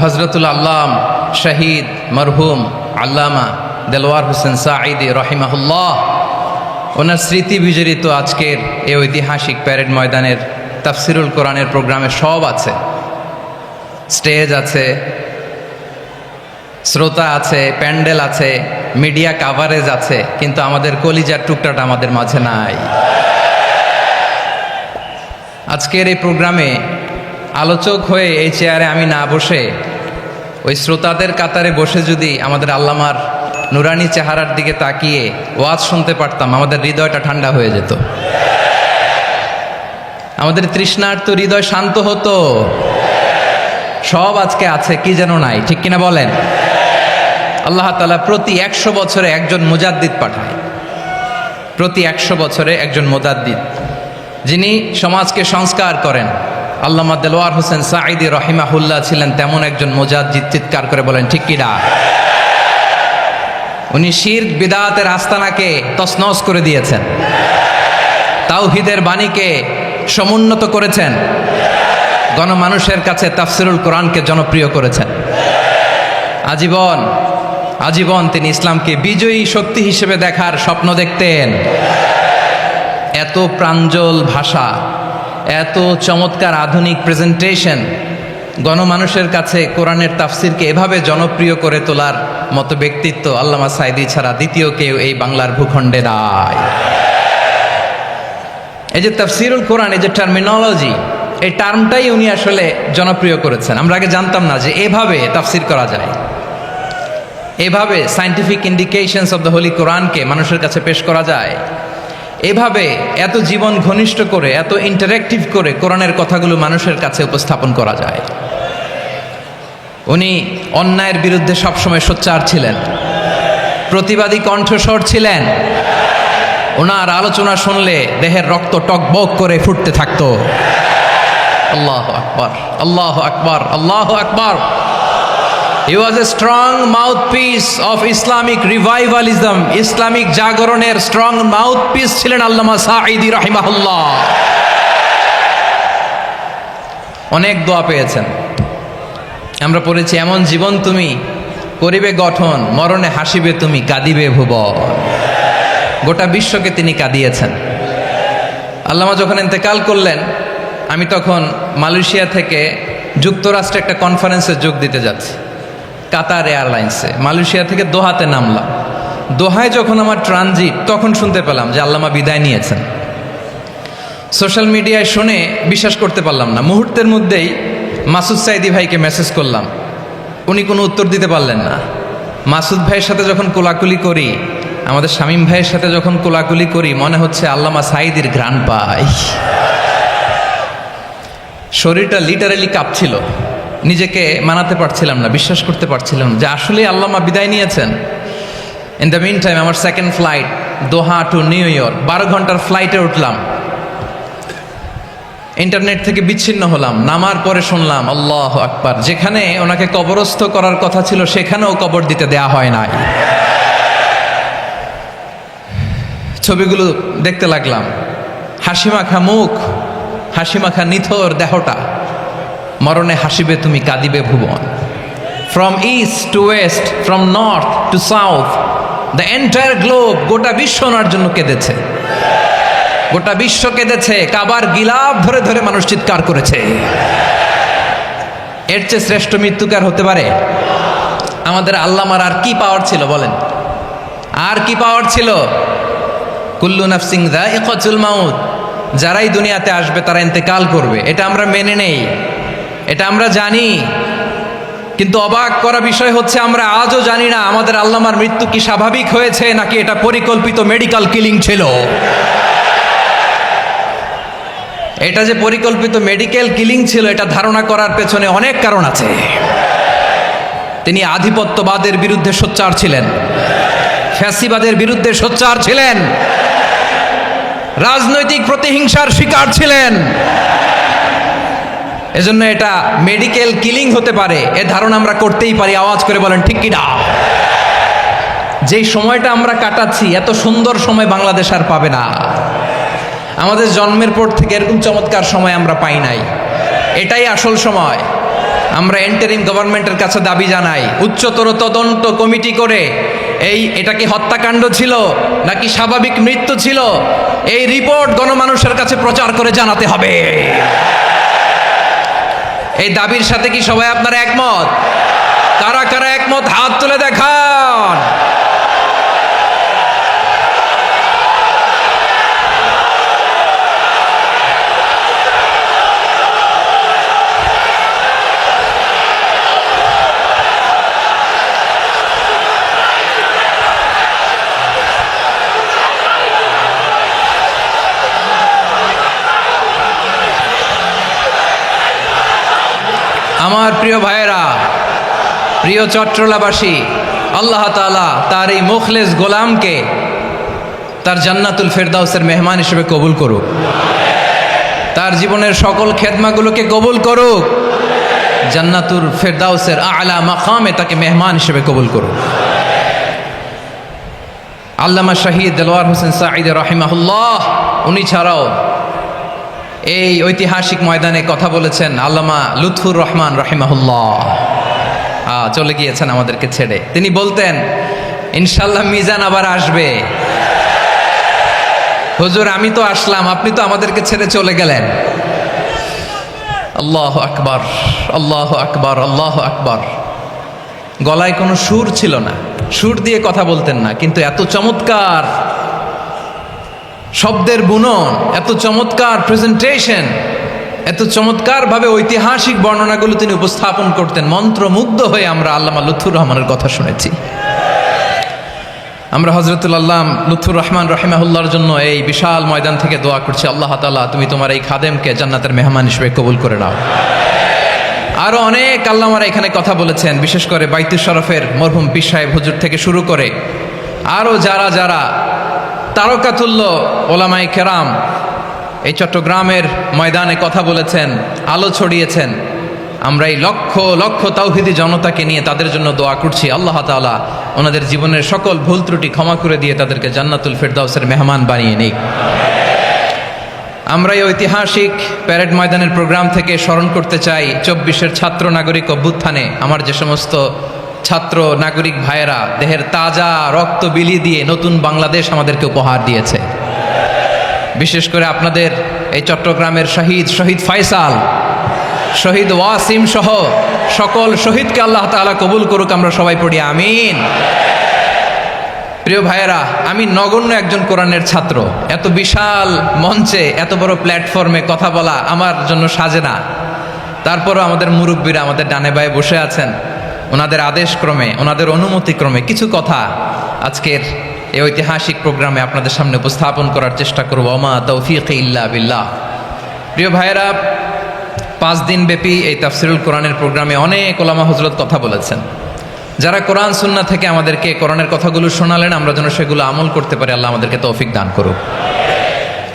হজরতুল আল্লাম শহীদ মরহুম আল্লামা দেলোয়ার হোসেন সাঈদী রহিমাহুল্লাহ, ওনার স্মৃতি বিজড়িত আজকের এই ঐতিহাসিক প্যারেড ময়দানের তাফসিরুল কোরআনের প্রোগ্রামে সব আছে। স্টেজ আছে, শ্রোতা আছে, প্যান্ডেল আছে, মিডিয়া কাভারেজ আছে, কিন্তু আমাদের কলিজার টুকটাটা আমাদের মাঝে নাই। আজকের এই প্রোগ্রামে আলোচক হয়ে এই চেয়ারে আমি না বসে ওই শ্রোতাদের কাতারে বসে যদি আমাদের আল্লামার নুরানি চেহারার দিকে তাকিয়ে ওয়াজ শুনতে পারতাম, আমাদের হৃদয়টা ঠান্ডা হয়ে যেত, আমাদের তৃষ্ণার্ত হৃদয় শান্ত হতো। সব আজকে আছে, কি যেন নাই, ঠিক কিনা বলেন? আল্লাহ তাআলা প্রতি 100 বছরে একজন মুজাদ্দিদ পাঠায়, প্রতি 100 বছরে একজন মুজাদ্দিদ, যিনি সমাজকে সংস্কার করেন। আল্লামা দেলোয়ার হোসেন সাঈদী রহিমাহুল্লাহ ছিলেন তেমন একজন মুজাদ্দিদ। চিৎকার করে বলেন ঠিক কিনা? উনি শিরক বিদআতের আস্তানাকে তছনছ করে দিয়েছেন, তাওহীদের বাণীকে সমুন্নত করেছেন, গণমানুষের কাছে তাফসিরুল কোরআনকে জনপ্রিয় করেছেন। আজীবন তিনি ইসলামকে বিজয়ী শক্তি হিসেবে দেখার স্বপ্ন দেখতেন। এত প্রাঞ্জল ভাষা, এত চমৎকার আধুনিক প্রেজেন্টেশন, গণমানুষের কাছে কোরআনের তাফসিরকে এভাবে জনপ্রিয় করে তোলার মতো ব্যক্তিত্ব আল্লামা সাঈদী ছাড়া দ্বিতীয় কেউ এই বাংলার ভূখণ্ডে নাই। এই যে তাফসিরুল কোরআন, এই যে টার্মিনোলজি, এই টার্মটাই উনি আসলে জনপ্রিয় করেছেন। আমরা আগে জানতাম না যে এভাবে তাফসির করা যায়, এভাবে scientific indications of the Holi কোরআনকে মানুষের কাছে পেশ করা যায়, এভাবে এত জীবন ঘনিষ্ঠ করে, এত ইন্টারেক্টিভ করে কোরআনের কথাগুলো মানুষের কাছে উপস্থাপন করা যায়। উনি অন্যায়ের বিরুদ্ধে সবসময় সোচ্চার ছিলেন, প্রতিবাদী কণ্ঠস্বর ছিলেন। ওনার আলোচনা শুনলে দেহের রক্ত টকবক করে ফুটতে থাকতো। আল্লাহু আকবার, আল্লাহু আকবার, আল্লাহু আকবার। He was a strong mouthpiece of Islamic revivalism. Islamic জাগরণের স্ট্রং মাউথপিস ছিলেন আল্লামা সাঈদী রাহিমাহুল্লাহ। অনেক দোয়া পেয়েছেন, আমরা পড়েছি, এমন জীবন তুমি করিবে গঠন, মরণে হাসিবে তুমি, কাঁদিবে ভুবন। গোটা বিশ্বকে তিনি কাঁদিয়েছেন। আল্লামা যখন ইন্তেকাল করলেন, আমি তখন মালয়েশিয়া থেকে যুক্তরাষ্ট্রে একটা কনফারেন্সে যোগ দিতে যাচ্ছি, কাতার এয়ারলাইন্সে। মালয়েশিয়া থেকে দোহাতে নামলাম। দোহায় যখন আমার ট্রানজিট, তখন শুনতে পেলাম যে আল্লামা বিদায় নিয়েছেন। সোশ্যাল মিডিয়ায় শুনে বিশ্বাস করতে পারলাম না। মুহূর্তের মধ্যেই মাসুদ সাঈদী ভাইকে মেসেজ করলাম, উনি কোনো উত্তর দিতে পারলেন না। মাসুদ ভাইয়ের সাথে যখন কোলাকুলি করি, আমাদের শামীম ভাইয়ের সাথে যখন কোলাকুলি করি, মনে হচ্ছে আল্লামা সাঈদীর ঘ্রাণ পাই। শরীরটা লিটারালি কাঁপছিল, নিজেকে মানাতে পারছিলাম না, বিশ্বাস করতে পারছিলাম যে আসলে আল্লামা বিদায় নিয়েছেন। ইন দ্য মিন টাইম আমার সেকেন্ড ফ্লাইট, দোহা টু নিউ ইয়র্ক, 12 ঘন্টার ফ্লাইটে উঠলাম। ইন্টারনেট থেকে বিচ্ছিন্ন হলাম। নামার পরে শুনলাম আল্লাহু আকবার, যেখানে ওনাকে কবরস্থ করার কথা ছিল সেখানেও কবর দিতে দেয়া হয় নাই। ছবিগুলো দেখতে লাগলাম, হাসিমাখা মুখ, হাসিমাখা নিথর দেহটা, মরণে হাসিবে তুমি, কাঁদিবে ভুবন। From east to west, from north to south, the entire globe, গোটা বিশ্ব ওনার জন্য কেঁদেছে, গোটা বিশ্ব কেঁদেছে। কাবার গিলাফ ধরে ধরে মানুষ চিৎকার করেছে। এর চেয়ে শ্রেষ্ঠ মৃত্যুকার হতে পারে? আমাদের আল্লামার আর কি পাওয়ার ছিল বলেন? আর কি পাওয়ার ছিল? কুল্লু নাফসিন যায়িকাতুল মাউত, যারাই দুনিয়াতে আসবে তারা ইন্তেকাল করবে, এটা আমরা মেনে নেই, এটা আমরা জানি। কিন্তু অবাক করা বিষয় হচ্ছে, আমরা আজও জানি না আমাদের আল্লামার মৃত্যু কি স্বাভাবিক হয়েছে নাকি এটা পরিকল্পিত মেডিকেল কিলিং ছিল। এটা যে পরিকল্পিত মেডিকেল কিলিং ছিল, এটা ধারণা করার পেছনে অনেক কারণ আছে। তিনি আধিপত্যবাদের বিরুদ্ধে সোচ্চার ছিলেন, ফ্যাসিবাদের বিরুদ্ধে সোচ্চার ছিলেন, রাজনৈতিক প্রতিহিংসার শিকার ছিলেন। এজন্য এটা মেডিকেল কিলিং হতে পারে, এ ধারণা আমরা করতেই পারি। আওয়াজ করে বলেন ঠিক কি না? যেই সময়টা আমরা কাটাচ্ছি, এত সুন্দর সময় বাংলাদেশ আর পাবে না। আমাদের জন্মের পর থেকে এরকম চমৎকার সময় আমরা পাই নাই। এটাই আসল সময়। আমরা ইন্টারিম গভর্নমেন্টের কাছে দাবি জানাই, উচ্চতর তদন্ত কমিটি করে এটা কি হত্যাকাণ্ড ছিল নাকি স্বাভাবিক মৃত্যু ছিল, এই রিপোর্ট গণমানুষের কাছে প্রচার করে জানাতে হবে। এই দাবির সাথে কি সবাই আপনারা একমত? কারা কারা একমত হাত তুলে দেখান। আমার প্রিয় ভাইয়েরা, প্রিয় চট্টলাবাসী, আল্লাহ তাআলা তার এই মুখলেস গোলামকে তার জান্নাতুল ফেরদাউসের মেহমান হিসেবে কবুল করুক, তার জীবনের সকল খেদমাগুলোকে কবুল করুক, জান্নাতুল ফেরদাউসের আলা মাকামে তাকে মেহমান হিসেবে কবুল করুক। আল্লামা শহীদ দেলোয়ার হোসেন সাঈদ রাহিমাহুল্লাহ, উনি ছাড়াও এই ঐতিহাসিক ময়দানে কথা বলেছেন আল্লামা লুৎফুর রহমান রাহিমাহুল্লাহ, চলে গিয়েছেন আমাদেরকে ছেড়ে। তিনি বলতেন, ইনশাল্লাহ মিজান আবার আসবে। হুজুর আমি তো আসলাম, আপনি তো আমাদেরকে ছেড়ে চলে গেলেন। আল্লাহু আকবার, আল্লাহু আকবার, আল্লাহু আকবার। গলায় কোনো সুর ছিল না, সুর দিয়ে কথা বলতেন না, কিন্তু এত চমৎকার শব্দের বুনন, এত চমৎকার প্রেজেন্টেশন, এত চমৎকারভাবে ঐতিহাসিক বর্ণনাগুলো তিনি উপস্থাপন করতেন। মন্ত্রমুগ্ধ হয়ে আমরা আল্লামা লুৎফুর রহমানের কথা শুনেছি। আমরা হযরতুল আল্লাম লুৎফুর রহমান রাহিমাহুল্লাহর জন্য এই বিশাল ময়দান থেকে দোয়া করছি, আল্লাহ তাআলা তুমি তোমার এই খাদেমকে জান্নাতের মেহমান হিসেবে কবুল করে নাও। আরো অনেক আল্লামারা এখানে কথা বলেছেন, বিশেষ করে বাইতুল শরফের মরহুম পীর সাহেব হুজুর থেকে শুরু করে আরো যারা যারা তারকাতুল্য ওলামায়ে কেরাম এই চট্টগ্রামের ময়দানে কথা বলেছেন, আলো ছড়িয়েছেন। আমরা এই লক্ষ লক্ষ তাওহীদি জনতাকে নিয়ে তাদের জন্য দোয়া করছি, আল্লাহ তাআলা ওনাদের জীবনের সকল ভুল ত্রুটি ক্ষমা করে দিয়ে তাদেরকে জান্নাতুল ফেরদাউসের মেহমান বানিয়ে নিক। আমরা এই ঐতিহাসিক প্যারেড ময়দানের প্রোগ্রাম থেকে স্মরণ করতে চাই 24-এর ছাত্র নাগরিক অভ্যুত্থানে আমার যে সমস্ত ছাত্র নাগরিক ভাইয়েরা দেহের তাজা রক্ত বিলি দিয়ে নতুন বাংলাদেশ আমাদেরকে উপহার দিয়েছে। বিশেষ করে আপনাদের এই চট্টগ্রামের শহীদ ফয়সাল, শহীদ ওয়াসিম সহ সকল শহীদকে আল্লাহ তাআলা কবুল করুক। আমরা সবাই পড়ি আমিন। প্রিয় ভাইয়েরা, আমি নগণ্য একজন কোরআনের ছাত্র, এত বিশাল মঞ্চে এত বড় প্ল্যাটফর্মে কথা বলা আমার জন্য সাজে না। তারপরও আমাদের মুরব্বীরা আমাদের ডানে বায়ে বসে আছেন, ওনাদের আদেশক্রমে, ওনাদের অনুমতিক্রমে কিছু কথা আজকের এই ঐতিহাসিক প্রোগ্রামে আপনাদের সামনে উপস্থাপন করার চেষ্টা করব। ওমা তৌফিক ইল্লা বিল্লাহ। প্রিয় ভাইয়েরা, 5 দিন ব্যাপী এই তাফসিরুল কোরআনের প্রোগ্রামে অনেক ওলামা হযরত কথা বলেছেন। যারা কোরআন সুন্নাহ থেকে আমাদেরকে কোরআনের কথাগুলো শোনালেন, আমরা যেন সেগুলো আমল করতে পারি, আল্লাহ আমাদেরকে তৌফিক দান করুক।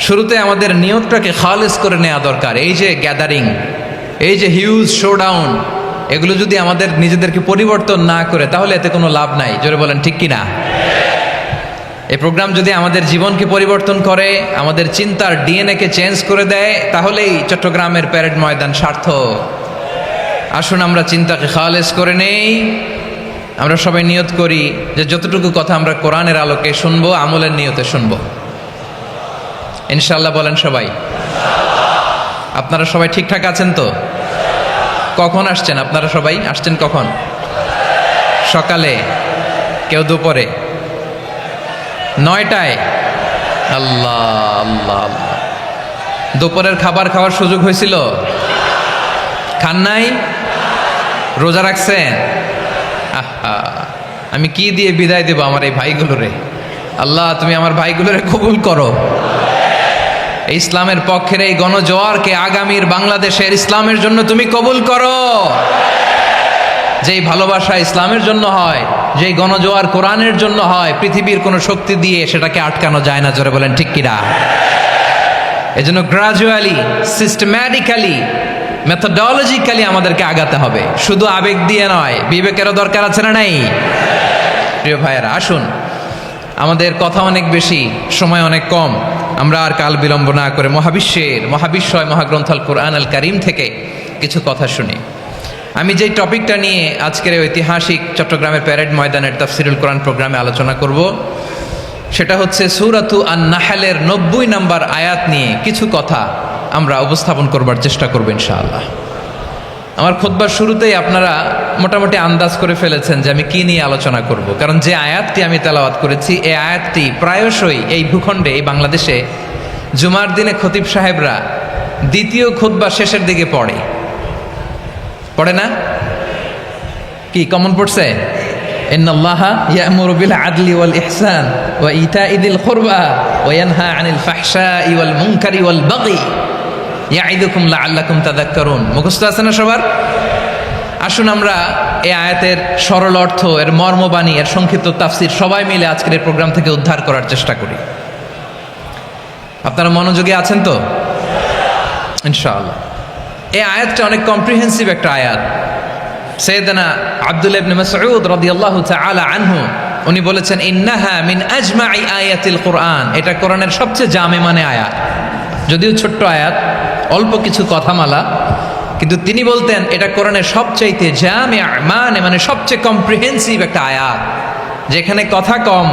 শুরুতে আমাদের নিয়তটাকে খালেস করে নেওয়া দরকার। এই যে গ্যাদারিং, এই যে হিউজ শোডাউন, এগুলো যদি আমাদের নিজেদেরকে পরিবর্তন না করে তাহলে এতে কোনো লাভ নাই। জোরে বলেন ঠিক কিনা? এই প্রোগ্রাম যদি আমাদের জীবনকে পরিবর্তন করে, আমাদের চিন্তার ডিএনএকে চেঞ্জ করে দেয়, তাহলেই চট্টগ্রামের প্যারেড ময়দান সার্থক। আসুন আমরা চিন্তাকে খালেস করে নেই। আমরা সবাই নিয়ত করি যে যতটুকু কথা আমরা কোরআনের আলোকে শুনবো, আমলের নিয়তে শুনবো ইনশাআল্লাহ। বলেন সবাই। আপনারা সবাই ঠিকঠাক আছেন তো? কখন আসছেন আপনারা? সবাই আসছেন কখন? সকালে, কেউ দুপুরে, 9টায়? আল্লাহ আল্লাহ আল্লাহ। দুপুরের খাবার খাওয়ার সুযোগ হয়েছিল? খান নাই? রোজা রাখছেন? আহা, আমি কি দিয়ে বিদায় দেব আমার এই ভাইগুলোরে? আল্লাহ তুমি আমার ভাইগুলোরে কবুল করো। ইসলামের পক্ষের এই গণজোয়ারকে আগামীর বাংলাদেশের ইসলামের জন্য তুমি কবুল করো। যেই ভালোবাসা ইসলামের জন্য হয়, যেই গণজোয়ার কোরআনের জন্য হয়, পৃথিবীর কোনো শক্তি দিয়ে সেটাকে আটকানো যায় না। জোরে বলেন ঠিক কিনা? এজন্য গ্রাজুয়ালি, সিস্টেম্যাটিক্যালি, মেথোডোলজিক্যালি আমাদেরকে আগাতে হবে, শুধু আবেগ দিয়ে নয়। বিবেকেরও দরকার আছে না নাই? প্রিয় ভাইয়েরা, আসুন, আমাদের কথা অনেক বেশি, সময় অনেক কম। আমরা আর কাল বিলম্ব না করে মহাবিশ্বয় মহাগ্রন্থ আল কোরআন আল কারীম থেকে কিছু কথা শুনি। আমি যেই টপিকটা নিয়ে আজকের এই ঐতিহাসিক চট্টগ্রামের প্যারেড ময়দানের তাফসিরুল কোরআন প্রোগ্রামে আলোচনা করব সেটা হচ্ছে সূরাতু আন-নাহলের 90 নম্বর আয়াত নিয়ে কিছু কথা আমরা উপস্থাপন করবার চেষ্টা করব ইনশাআল্লাহ। আমার খুতবার শুরুতেই আপনারা মোটামুটি আন্দাজ করে ফেলেছেন যে আমি কি নিয়ে আলোচনা করব, কারণ যে আয়াতটি আমি তেলাওয়াত করেছি এই আয়াতটি প্রায়শই এই ভূখণ্ডে, এই বাংলাদেশে জুমার দিনে খতিব সাহেবরা দ্বিতীয় খুতবা শেষের দিকে পড়ে না? কি কমন পড়ছে? ইন্নাল্লাহা ইয়া'মুরু বিল আদলি ওয়াল ইহসান ওয়া ইতা'i যিল কুরবা ওয়া ইয়ানহা আনিল ফাহশাই ওয়াল মুনকারি ওয়াল বাগি ইয়া'iদুকুম লাআল্লাকুম তাযাক্কারুন। মুখস্থ আছে না সবার? আসুন আমরা এই আয়াতের সরল অর্থ, এর মর্মবাণী, এর সংক্ষিপ্ত তাফসীর সবাই মিলে আজকের এই প্রোগ্রাম থেকে উদ্ধার করার চেষ্টা করি। আপনারা মনোযোগী আছেন তো? ইনশাআল্লাহ। এই আয়াতটা অনেক কম্প্রিহেন্সিভ একটা আয়াত। সাইয়েদনা আব্দুল্লাহ ইবনে মাসউদ রাদিয়াল্লাহু তাআলা আনহু উনি বলেছেন, ইন্নাহা মিন আজমাই আয়াতিল কুরআন, এটা কোরআনের সবচেয়ে জামে মানে আয়াত। যদিও ছোট্ট আয়াত, অল্প কিছু কথামালা, কিন্তু তিনি বলতেন এটা কোরআনের সবচাইতে জামে মানে সবচেয়ে কম্প্রিহেন্সিভ একটা আয়াত, যেখানে কথা কম,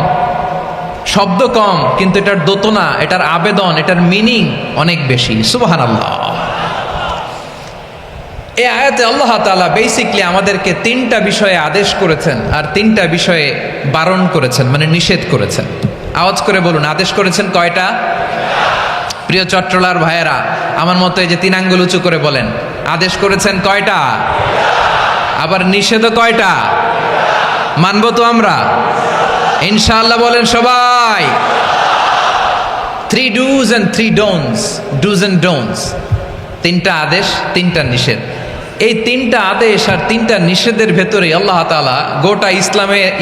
শব্দ কম, কিন্তু এটার দোতনা, এটার আবেদন, এটার মিনিং অনেক বেশি। সুবহানাল্লাহ। এই আয়াতে আল্লাহ তাআলা বেসিকলি আমাদেরকে 3টা বিষয়ে আদেশ করেছেন আর 3টা বিষয়ে বারণ করেছেন, মানে নিষেধ করেছেন। আওয়াজ করে বলুন, আদেশ করেছেন কয়টা? প্রিয় চট্টলার ভাইয়েরা, আমার মতো এই যে 3 আঙ্গুল উঁচু করে বলেন, আদেশ করেছেন কয়টা? আবার নিষেধও কয়টা? মানবো তো আমরা ইনশাআল্লাহ? বলেন সবাই। 3 do's and 3 don'ts, do's and don'ts, 3টা আদেশ, 3টা নিষেধ। এই 3টা আদেশ আর 3টা নিষেধের ভেতরে আল্লাহ তাআলা গোটা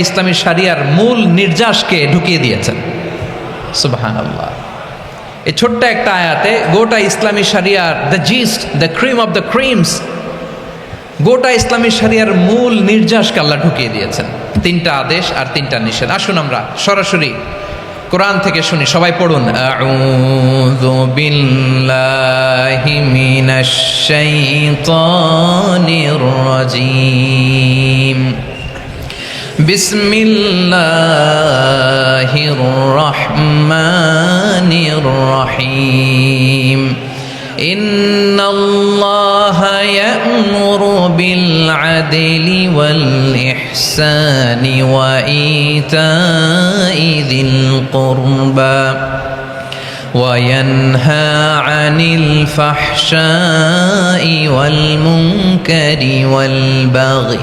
ইসলামী শরিয়ার মূল নির্যাসকে ঢুকিয়ে দিয়েছেন। সুবহানাল্লাহ। এই ছোট্ট একটা আয়াতে গোটা ইসলামী শরিয়ার, the gist, the cream of the creams, গোটা ইসলামী শরিয়ার মূল নির্যাসকে আল্লাহ ঢুকিয়ে দিয়েছেন। 3টা আদেশ আর 3টা নিষেধ। আসুন আমরা সরাসরি কোরআন থেকে শুনি, সবাই পড়ুন। আউযু বিল্লাহি মিনাশ শাইতানির রাজীম। বিসমিল্লাহির রহমানির রহিম। ইন্নাল্লাহা ইয়া'মুরু বিল আদলি ওয়াল ইহসানি ওয়া ইতা'i যিল কুরবা ওয়া ইয়ানহা আনিল ফাহশাই ওয়াল মুনকারি ওয়াল বাগি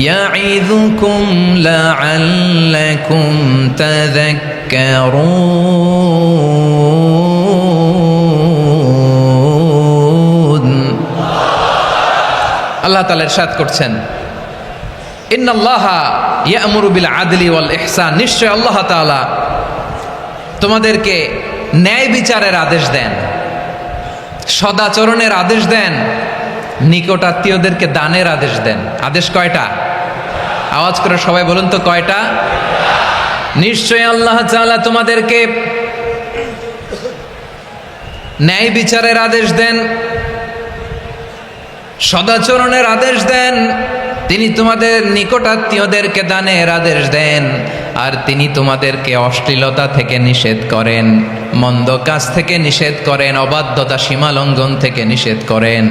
ইয়া'ইযুকুম লা'আল্লাকুম তাযাক্কারুন। আল্লাহ তাআলা ইরশাদ করছেন, ইন্নাল্লাহা ইয়া'মুরু বিল আদলি ওয়াল ইহসান, নিশ্চয় আল্লাহ তাআলা তোমাদেরকে ন্যায় বিচারের আদেশ দেন, সদাচরণের আদেশ দেন, নিকট আত্মীয়দেরকে দানের আদেশ দেন। আদেশ কয়টা? আওয়াজ করে সবাই বলুন তো কয়টা? নিশ্চয় আল্লাহ তাআলা তোমাদেরকে ন্যায় বিচারের আদেশ দেন, সদাচরণের আদেশ দেন, তিনি তোমাদের নিকটাত্মীয়দেরকে দানের আদেশ দেন, আর তিনি তোমাদেরকে অশ্লীলতা থেকে নিষেধ করেন, মন্দ কাজ থেকে নিষেধ করেন, অবাধ্যতা সীমা লঙ্ঘন থেকে নিষেধ করেন।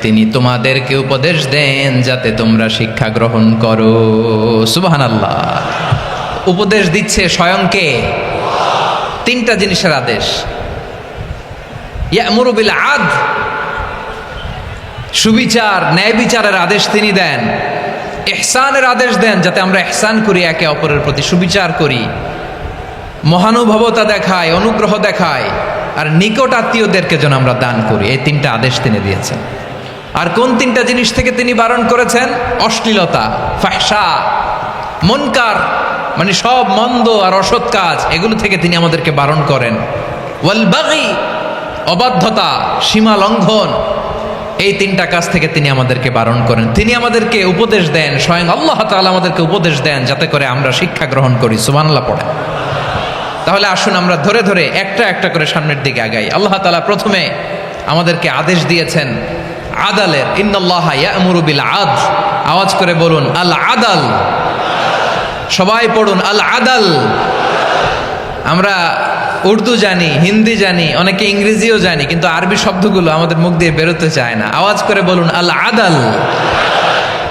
তিনি তোমাদেরকে উপদেশ দেন যাতে তোমরা শিক্ষা গ্রহণ করো। সুবহানাল্লাহ। উপদেশ দিচ্ছে স্বয়ংকে। 3টা জিনিসের আদেশ। ইয়া'মুরু বিল আদল, সুবিচার, ন্যায় বিচারের আদেশ তিনি দেন। ইহসানের আদেশ দেন, যাতে আমরা ইহসান করি, একে অপরের প্রতি সুবিচার করি, মহানুভবতা দেখায়, অনুগ্রহ দেখায়, আর নিকট আত্মীয়দেরকে যেন আমরা দান করি। এই 3টা আদেশ তিনি দিয়েছেন। আর কোন 3টা জিনিস থেকে তিনি বারণ করেছেন? অশ্লীলতা, ফাহশা, মুনকার, মানে সব মন্দ আর অসৎ কাজ, এগুলো থেকে তিনি আমাদেরকে বারণ করেন। ওয়াল বাগি, অবাধ্যতা, সীমা লঙ্ঘন, এই 3টা কাজ থেকে তিনি আমাদেরকে বারণ করেন। তিনি আমাদেরকে উপদেশ দেন, স্বয়ং আল্লাহ তাআলা আমাদেরকে উপদেশ দেন যাতে করে আমরা শিক্ষা গ্রহণ করি। সুবহানাল্লাহ পড়ে। তাহলে আসুন আমরা ধরে ধরে একটা একটা করে সামনের দিকে আগাই। আল্লাহ তাআলা প্রথমে আমাদেরকে আদেশ দিয়েছেন আদালের, ইন্নাল্লাহা ইয়া'মুরু বিল আদল। আওয়াজ করে বলুন আল আদাল। সবাই পড়ুন আল আদাল। আমরা উর্দু জানি, হিন্দি জানি, অনেকে ইংরেজিও জানি, কিন্তু আরবি শব্দগুলো আমাদের মুখ দিয়ে বেরোতে চায় না। আওয়াজ করে বলুন আল আদাল।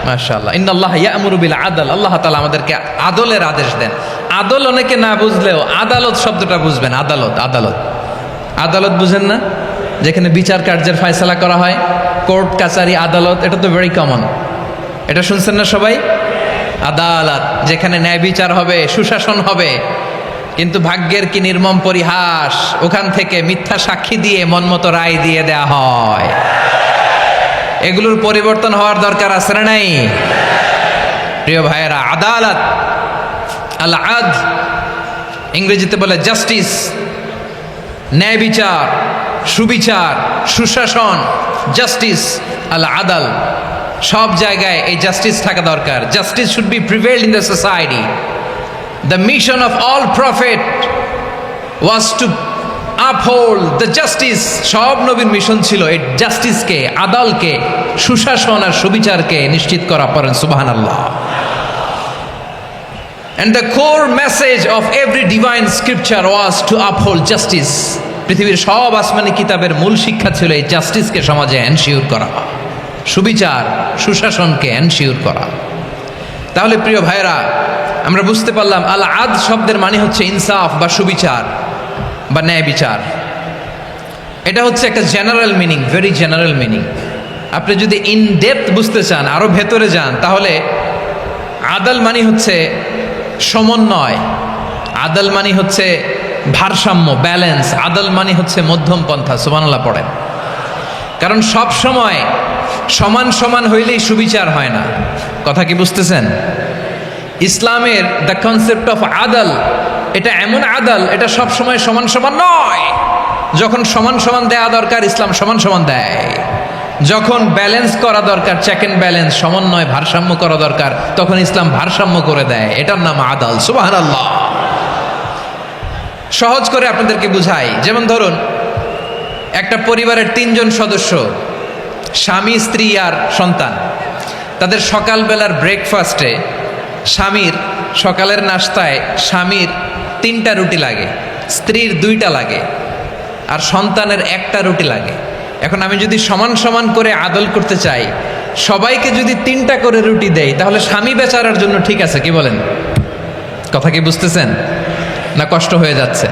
মাশাআল্লাহ, ইন্নাল্লাহা ইয়া'মুরু বিল আদল। আল্লাহ তাআলা আমাদেরকে আদলের আদেশ দেন। আদল অনেকে না বুঝলেও আদালত শব্দটা বুঝবেন। আদালত, আদালত, আদালত বুঝেন না? যেখানে বিচার কার্যের ফয়সালা করা হয়, কোর্ট কাচারি আদালত, এটা তো ভেরি কমন। এটা শুনছেন না সবাই? আদালত, যেখানে ন্যায় বিচার হবে, সুশাসন হবে। কিন্তু ভাগ্যের কি নির্মম পরিহাস, ওখান থেকে মিথ্যা সাক্ষী দিয়ে মনমতো রায় দিয়ে দেয়া হয়। এগুলোর পরিবর্তন হওয়ার দরকার আছে না নাই? প্রিয় ভাইয়েরা, আদালত, আল আদল, ইংরেজিতে বলে জাস্টিস, ন্যায় বিচার, সুবিচার, সুশাসন, জাস্টিস, আল আদাল। সব জায়গায় এই জাস্টিস থাকা দরকার। Justice should be prevailed in the society. The mission of all prophet was to uphold the justice. সব নবীর মিশন ছিল এই জাস্টিসকে, আদালকে, সুশাসন আর সুবিচারকে নিশ্চিত করা। পড়েন সুবহানাল্লাহ। And the core message of every divine scripture was to uphold justice. পৃথিবীর সব আসমানি কিতাবের মূল শিক্ষা ছিল এই জাস্টিসকে সমাজে এনশিওর করা, সুবিচার, সুশাসনকে এনশিওর করা। তাহলে প্রিয় ভাইরা, আমরা বুঝতে পারলাম আল আদ শব্দের মানে হচ্ছে ইনসাফ বা সুবিচার বা ন্যায় বিচার। এটা হচ্ছে একটা general meaning, very general meaning. আপনি যদি ইন ডেপথ বুঝতে চান, আরো ভেতরে যান, তাহলে আদাল মানে হচ্ছে সমন্বয়, আদাল মানে হচ্ছে ভারসাম্য, ব্যালেন্স। আদাল মানে হচ্ছে মধ্যম পন্থা। সুবহানাল্লাহ পড়েন। কারণ সব সময় সমান সমান হইলেই সুবিচার হয় না। কথা কি বুঝতেছেন? ইসলামের দ্য কনসেপ্ট অফ আদাল, এটা এমন আদাল, এটা সব সময় সমান সমান নয়। যখন সমান সমান দেয়া দরকার, ইসলাম সমান সমান দেয়। যখন ব্যালেন্স করা দরকার, চেক এন্ড ব্যালেন্স, সমন্বয়, ভারসাম্য করা দরকার, তখন ইসলাম ভারসাম্য করে দেয়। এটার নাম আদাল। সুবহানাল্লাহ। সহজ করে আপনাদেরকে বুঝাই। যেমন ধরুন, একটা পরিবারের 3 জন সদস্য, স্বামী, স্ত্রী আর সন্তান। তাদের সকালবেলার ব্রেকফাস্টে স্বামীর, সকালের নাস্তায় স্বামীর 3টা রুটি লাগে, স্ত্রীর 2টা লাগে, আর সন্তানের 1টা রুটি লাগে। এখন আমি যদি সমান সমান করে আদল করতে চাই, সবাইকে যদি 3টা করে রুটি দেই, তাহলে স্বামী বেচারার জন্য ঠিক আছে? কি বলেন? কথা কি বুঝতেছেন না কষ্ট হয়ে যাচ্ছে?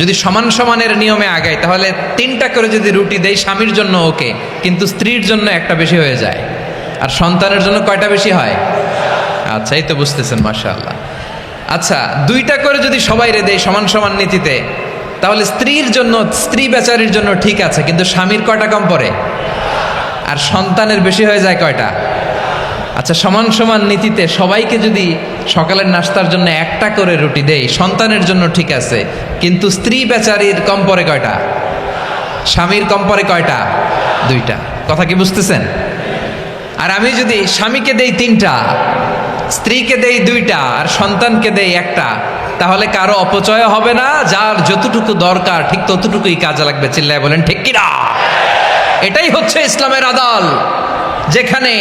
যদি সমান সমানের নিয়মে আগাই, তাহলে 3টা করে যদি রুটি দেই স্বামীর জন্য ওকে, কিন্তু স্ত্রীর জন্য 1টা বেশি হয়ে যায়। আর সন্তানের জন্য কয়টা বেশি হয়? আচ্ছা, এই তো বুঝতেছেন, মাশাআল্লাহ। আচ্ছা, 2টা করে যদি সবাই দেই সমান সমান নীতিতে, তাহলে স্ত্রীর জন্য, স্ত্রী বেচারির জন্য ঠিক আছে, কিন্তু স্বামীর কয়টা কম পড়ে? আর সন্তানের বেশি হয়ে যায় কয়টা? আচ্ছা, সমান সমান নীতিতে সবাইকে যদি সকালের নাস্তার জন্য 1টা করে রুটি দেই, সন্তানের জন্য ঠিক আছে, কিন্তু স্ত্রী বেচারির কম পড়ে কয়টা? স্বামীর কম পড়ে কয়টা? 2টা। কথা কি বুঝতেছেন? আর আমি যদি স্বামীকে দেই 3টা, স্ত্রীকে দেই 2টা, আর সন্তানকে দেই 1টা, তাহলে কারো অপচয় হবে না। যার যতটুকু দরকার ঠিক ততটুকুই কাজে লাগবে। চিল্লায় বলেন ঠিক কিনা? এটাই হচ্ছে ইসলামের আদাল, যেখানে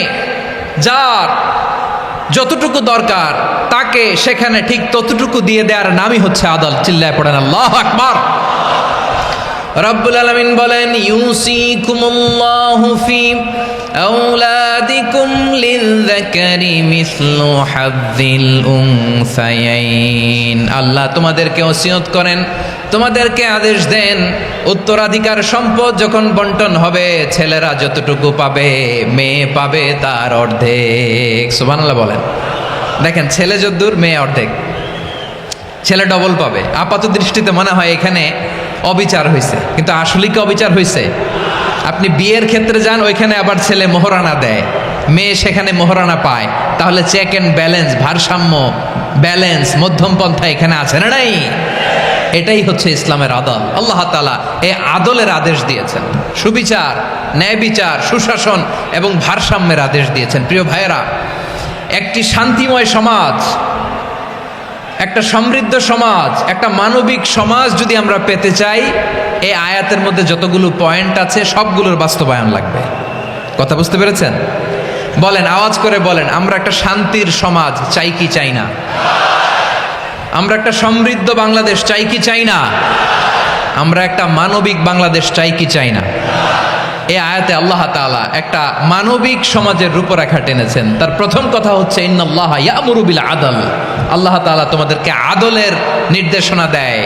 যার যতটুকু দরকার তাকে সেখানে ঠিক ততটুকু দিয়ে দেওয়ার নামই হচ্ছে আদাল। চিল্লায় পড়েন আল্লাহু আকবার। রব্বুল আলামিন বলেন, ইউসিকুমুল্লাহু ফি আওলাদিকুম লিযযাকারি মিসলু হাযযিল উনসায়াইন। আল্লাহ তোমাদেরকে ওসিয়ত করেন, তোমাদেরকে আদেশ দেন, উত্তরাধিকার সম্পদ যখন বন্টন হবে, ছেলেরা যতটুকু পাবে, মেয়ে পাবে তার অর্ধেক। সুবহানাল্লাহ বলেন। দেখেন, ছেলে যদ্দূর, মেয়ে অর্ধেক। ছেলে ডবল পাবে। আপাত দৃষ্টিতে মনে হয় এখানে অবিচার হয়েছে, কিন্তু আসলে কি অবিচার হয়েছে? আপনি বিয়ের ক্ষেত্রে যান, ওইখানে আবার ছেলে মোহরানা দেয়, মেয়ে সেখানে মোহরানা পায়। তাহলে চেক এন্ড ব্যালেন্স, ভারসাম্য, ব্যালেন্স, মধ্যম পন্থা এখানে আছে না নাই? এটাই হচ্ছে ইসলামের আদল। আল্লাহ তাআলা এই আদলের আদেশ দিয়েছেন, সুবিচার, ন্যায় বিচার, সুশাসন এবং ভারসাম্যের আদেশ দিয়েছেন। প্রিয় ভাইয়েরা, একটি শান্তিময় সমাজ, একটা সমৃদ্ধ সমাজ, একটা মানবিক সমাজ যদি আমরা পেতে চাই, এই আয়াতের মধ্যে যতগুলো পয়েন্ট আছে সবগুলোর বাস্তবায়ন লাগবে। কথা বুঝতে পেরেছেন? বলেন, আওয়াজ করে বলেন, আমরা একটা শান্তির সমাজ চাই কি চাই না? আমরা একটা সমৃদ্ধ বাংলাদেশ চাই কি চাই না? আমরা একটা মানবিক বাংলাদেশ চাই কি চাই না? এই আয়াতে আল্লাহ তাআলা একটা মানবিক সমাজের রূপরেখা টেনেছেন। তার প্রথম কথা হচ্ছে ইন্নাল্লাহা ইয়ামুরু বিল আদল। আল্লাহ তাআলা তোমাদেরকে আদলের নির্দেশনা দেয়,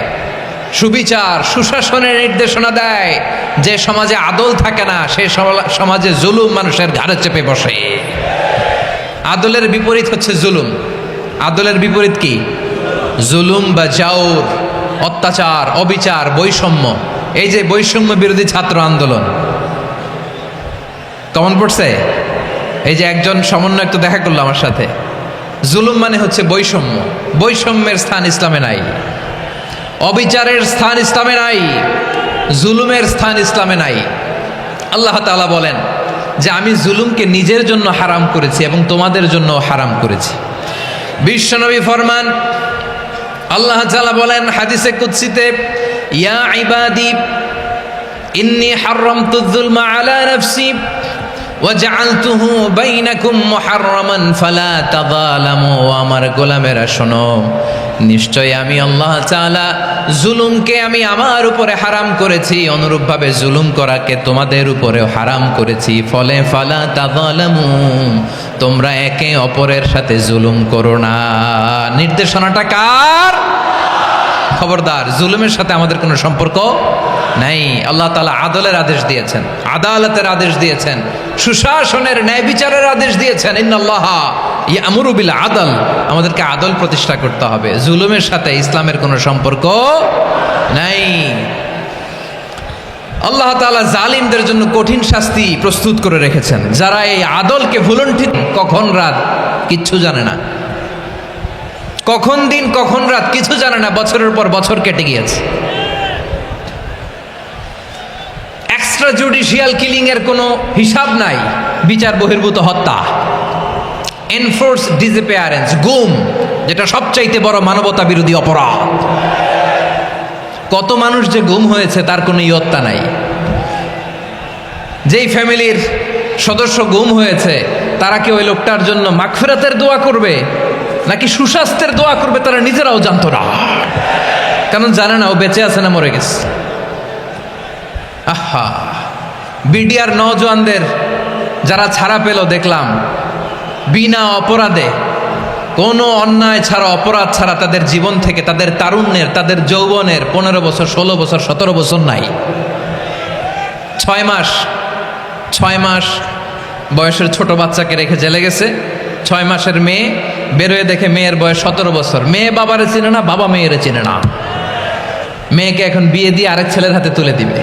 সুবিচার সুশাসনের নির্দেশনা দেয়। যে সমাজে আদল থাকে না সে সমাজে জুলুম মানুষের ঘাড়ে চেপে বসে। আদলের বিপরীত হচ্ছে জুলুম। আদলের বিপরীত কি? জুলুম বা জাওর, অত্যাচার, অবিচার, বৈষম্য। এই যে বৈষম্য বিরোধী ছাত্র আন্দোলন কমন পড়ছে? এই যে একজন সমন্বয়ক তো দেখা করলো আমার সাথে। জুলুম মানে হচ্ছে বৈষম্য। বৈষম্যের স্থান ইসলামে নাই, অবিচারের স্থান ইসলামে নাই, জুলুমের স্থান ইসলামে নাই। আল্লাহ তাআলা বলেন যে আমি জুলুমকে নিজের জন্য হারাম করেছি এবং তোমাদের জন্য হারাম করেছি। বিশ্বনবী ফরমান, আল্লাহ তাআলা বলেন হাদিসে কুদসিতে, ইয়া ইবাদি ইন্নী হারামতুয যুলমা আলা নাফসি ওয়াজআলতুহু বাইনাকুম মুহাররামান ফালা তাযালামু। আমার গোলামেরা শোনো, নিশ্চয় আমি আল্লাহ তাআলা জুলুমকে আমি আমার উপরে হারাম করেছি, অনুরূপভাবে জুলুম করাকে তোমাদের উপরেও হারাম করেছি। ফলে ফালা তাযালামু, তোমরা একে অপরের সাথে জুলুম করো না। নির্দেশনাটা কার? খবরদার, জুলুমের সাথে আমাদের কোনো সম্পর্ক নাই। আল্লাহ তাআলা আদলের আদেশ দিয়েছেন, আদালতের আদেশ দিয়েছেন, সুশাসনের ন্যায় বিচারের আদেশ দিয়েছেন। ইন্নাল্লাহা ইয়ামুরু বিল আদল, আমাদেরকে আদল প্রতিষ্ঠা করতে হবে। জুলুমের সাথে ইসলামের কোনো সম্পর্ক নাই। আল্লাহ তাআলা জালিমদের জন্য কঠিন শাস্তি প্রস্তুত করে রেখেছেন। যারা এই আদলকে ভুলণ্ঠিত, কখন রাত কিচ্ছু জানে না, কখন দিন কখন রাত কিছু জানে না, বছরের পর বছর কেটে গিয়েছে। এক্সট্রা জুডিশিয়াল কিলিং এর কোনো হিসাব নাই, বিচার বহির্ভূত হত্যা, এনফোর্স ডিসঅ্যাপিয়ারেন্স, গুম, যেটা সবচাইতে বড় মানবতা বিরোধী অপরাধ। কত মানুষ যে গুম হয়েছে তার কোনো ইয়ত্তা নাই। যেই ফ্যামিলির সদস্য গুম হয়েছে তারা কি ওই লোকটার জন্য মাগফিরাতের দোয়া করবে নাকি সুস্বাস্থ্যের দোয়া করবে তারা নিজেরাও জানতো না, কারণ জানে না ও বেঁচে আছে না মরে গেছে। আহা, বিডিআর নওজোয়ানদের যারা ছাড়া পেল দেখলাম, বিনা অপরাধে, কোনো অন্যায় ছাড়া, অপরাধ ছাড়া তাদের জীবন থেকে, তাদের তারুণ্যের, তাদের যৌবনের 15 বছর 16 বছর 17 বছর নাই, 6 মাস বয়সের ছোট বাচ্চাকে রেখে জেলে গেছে। 6 মাসের মেয়ে বেরোয় দেখে মেয়ের বয়স 17 বছর। মেয়ে বাবারে চিনে না, বাবা মেয়েরে চিনে না। মেয়েকে এখন বিয়ে দিয়ে আরেক ছেলের হাতে তুলে দিবে।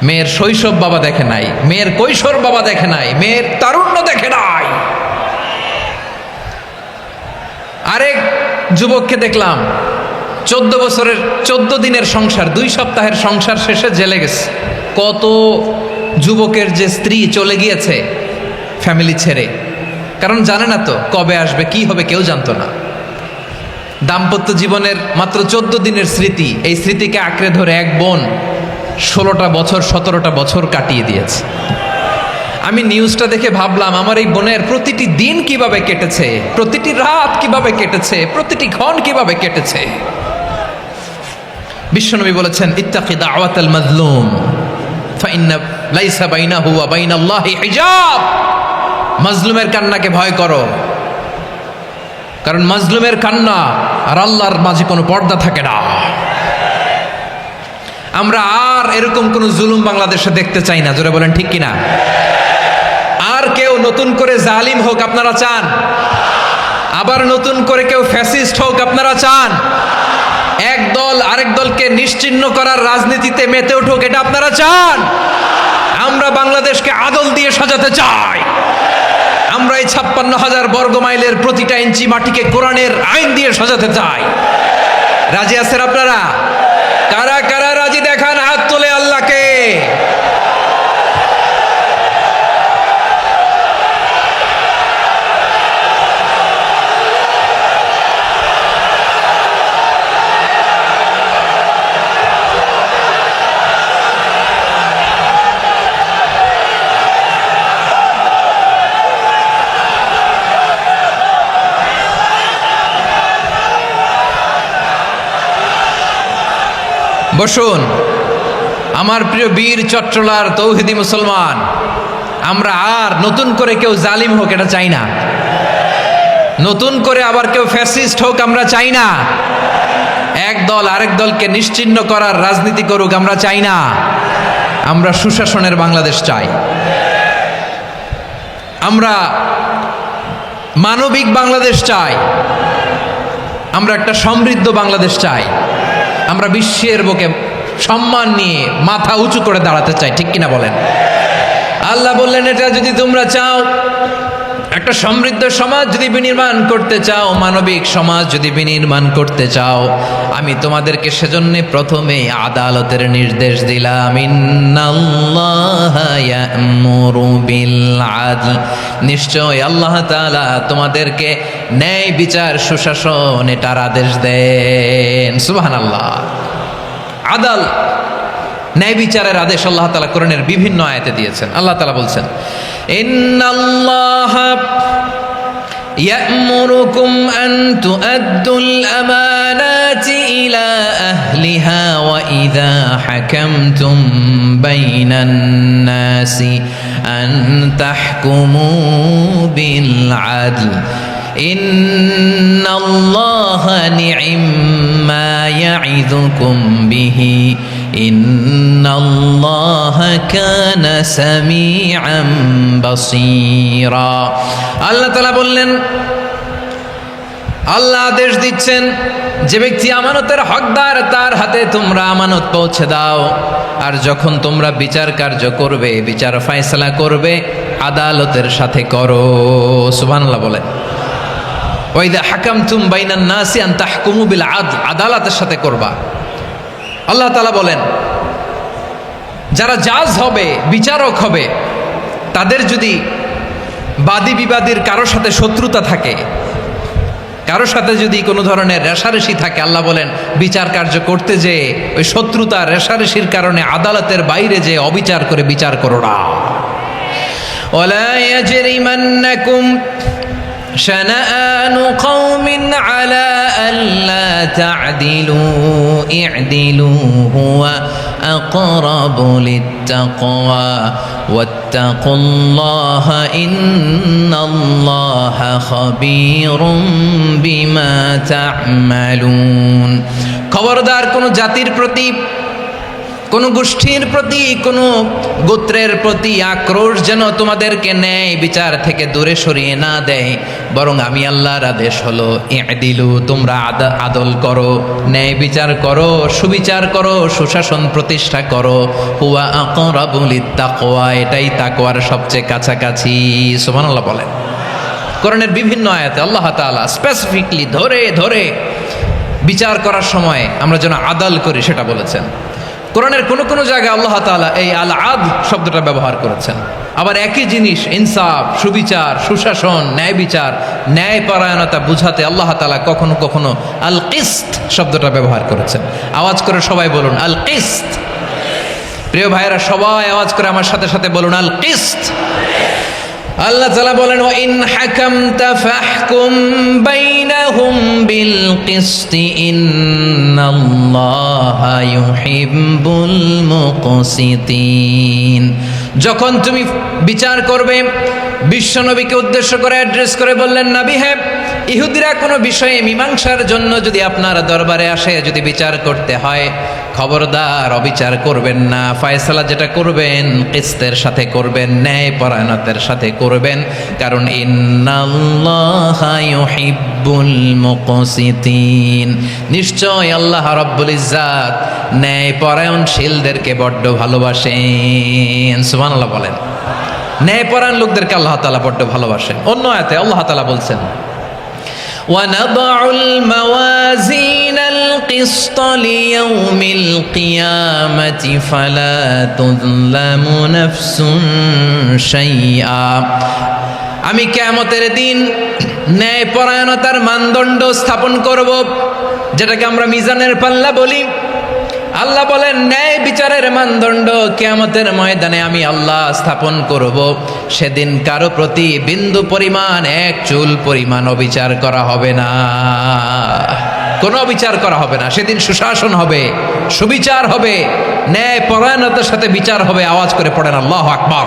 মেয়ের শৈশব বাবা দেখে নাই, মেয়ের কৈশোর বাবা দেখে নাই, মেয়ের তারুণ্য দেখে নাই। আরেক যুবককে দেখলাম 14 বছরের 14 দিনের সংসার, 2 সপ্তাহের সংসার শেষে জেলে গেছে। কত যুবকের যে স্ত্রী চলে গিয়েছে ফ্যামিলি ছেড়ে, কারণ জানে না তো কবে আসবে, কি হবে, কেউ জানতো না। দাম্পত্য জীবনের মাত্র 14 দিনের স্মৃতি, এই স্মৃতিকে আঁকড়ে ধরে এক বোন 16টা বছর 17টা বছর কাটিয়ে দিয়েছে। আমি নিউজটা দেখে ভাবলাম আমার এই বোনের প্রতিটি দিন কিভাবে কেটেছে, প্রতিটি রাত কিভাবে কেটেছে, প্রতিটি ক্ষণ কিভাবে কেটেছে। বিশ্বনবী বলেছেন, ইত্তাকি দাওয়াতাল মাজলুম ফাইন্না লাইসা বাইনাহু ওয়া বাইনাল্লাহি হিজাব। মাজলুমের কান্নাকে ভয় করো, কারণ মাজলুমের কান্না আর আল্লাহর মাঝে কোনো পর্দা থাকে না। আমরা আর এরকম কোনো জুলুম বাংলাদেশে দেখতে চাই না। জোরে বলেন ঠিক কিনা? আর কেউ নতুন করে জালিম হোক আপনারা চান? আবার নতুন করে কেউ ফ্যাসিস্ট হোক আপনারা চান? এক দল আরেক দলকে নিশ্চিহ্ন করার রাজনীতিতে মেতে উঠুক এটা আপনারা চান? আমরা বাংলাদেশকে আদল দিয়ে সাজাতে চাই। আমরা এই 56,000 বর্গ মাইলের প্রতিটা ইঞ্চি মাটিকে কোরআনের আইন দিয়ে সাজাতে চাই। রাজি আছেন আপনারা? কারা কারা রাজি দেখান হাত তুলে আল্লাহকে। বসুন। আমার প্রিয় বীর চট্টলার তৌহিদি মুসলমান, আমরা আর নতুন করে কেউ জালিম হোক এটা চাই না, নতুন করে আবার কেউ ফ্যাসিস্ট হোক আমরা চাই না, এক দল আরেক দলকে নিশ্চিহ্ন করার রাজনীতি করুক আমরা চাই না। আমরা সুশাসনের বাংলাদেশ চাই, আমরা মানবিক বাংলাদেশ চাই, আমরা একটা সমৃদ্ধ বাংলাদেশ চাই, আমরা বিশ্বের বুকে সম্মান নিয়ে মাথা উঁচু করে দাঁড়াতে চাই, ঠিক কিনা বলেন? আল্লাহ বললেন, এটা যদি তোমরা চাও, একটা সমৃদ্ধ সমাজ যদি বিনির্মাণ করতে চাও, মানবিক সমাজ যদি বিনির্মাণ করতে চাও, আমি তোমাদেরকে সেজন্য প্রথমে আদালতের নির্দেশ দিলাম। ইন্নাল্লাহা ইয়া'মুরু বিল আদল, নিশ্চয় আল্লাহ তাআলা তোমাদেরকে ন্যায় বিচার সুশাসন এটার আদেশ দেন। সুবহানাল্লাহ। আদাল, ন্যায় বিচারের আদেশ আল্লাহ তাআলা কোরআনের বিভিন্ন আয়াতে দিয়েছেন। আল্লাহ তাআলা বলছেন, ইন্নাল্লাহা ইয়া'মুরুকুম আন তুআদ্দুল আমানাতি ইলা আহলিহা ওয়া ইযা হাকামতুম বাইনান নাসি আন তাহকুমু বিল আদল ইন্নাল্লাহা নি'ম্মা ইয়া'iযুকুম বিহি ইন্নাল্লাহা কানা সামিআন বাসীরা। আল্লাহ তাআলা বললেন, আল্লাহ আদেশ দিচ্ছেন, যে ব্যক্তি আমানতের হকদার তার হাতে তোমরা আমানত পৌঁছে দাও, আর যখন তোমরা বিচার কার্য করবে, বিচার ফয়সালা করবে, আদালতের সাথে করো। সুবহানাল্লাহ বলেন। ওয়াইদা হাকামতুম বাইনান নাসি আন তাহকুমু বিল আদল, আদালতের সাথে করবা। আল্লাহ তাআলা বলেন, যারা জাজ হবে, বিচারক হবে, তাদের যদি বাদী বিবাদীর কারো সাথে শত্রুতা থাকে, কারো সাথে যদি কোনো ধরনের রেষারেষি থাকে, আল্লাহ বলেন বিচার কার্য করতে যে ওই শত্রুতা রেষারেষির কারণে আদালতের বাইরে যে অবিচার করে বিচার করো না। ওয়ালা ইয়াজরিমান্নাকুম শানাআনু কওমিন আলা আল্লা তা'দিলু ই'দিলু হুয়া আকরাবু লিত্তাকওয়া ওয়াত্তাকুল্লাহা ইন্নাল্লাহা খাবীরুম বিমা তা'মালুন। খবরদার কোন জাতির প্রতি, কোন গোষ্ঠীর প্রতি, কোন গোত্রের প্রতি আক্রোশ যেন তোমাদেরকে ন্যায় বিচার থেকে দূরে সরিয়ে না দেয়, বরং আমি আল্লাহর আদেশ হলো ই'দিলু, তোমরা আদল করো, ন্যায় বিচার করো, সুবিচার করো, সুশাসন প্রতিষ্ঠা করো। হুয়া আকরাবু লিত্তাকওয়া, এটাই তাকওয়ার সবচেয়ে কাছাকাছি। সুবহানাল্লাহ বলেন। কোরআনের বিভিন্ন আয়াতে আল্লাহ তাআলা স্পেসিফিকলি ধরে ধরে বিচার করার সময় আমরা যেন আদাল করি সেটা বলেছেন। কোরআনের কোন কোন জায়গায় আল্লাহ তাআলা এই আল আদল শব্দটা ব্যবহার করেছেন। আবার একই জিনিস ইনসাফ, সুবিচার, সুশাসন, ন্যায় বিচার, ন্যায় পরায়ণতা বুঝাতে আল্লাহ তাআলা কখনো কখনো আল কিসত শব্দটা ব্যবহার করেছেন। আওয়াজ করে সবাই বলুন আল কিসত। প্রিয় ভাইয়েরা, সবাই আওয়াজ করে আমার সাথে সাথে বলুন আল কিসত। আল্লাহ তাআলা বলেন, ওয়া ইন হাকামতা ফাহকুম বাইনাহুম বিল কিসতি ইন্নাল্লাহা ইউহিব্বুল মুকসিতিন। যখন তুমি বিচার করবে, বিশ্বনবীকে উদ্দেশ্য করে অ্যাড্রেস করে বললেন, নবী হে, ইহুদিরা কোনো বিষয়ে মীমাংসার জন্য যদি আপনার দরবারে আসে, যদি বিচার করতে হয়, খবরদার অবিচার করবেন না। ফয়সালা যেটা করবেন কিসতের সাথে করবেন, ন্যায় পরায়ণতার সাথে করবেন, কারণ ইন্নাল্লাহা ইউহিব্বুল মুকসিতিন, নিশ্চয় আল্লাহ রাব্বুল ইজ্জাত ন্যায় পরায়ণশীলদেরকে বড্ড ভালোবাসেন। সুবহানাল্লাহ বলেন। ন্যায় পরায়ণ লোকদেরকে আল্লাহ তাআলা বড্ড ভালোবাসেন। অন্য আয়াতে আল্লাহ তাআলা বলছেন, وَنَضَعُ الْمَوَازِينَ الْقِسْطَ لِيَوْمِ الْقِيَامَةِ فَلَا تُظْلَمُ نَفْسٌ شَيْئًا। আমি কিয়ামতের দিন ন্যায় পরায়ণতার মানদণ্ড স্থাপন করব, যেটাকে আমরা মিজানের পাল্লা বলি। আল্লাহ বলেন, ন্যায় বিচারের মানদণ্ড কিয়ামতের ময়দানে আমি আল্লাহ স্থাপন করব। সেদিন কারো প্রতি বিন্দু পরিমাণ, এক চুল পরিমাণ অবিচার করা হবে না। কোনো বিচার করা হবে না। সেদিন সুশাসন হবে, সুবিচার হবে, ন্যায় পরায়ণতার সাথে বিচার হবে। আওয়াজ করে পড়েন আল্লাহু আকবার।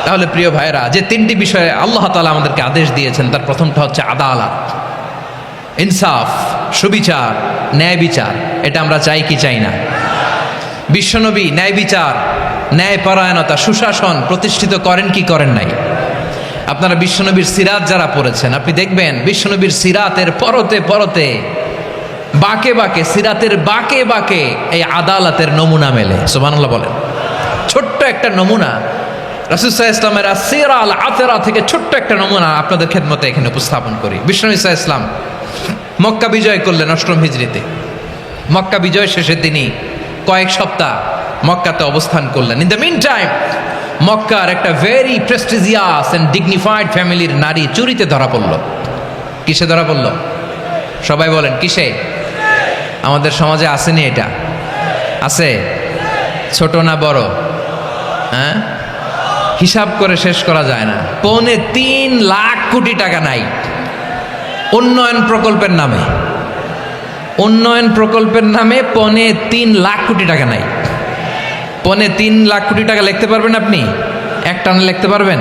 তাহলে প্রিয় ভাইরা, যে তিনটি বিষয়ে আল্লাহ তাআলা আমাদেরকে আদেশ দিয়েছেন, তার প্রথমটা হচ্ছে আদালত, ইনসাফ, সুবিচার, ন্যায় বিচার। এটা আমরা চাই কি চাই না? বিশ্বনবী ন্যায় বিচার, ন্যায় পরায়ণতা, সুশাসন প্রতিষ্ঠিত করেন কি করেন নাই? আপনারা বিশ্বনবীর সিরাত যারা পড়েছেন, আপনি দেখবেন বিশ্বনবীর সিরাতের পরতে পরতে, বাঁকে বাঁকে, সিরাতের বাঁকে বাঁকে এই আদালতের নমুনা মেলে। সুবহানাল্লাহ বলেন। ছোট্ট একটা নমুনা রাসূল সাল্লাল্লাহু আলাইহি ওয়াসাল্লামের আসিরা আল আতেরা থেকে ছোট্ট একটা নমুনা আপনাদের খেদমতে এখানে উপস্থাপন করি। বিশ্বনবী সাল্লাল্লাহু আলাইহি ওয়াসাল্লাম মক্কা বিজয় করলেন ৮ম হিজরিতে। মক্কা বিজয় শেষে তিনি কয়েক সপ্তাহ মক্কাতে অবস্থান করলেন। ইন দ্য মিন টাইম মক্কার একটা ভেরি প্রেস্টিজিয়াস এন্ড ডিগনিফাইড ফ্যামিলির নারী চুরিতে ধরা পড়ল। কিসে ধরা পড়ল? সবাই বলেন কিসে? আমাদের সমাজে আসেনি এটা? আছে? ছোট না বড়? হ্যাঁ, হিসাব করে শেষ করা যায় না। ৩.৫ লাখ কোটি টাকা নাই উন্নয়ন প্রকল্পের নামে। উন্নয়ন প্রকল্পের নামে ৩.৫ লাখ কোটি টাকা নাই। ৩.৫ লাখ কোটি টাকা লিখতে পারবেন আপনি? এক টানে লিখতে পারবেন?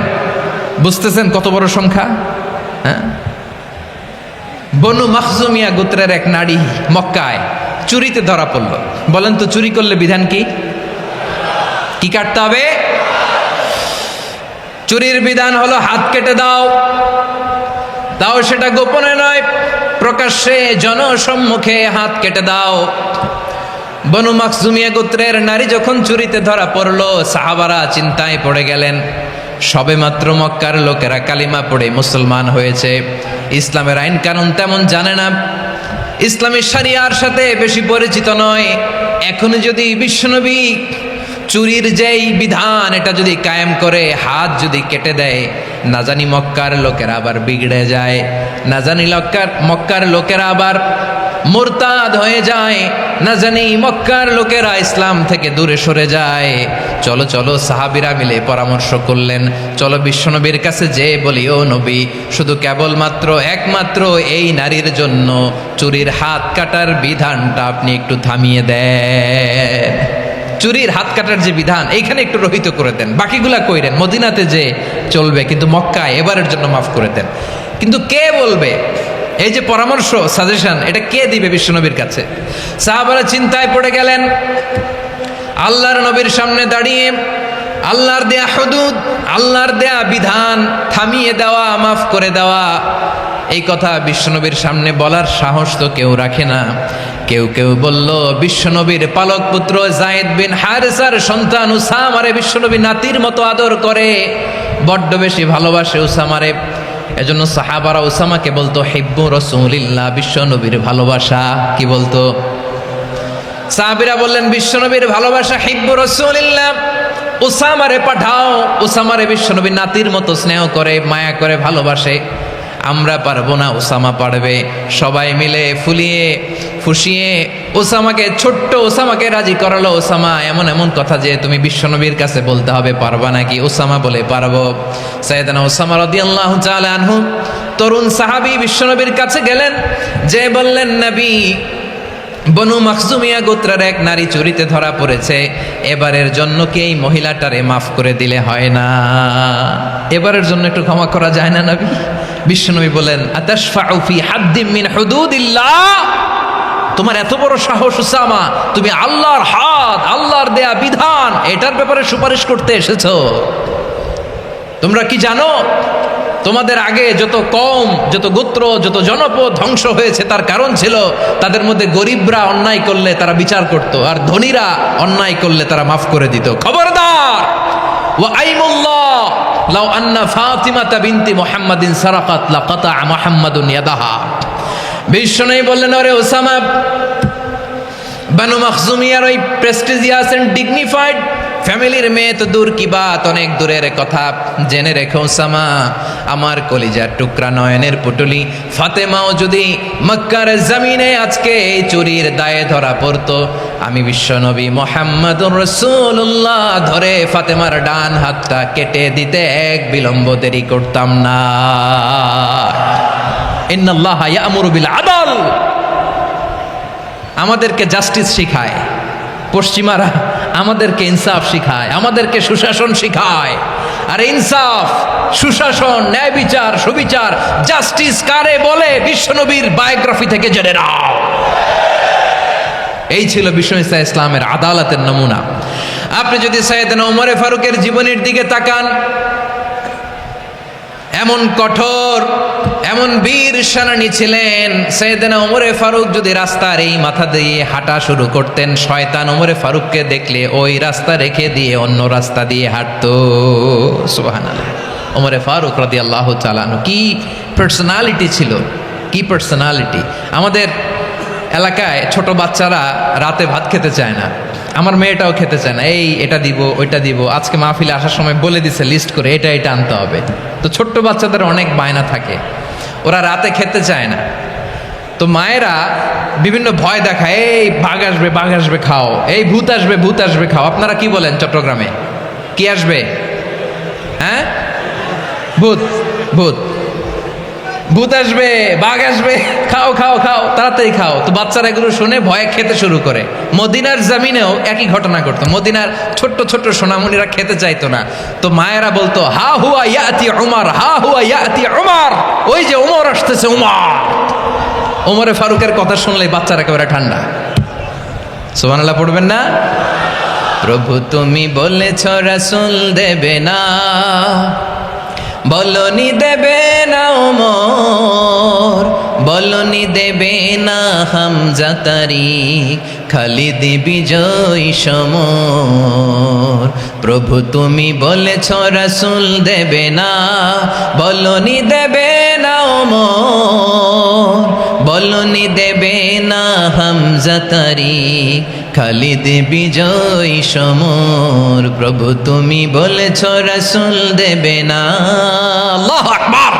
বুঝতেছেন কত বড় সংখ্যা? হ্যাঁ, বনু মাখজুমিয়া গোত্রের এক নারী মক্কায় চুরিতে ধরা পড়ল। বলেন তো চুরি করলে বিধান কি? কি কাটতে হবে? চুরির বিধান হলো হাত কেটে দাও। তাও সেটা গোপনে নয়, প্রকাশ্যে জনসম্মুখে হাত কেটে দাও। বনু মাখজুমিয়া গোত্রের নারী যখন চুরিতে ধরা পড়লো, সাহাবারা চিন্তায় পড়ে গেলেন। সবেমাত্র মক্কার লোকেরা কালিমা পড়ে মুসলমান হয়েছে, ইসলামের আইন কানুন তেমন জানে না, ইসলামী শরিয়ার সাথে বেশি পরিচিত নয়। এখনো যদি বিশ্বনবী চুরির যেই বিধান এটা যদি কায়েম করে হাত যদি কেটে দেয়, না জানি মক্কার লোকেরা আবার বিগড়ে যায়, না জানি মক্কার লোকেরা আবার মুরতাদ হয়ে যায়, না জানি মক্কার লোকেরা ইসলাম থেকে দূরে সরে যায়। চলো চলো, সাহাবীরা মিলে পরামর্শ করলেন, চলো বিশ্বনবীর কাছে যে বলি, ও নবী, শুধু কেবলমাত্র একমাত্র এই নারীর জন্য চুরির হাত কাটার বিধানটা আপনি একটু থামিয়ে দেন। চুরির হাত কাটার যে বিধান এইখানে একটু রহিত করে দেন, বাকিগুলা কইরেন মদিনাতে যে চলবে, কিন্তু মক্কায় এবারের জন্য মাফ করে দেন। কিন্তু কে বলবে? এই যে পরামর্শ, সাজেশন, এটা কে দিবে বিশ্বনবীর কাছে? সাহাবারা চিন্তায় পড়ে গেলেন। আল্লাহর নবীর সামনে দাঁড়িয়ে আল্লাহর দেয়া হুদুদ, আল্লাহর দেয়া বিধান থামিয়ে দেওয়া, মাফ করে দেওয়া, এই কথা বিশ্বনবীর সামনে বলার সাহস তো কেউ রাখে না। কেউ কেউ বলল, বিশ্বনবীর পালক পুত্র যায়েদ বিন হারেসার সন্তান উসামারে বিশ্বনবী নাতির মতো আদর করে, বড্ড বেশি ভালোবাসে উসামারে। এজন্য সাহাবারা উসামাকে বলতো হিব্বু রাসূলিল্লাহ, বিশ্বনবীর ভালোবাসা। কি বলতো? সাহাবীরা বললেন, বিশ্বনবীর ভালোবাসা হিব্বু রাসূলিল্লাহ, উসামারে পাঠাও। উসামারে বিশ্বনবী নাতির মতো স্নেহ করে, মায়া করে, ভালোবাসে। আমরা পারবো না, উসামা পারবে। সবাই মিলে ফুলিয়ে ফুসিয়ে ওসামাকে, ছোট্ট ওসামাকে রাজি করালো। ওসামা এমন এমন কথা যে তুমি বিশ্বনবীর কাছে বলতে হবে, পারবা নাকি? ওসামা বলে পারবো। সাইয়েদনা ওসামা রাদিয়াল্লাহু তাআলা আনহু তরুণ সাহাবী বিশ্বনবীর কাছে গেলেন, যে বললেন, নবী, বনু মাখজুমিয়া গোত্রের এক নারী চুরিতে ধরা পড়েছে, এবারের জন্য কি এই মহিলাটারে মাফ করে দিলে হয় না? এবারের জন্য একটু ক্ষমা করা যায় না নবী? বিশ্বনবী বলেন, আতাশফাউ ফি হাদ্দিম মিন হুদুদিল্লাহ, তোমার এত বড় সাহস উসামা, তুমি আল্লাহর হাত, আল্লাহর দেয়া বিধান, এটার ব্যাপারে সুপারিশ করতে এসেছো? তোমরা কি জানো তোমাদের আগে যত কওম, যত গোত্র, যত জনপদ ধ্বংস হয়েছে তার কারণ ছিল তাদের মধ্যে গরিবরা অন্যায় করলে তারা বিচার করত, আর ধনীরা অন্যায় করলে তারা মাফ করে দিত। খবরদার! ওয়া আইমুল্লাহ লাউ আন্না ফাতিমাতা বিনতি মুহাম্মাদিন সারাকাত লাকাতা মুহাম্মাদুন ইয়াদাহা। বিশ্বনবী বললেন, ওরে ওসামা, বানু মাখজুমিয়ার ওই প্রেস্টিজিয়াস এন্ড ডিগনিফাইড ফ্যামিলির মেয়ে তো দূর কি বাত, অনেক দূরের কথা। জেনে রেখো ওসামা, আমার কলিজার টুকরা নয়নের পুটুলি ফাতেমাও যদি মক্কার জমিনে আজকে এই চুরির দায়ে ধরা পড়তো, আমি বিশ্বনবী মুহাম্মাদুর রাসূলুল্লাহ ধরে ফাতেমার ডান হাতটা কেটে দিতে এক বিলম্ব দেরি করতাম না। ইন্নাল্লাহা ইয়া'মুরু বিল আদল, আমাদেরকে জাস্টিস শিখায়, পশ্চিমারা আমাদেরকে ইনসাফ শিখায়, আমাদেরকে সুশাসন শিখায়। আর ইনসাফ, সুশাসন, ন্যায় বিচার, সুবিচার, জাস্টিস কারে বলে বিশ্বনবীর বায়োগ্রাফি থেকে জেনে নাও। এই ছিল বিষ্ণু ইসা ইসলামের আদালতের নমুনা। আপনি যদি সাইয়েদনা ওমরে ফারুকের জীবনের দিকে তাকান, এমন কঠোর, এমন বীর সেনানী ছিলেন। সাইয়েদনা ওমরে ফারুক যদি রাস্তার এই মাথা দিয়ে হাঁটা শুরু করতেন, শয়তান ওমরে ফারুককে দেখলে ওই রাস্তা রেখে দিয়ে অন্য রাস্তা দিয়ে হাঁটতো। সুবহানাল্লাহ। ওমরে ফারুক রাদিয়াল্লাহু তাআলা আনহু কি পার্সোনালিটি ছিল, কি পার্সোনালিটি। আমাদের এলাকায় ছোট বাচ্চারা রাতে ভাত খেতে চায় না, আমার মেয়েটাও খেতে চায় না। এই এটা দিব, ওইটা দিব, আজকে মাহফিলে আসার সময় বলে দিছে লিস্ট করে এটা এটা আনতে হবে। তো ছোট্ট বাচ্চাদের অনেক বায়না থাকে, ওরা রাতে খেতে চায় না। তো মায়েরা বিভিন্ন ভয় দেখায়, এই বাঘ আসবে, বাঘ আসবে খাও, এই ভূত আসবে, ভূত আসবে খাও। আপনারা কি বলেন চট্টগ্রামে? কি আসবে? হ্যাঁ, ভূত, ভূত, ভূত আসবে, বাঘ আসবে, খাও খাও খাও, তাড়াতাড়ি খাও। তো বাচ্চারা এগুলো শুনে ভয়ে খেতে শুরু করে। মদিনার জমিনেও একই ঘটনা ঘটতো। মদিনার ছোট্ট ছোট্ট সোনামণিরা খেতে চাইতো না। তো মায়েরা বলতো, হা হুয়া ইয়াতি উমর, হা হুয়া ইয়াতি উমর, ওই যে উমর আসতেছে, উমর। ওমরে ফারুকের কথা শুনলে বাচ্চারা একেবারে ঠান্ডা। সুবহানাল্লাহ পড়বেন না? প্রভু তুমি বলেছ রাসূল দেবে না, বলনি দেবে না ওমর, বলনি দেবে না হামজা তারিক, খালিদ বিজয় সমর। প্রভু তুমি বলেছ রাসূল দেবে না, বলনি দেবে না ওমর, বলনি দেবে না হামজা তারিক, খালিদ বিজয় সমর। প্রভু তুমি বলেছ রাসূল দেবে না। আল্লাহু আকবার।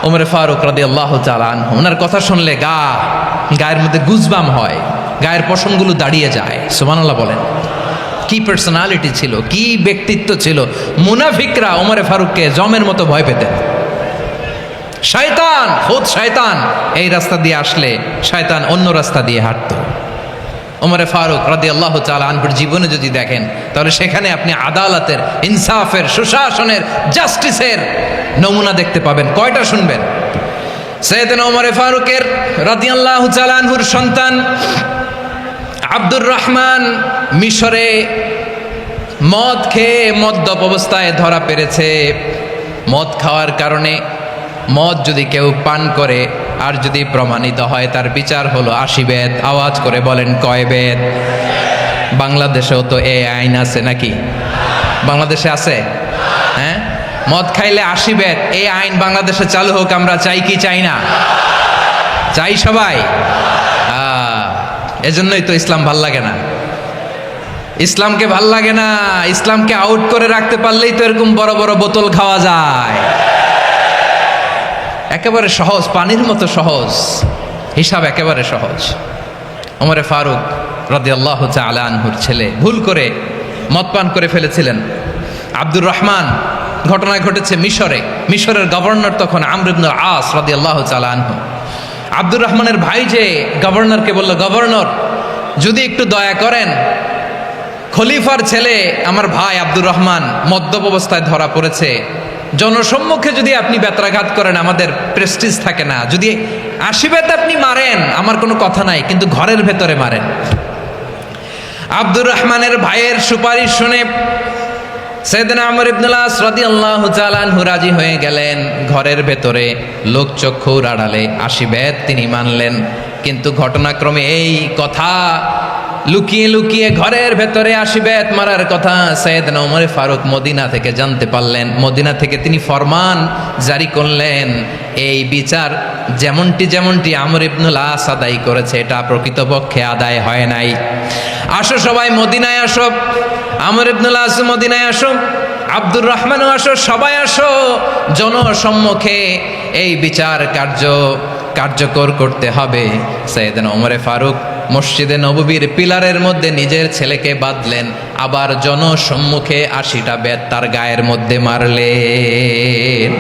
ওমরে ফারুক রাদিয়াল্লাহু তাআলা আনহু, ওনার কথা শুনলে গায়ের মধ্যে গুজবাম হয়, গায়ের পশমগুলো দাঁড়িয়ে যায়। সুবহানাল্লাহ বলেন। কি পার্সোনালিটি ছিল, কি ব্যক্তিত্ব ছিল। মুনাফিকরা ওমরে ফারুককে জমের মতো ভয় পেতেন। শয়তান, খুদ শয়তান এই রাস্তা দিয়ে আসলে শয়তান অন্য রাস্তা দিয়ে হাঁটতো। ওমরে ফারুক রাদিয়াল্লাহু তাআলা আনহুর জীবনে যদি দেখেন, তাহলে সেখানে আপনি আদালতের, ইনসাফের, সুশাসনের, জাস্টিসের নমুনা দেখতে পাবেন। কয়টা শুনবেন? সাইয়েদনা ওমরে ফারুকের রাদিয়াল্লাহু তাআলা আনহুর সন্তান আব্দুর রহমান মিশরে মদ খেয়ে মদ্যপ অবস্থায় ধরা পড়েছে। মদ খাওয়ার কারণে, মদ যদি কেউ পান করে আর যদি প্রমাণিত হয়, তার বিচার হলো 80 বেত। আওয়াজ করে বলেন কয় বেত? বাংলাদেশেও তো এই আইন আছে নাকি? বাংলাদেশে আছে? হ্যাঁ, মদ খাইলে 80 বেত, এই আইন বাংলাদেশে চালু হোক। আমরা চাই কি চাই না? চাই সবাই। এজন্যই তো ইসলাম ভাল লাগে না। ইসলামকে ভাল লাগে না। ইসলামকে আউট করে রাখতে পারলেই তো এরকম বড় বড় বোতল খাওয়া যায়। একেবারে সহজ, পানির মতো সহজ, হিসাব একেবারে সহজ। ওমরে ফারুক রাদিয়াল্লাহু তাআলা আনহুর ছেলে ভুল করে মদ পান করে ফেলেছিলেন। আব্দুর রহমান, ঘটনা ঘটেছে মিশরে। মিশরের গভর্নর তখন আমর ইবনে আস রাদিয়াল্লাহু তাআলা আনহু। আব্দুর রহমানের ভাই যে গভর্নরকে বলল, গভর্নর যদি একটু দয়া করেন, খলিফার ছেলে আমার ভাই আব্দুর রহমান মদ্যপ অবস্থায় ধরা পড়েছে, জনসম্মুখে যদি আপনি বেত্রাঘাত করেন আমাদের প্রেস্টিজ থাকে না। যদি 80 বেত আপনি মারেন আমার কোনো কথা নাই, কিন্তু ঘরের ভেতরে মারেন। আব্দুর রহমানের ভাইয়ের সুপারিশ শুনে সাইয়েদনা আমর ইবনে আস রাদিয়াল্লাহু তাআলা আনহু রাজি হয়ে গেলেন। ঘরের ভেতরে লোকচক্ষুর আড়ালে 80 বেত তিনি মানলেন। কিন্তু ঘটনাক্রমে এই কথা লুকিয়ে লুকিয়ে ঘরের ভেতরে 80 বেত মারার কথা সাইয়েদনা ওমর ফারুক মদিনা থেকে জানতে পারলেন। মদিনা থেকে তিনি ফরমান জারি করলেন, এই বিচার যেমনটি আমর ইবনে আস আদায় করেছে, এটা প্রকৃতপক্ষে আদায় হয় নাই। আসো সবাই মদিনায় আসো, আমর ইবনে আস মদিনায় আসো, আব্দুর রহমানও আসো, সবাই আসো, জনসম্মুখে এই বিচার কার্যকর করতে হবে। সাইয়েদনা ওমর ফারুক মসজিদে নববীর পিলারের মধ্যে নিজের ছেলেকে বাঁধলেন, আবার জনসম্মুখে 80টা বেত তার গায়ের মধ্যে মারলেন।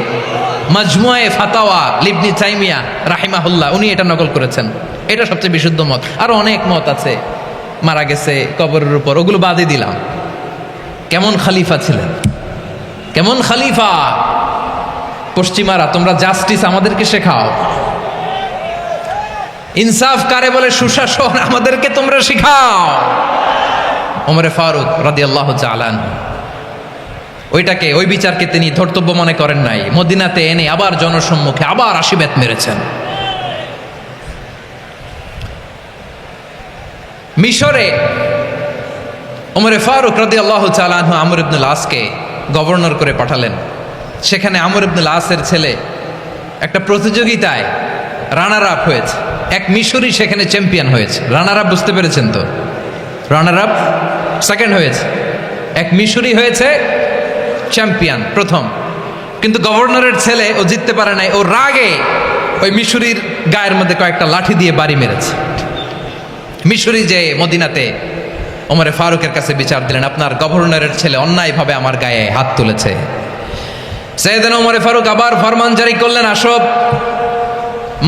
মাজমুয়ে ফাতাওয়া লিবনি তাইমিয়া রাহিমাহুল্লাহ, উনি এটা নকল করেছেন। এটা সবচেয়ে বিশুদ্ধ মত। আরো অনেক মত আছে, মারা গেছে কবরের উপর, ওগুলো বাদই দিলাম। কেমন খলিফা ছিলেন, কেমন খলিফা! পশ্চিমারা তোমরা জাস্টিস আমাদেরকে শেখাও, ইনসাফ কারে বলে, সুশাসন আমাদেরকে তোমরা শিখাও। ওমরে ফারুক রাদিয়াল্লাহু তাআলা আনহু ওইটাকে, ওই বিচারকে তিনি ধর্তব্য মনে করেন নাই। মদিনাতে এনে আবার জনসম্মুখে আবার 80 বেত মেরেছেন। মিশরে ওমরে ফারুক রাদিয়াল্লাহু তাআলা আনহু আমর ইবনুল আসকে গভর্নর করে পাঠালেন। সেখানে আমর ইবনুল আসের ছেলে একটা প্রতিযোগিতায় রানার আপ হয়েছে। এক মিশরি সেখানে চ্যাম্পিয়ন হয়েছে। রানার আপ বুঝতে পেরেছেন তো? রানার আপ সেকেন্ড হয়েছে, এক মিশরি হয়েছে চ্যাম্পিয়ন প্রথম। কিন্তু গভর্নরের ছেলে ও জিততে পারে নাই। ও রাগে ওই মিশরির গায়ের মধ্যে কয়েকটা লাঠি দিয়ে বাড়ি মেরেছে। মিশরি যে মদিনাতে ওমরে ফারুকের কাছে বিচার দিলেন, আপনার গভর্নরের ছেলে অন্যায়ভাবে আমার গায়ে হাত তুলেছে। সাইয়েদনা ওমরে ফারুক আবার ফরমান জারি করলেন, আসো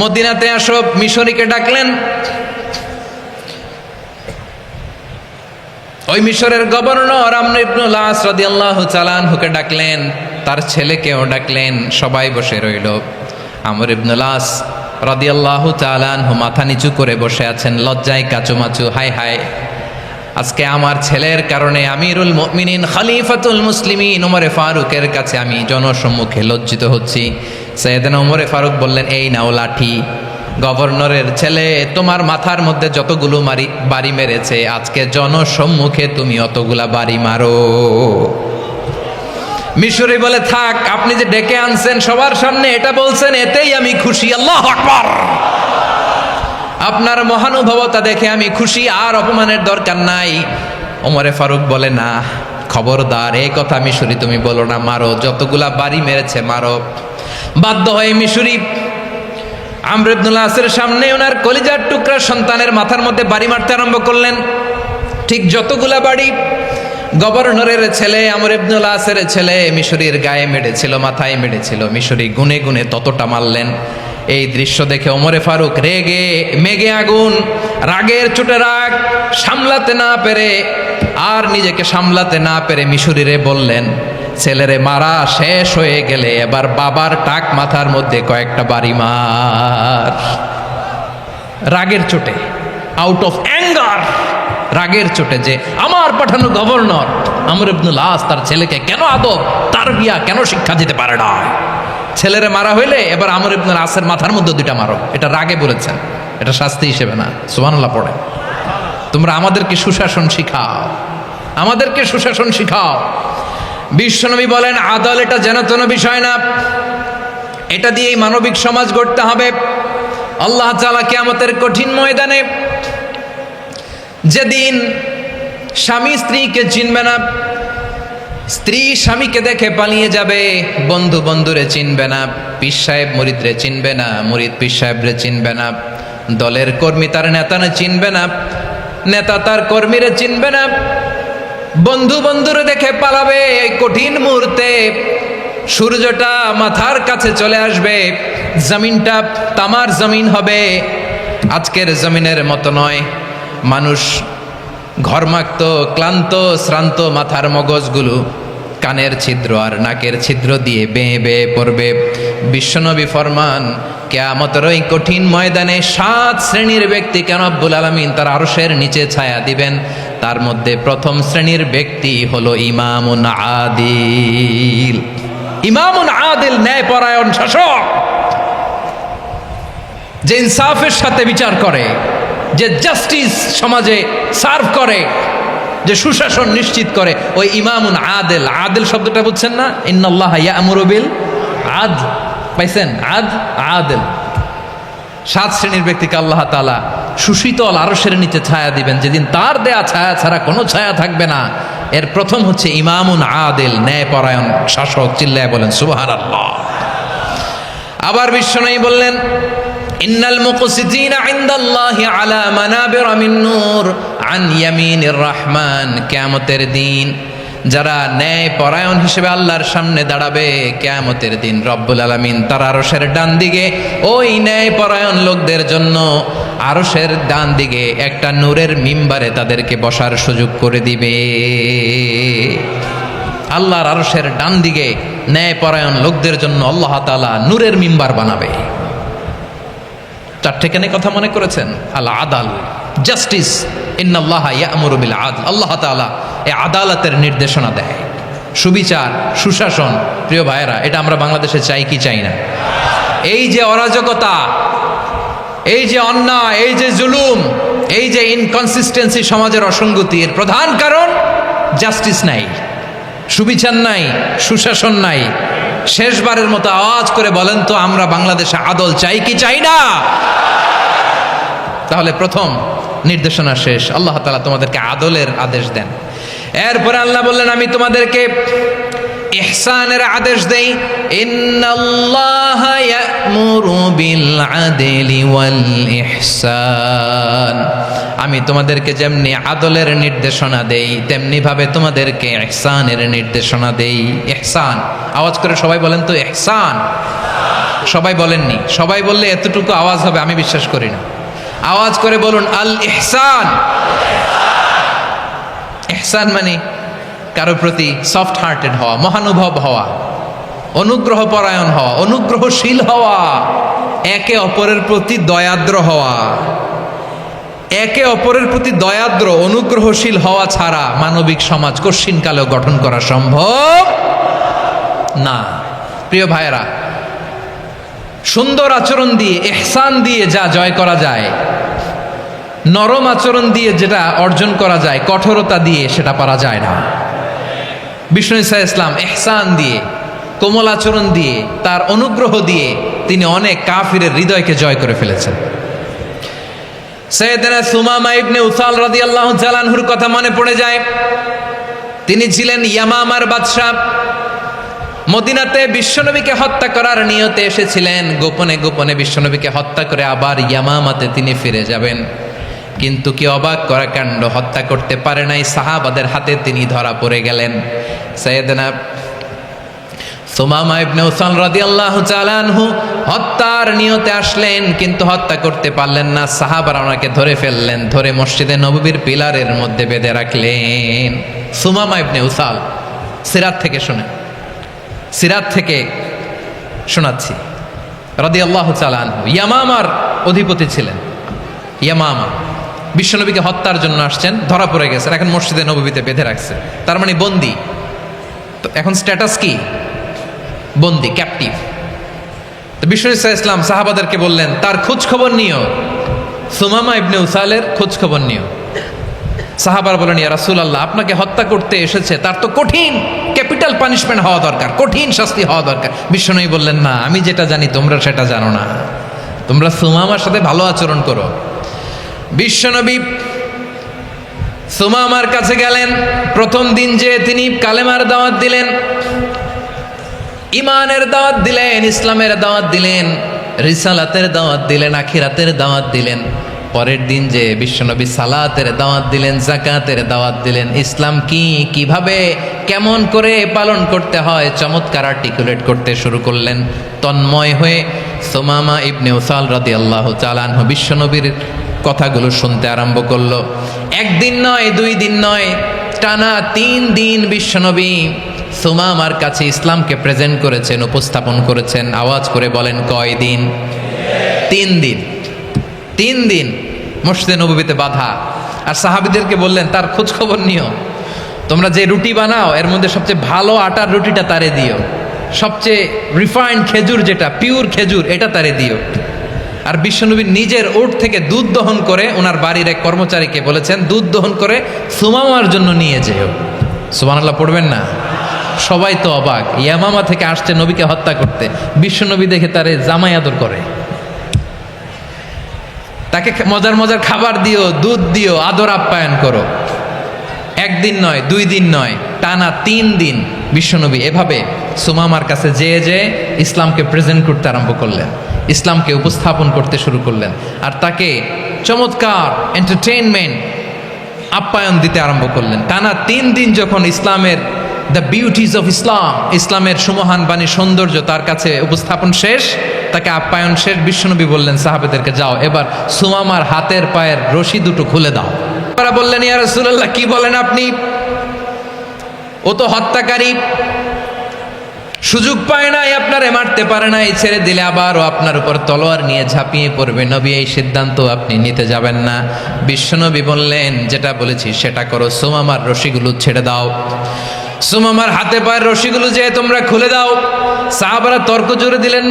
মদিনাতে আসো। মিশরীকে ডাকলেন। ওই মিশরের গভর্নর আমর ইবনুল আস রাদিয়াল্লাহু তাআলা আনহুকে ডাকলেন, তার ছেলেকেও ডাকলেন। সবাই বসে রইল। আমর ইবনুল আস রাদিয়াল্লাহু তাআলা আনহু মাথা নিচু করে বসে আছেন, লজ্জায় কাচুমাচু। হায় হায়, আজকে আমার ছেলের কারণে আমিরুল মুমিনিন খলিফাতুল মুসলিমিন ওমরে ফারুকের কাছে আমি জনসম্মুখে লজ্জিত হচ্ছি। সাইয়েদনা ওমরে ফারুক বললেন, এই নাও লাঠি। গভর্নরের ছেলে তোমার মাথার মধ্যে যতগুলো বাড়ি মেরেছে, আজকে জনসম্মুখে তুমি অতগুলা বাড়ি মারো। মিশরি বলে, থাক, আপনি যে ডেকে আনছেন সবার সামনে এটা বলছেন, এতেই আমি খুশি। আল্লাহু আকবার! আপনার মহানুভবতা দেখে আমি খুশি, আর অপমানের দরকার নাই। ওমরে ফারুক বলে, না, খবরদার, এই কথা মিশরি তুমি বলো না, মারো, যতগুলা বাড়ি মেরেছে মারো। বাধ্য হয়ে মিশরি আমর ইবনুল আসের সামনে ওনার কলিজার টুকরা সন্তানের মাথার মধ্যে বাড়ি মারতে আরম্ভ করলেন। ঠিক যতগুলা বাড়ি গভর্নরের ছেলে আমর ইবনুল আসের ছেলে মিশরির গায়ে মেরেছিল, মাথায় মেরেছিল, মিশরি গুনে গুনে ততটা মারলেন। এই দৃশ্য দেখে ওমরে ফারুক রেগে মেগে আগুন, রাগের চোটে রাগ সামলাতে না পেরে, আর নিজেকে সামলাতে না পেরে মিশরিরে বললেন, ছেলেরে মারা শেষ হয়ে গেলে এবার বাবার টাক মাথার মধ্যে কয়েকটা বাড়ি মার। রাগের চোটে, আউট অফ অ্যাঙ্গার, রাগের চোটে, যে আমার পাঠানো গভর্নর আমর ইবনুল আস তার ছেলেকে কেন আদব তারবিয়া কেন শিক্ষা দিতে পারে না। ছেলেরে মারা হইলে এবার আমর ইবনুল আসের মাথার মধ্যে দুইটা মারো। এটা রাগে বলেছেন, এটা শাস্তি হিসেবে না। সুবহানাল্লাহ পড়ে। তোমরা আমাদেরকে সুশাসন শিখাও, আমাদেরকে সুশাসন শিখাও। বিশ্বনবী বলেন, আদল এটা যেন তেন বিষয় না, এটা দিয়েই মানবিক সমাজ গড়তে হবে। আল্লাহ তাআলা কিয়ামতের কঠিন ময়দানে, যেদিন স্বামী স্ত্রীকে চিনবে না, স্ত্রী স্বামীকে দেখে পালিয়ে যাবে, বন্ধু বন্ধুরে চিনবে না, পীর সাহেব মুরিদরে চিনবে না, মুরিদ পীর সাহেবরে চিনবে না, দলের কর্মী তার নেতারে চিনবে না, নেতা তার কর্মীরে চিনবে না, বন্ধু বন্ধুরে দেখে পালাবে। এই কঠিন মুহূর্তে সূর্যটা মাথার কাছে চলে আসবে, জমিনটা তামার জমিন হবে। আজকের জমিনের মতো নয়। মানুষ ঘর্মাক্ত, ক্লান্ত, শ্রান্ত মাথার মগজগুলো কানের ছিদ্র আর নাকের ছিদ্র দিয়ে বেয়ে বেয়ে পড়বে। বিশ্বনবী ফরমান, কিয়ামতের ওই কঠিন ময়দানে 7 শ্রেণীর ব্যক্তিকে রব্বুল আলামিন তার আরশের নিচে ছায়া দিবেন। তার মধ্যে প্রথম শ্রেণীর ব্যক্তি হলো ইমামুন আদিল। ইমামুন আদিল, ন্যায়পরায়ণ শাসক, যে ইনসাফের সাথে বিচার করে, যে জাস্টিস সমাজে সার্ভ করে, যে সুশাসন নিশ্চিত করে, ওই ইমামুন আদিল। আদিল শব্দটা বুঝছেন না? ইন্নাল্লাহা ইয়া'মুরু বিল আদল। পাইছেন? আদিল। 7 শ্রেণীর ব্যক্তিকে আল্লাহ তাআলা সুশীতল আরশের নিচে ছায়া দিবেন, যেদিন তার দেয়া ছায়া ছাড়া কোনো ছায়া থাকবে না। এর প্রথম হচ্ছে ইমামুন আদিল, ন্যায়পরায়ণ শাসক। চিল্লায় বলেন সুবহানাল্লাহ। আবার বিশ্বনবী বললেন, ইন্নাল মুকসিতিনা ইনদাল্লাহি আলা মানাবির মিন নূর আন ইয়ামিনির রহমান। কিয়ামতের দিন যারা ন্যায় পরায়ণ হিসেবে আল্লাহর সামনে দাঁড়াবে কিয়ামতের দিন, রব্বুল আলামিন তার আরশের ডান দিকে ওই ন্যায় পরায়ণ লোকদের জন্য আরশের ডান দিকে একটা নূরের মিম্বারে তাদেরকে বসার সুযোগ করে দিবে। আল্লাহর আরশের ডান দিকে ন্যায় পরায়ণ লোকদের জন্য আল্লাহ তাআলা নূরের মিম্বার বানাবে। চারটে কেন কথা মনে করেছেন? আল আদাল, জাস্টিস, ইন্নাল্লাহা ইয়া'মুরু বিল আদল। আল্লাহ তাআলা এই আদালতের নির্দেশনা দেয়, সুবিচার, সুশাসন। প্রিয় ভাইয়েরা, এটা আমরা বাংলাদেশে চাই কি চাই না? এই যে অরাজকতা, এই যে অন্যায়, এই যে জুলুম, এই যে ইনকনসিস্টেন্সি, সমাজের অসঙ্গতি, এর প্রধান কারণ জাস্টিস নাই, সুবিচার নাই, সুশাসন নাই। শেষবারের মতো আওয়াজ করে বলেন তো, আমরা বাংলাদেশে আদল চাই কি চাই না? তাহলে প্রথম নির্দেশনা শেষ, আল্লাহ তাআলা তোমাদেরকে আদলের আদেশ দেন। এরপরে আল্লাহ বললেন, আমি তোমাদেরকে ইহসানের আদেশ দেই। ইন্নাল্লাহা ইয়া'মুরু বিল আদলি ওয়াল ইহসান। আমি তোমাদেরকে যেমনি আদলের নির্দেশনা দেই, তেমনি ভাবে তোমাদেরকে ইহসানের নির্দেশনা দেই। ইহসান, আওয়াজ করে সবাই বলেন তো ইহসান। সবাই বলেননি, সবাই বললে এতটুকু আওয়াজ হবে আমি বিশ্বাস করি না। আওয়াজ করে বলুন আল ইহসান। ইহসান মানে কারো প্রতি সফট হার্টেড হওয়া, মহানুভব হওয়া, অনুগ্রহ পরায়ণ হওয়া, অনুগ্রহশীল হওয়া, একে অপরের প্রতি দয়াদ্র হওয়া। একে অপরের প্রতি দয়াদ্র, অনুগ্রহশীল হওয়া ছাড়া মানবিক সমাজ কশিনকালেও গঠন করা সম্ভব না। প্রিয় ভাইয়েরা, সুন্দর আচরণ দিয়ে, ইহসান দিয়ে যা জয় করা যায়, নরম আচরণ দিয়ে যেটা অর্জন করা যায়, কঠোরতা দিয়ে সেটা পারা যায় না। বিষ্ণু ঈসা ইসলাম ইহসান দিয়ে, কোমল আচরণ দিয়ে, তার অনুগ্রহ দিয়ে তিনি অনেক কাফিরের হৃদয়কে জয় করে ফেলেছেন। সাইয়েদনা সুমামা ইবনে উসাল রাদিয়াল্লাহু তাআলা আনহুর কথা মনে পড়ে যায়। তিনি ছিলেন ইয়ামামার বাদশা। মদিনাতে বিশ্বনবীকে হত্যা করার নিয়তে এসেছিলেন, গোপনে গোপনে বিশ্বনবীকে হত্যা করে আবার ইয়ামামাতে তিনি ফিরে যাবেন। কিন্তু কি অবাক করা কাণ্ড, হত্যা করতে পারে নাই, সাহাবাদের হাতে তিনি ধরা পড়ে গেলেন। সাইয়েদনা সুমামা ইবনে উসাল রাদিয়াল্লাহু তাআলা আনহু হত্যার নিয়তে আসলেন, কিন্তু হত্যা করতে পারলেন না। সাহাবারা ওনাকে ধরে ফেললেন, ধরে মসজিদে নববীর পিলারের মধ্যে বেঁধে রাখলেন। সুমামা ইবনে উসাল, সিরাত থেকে শুনেন, সিরাত থেকে শোনাচ্ছি। রাদিয়াল্লাহু তাআলা আনহু ইয়ামামার অধিপতি ছিলেন। ইয়ামামা বিশ্বনবীকে হত্যার জন্য আসছেন, ধরা পড়ে গেছেন, এখন মসজিদে নববীতে বেঁধে রাখছে, তার মানে বন্দী। তো এখন স্ট্যাটাস কি? বন্দী, ক্যাপটিভ। তো বিষ্ণু ঈসা ইসলাম সাহাবাদেরকে বললেন, তার খোঁজ খবর নিও, সুমামা ইবনে উসালের খোঁজ খবর নিও। সাহাবার বলেন, ইয়া রাসূলুল্লাহ, আপনাকে হত্যা করতে এসেছে, তার তো কঠিন ক্যাপিটাল পানিশমেন্ট হওয়া দরকার, কঠিন শাস্তি হওয়া দরকার। বিশ্বনবী বললেন, না, আমি যেটা জানি তোমরা সেটা জানো না, তোমরা সুমামার সাথে ভালো আচরণ করো। বিশ্বনবী সুমামার কাছে গেলেন। প্রথম দিন যে তিনি কালেমার দাওয়াত দিলেন, ইমানের দাওয়াত দিলেন, ইসলামের দাওয়াত দিলেন, রিসালাতের দাওয়াত দিলেন, আখিরাতের দাওয়াত দিলেন। পরের দিন যে বিশ্বনবী সালাতের দাওয়াত দিলেন, যাকাতের দাওয়াত দিলেন, ইসলাম কি, কিভাবে, কেমন করে পালন করতে হয় চমৎকার আর্টিকুলেট করতে শুরু করলেন। তন্ময় হয়ে সুমামা ইবনে উসাল রাদিয়াল্লাহু তাআলা আনহু বিশ্বনবীর কথাগুলো শুনতে আরম্ভ করলো। একদিন নয়, 2 দিন নয়, টানা 3 দিন বিশ্বনবী সুমামার কাছে ইসলামকে প্রেজেন্ট করেছেন, উপস্থাপন করেছেন। আওয়াজ করে বলেন, কয় দিন? 3 দিন। 3 দিন মসজিদে নববীতে বাধা। আর সাহাবীদেরকে বললেন, তার খোঁজ খবর নিও, তোমরা যে রুটি বানাও এর মধ্যে সবচেয়ে ভালো আটার রুটিটা তারে দিও, সবচেয়ে রিফাইন্ড খেজুর, যেটা পিওর খেজুর, এটা তারে দিও। আর বিশ্বনবী নিজের ওট থেকে দুধ দহন করে ওনার বাড়ির এক কর্মচারীকে বলেছেন, দুধ দহন করে সুমামার জন্য নিয়ে যেও। সুবহানাল্লাহ পড়বেন না? সবাই তো অবাক, ইয়ামামা থেকে আসছে নবীকে হত্যা করতে, বিশ্বনবী দেখে তারে জামাই আদর করে, তাকে মজার মজার খাবার দিও, দুধ দিও, আদর আপ্যায়ন করো। 1 দিন নয়, 2 দিন নয়, টানা 3 দিন বিশ্বনবী এভাবে সুমামার কাছে যেয়ে যেয়ে ইসলামকে প্রেজেন্ট করতে আরম্ভ করলেন, ইসলামকে উপস্থাপন করতে শুরু করলেন। আর তাকে চমৎকার এন্টারটেইনমেন্ট, আপ্যায়ন দিতে আরম্ভ করলেন। টানা 3 দিন যখন ইসলামের দ্য বিউটিজ অফ ইসলাম, ইসলামের সুমহান বাণী সৌন্দর্য তার কাছে উপস্থাপন শেষ, তাকে আপ্যায়ন শেষ, বিশ্বনবী বললেন সাহাবেদেরকে, যাও এবার সুমামার হাতের পায়ের রশি দুটো খুলে দাও। তারা বললেন, ইয়া রাসূলুল্লাহ, কি বলেন আপনি? ও তো হত্যাকারী, সুযোগ পায় নাই, আপনারে মারতে পারে নাই, ছেড়ে দিলে আবার ও আপনার উপর তলোয়ার নিয়ে ঝাঁপিয়ে পড়বে। নবী, এই সিদ্ধান্ত আপনি নিতে যাবেন না। বিশ্বনবী বললেন, যেটা বলেছি সেটা করো, সুমামার রশিগুলো ছেড়ে দাও। সুমামার হাতে পায়ের রশিগুলো যে তোমরা খুলে দাও। সাহাবারা তর্ক জুড়ে দিলেন,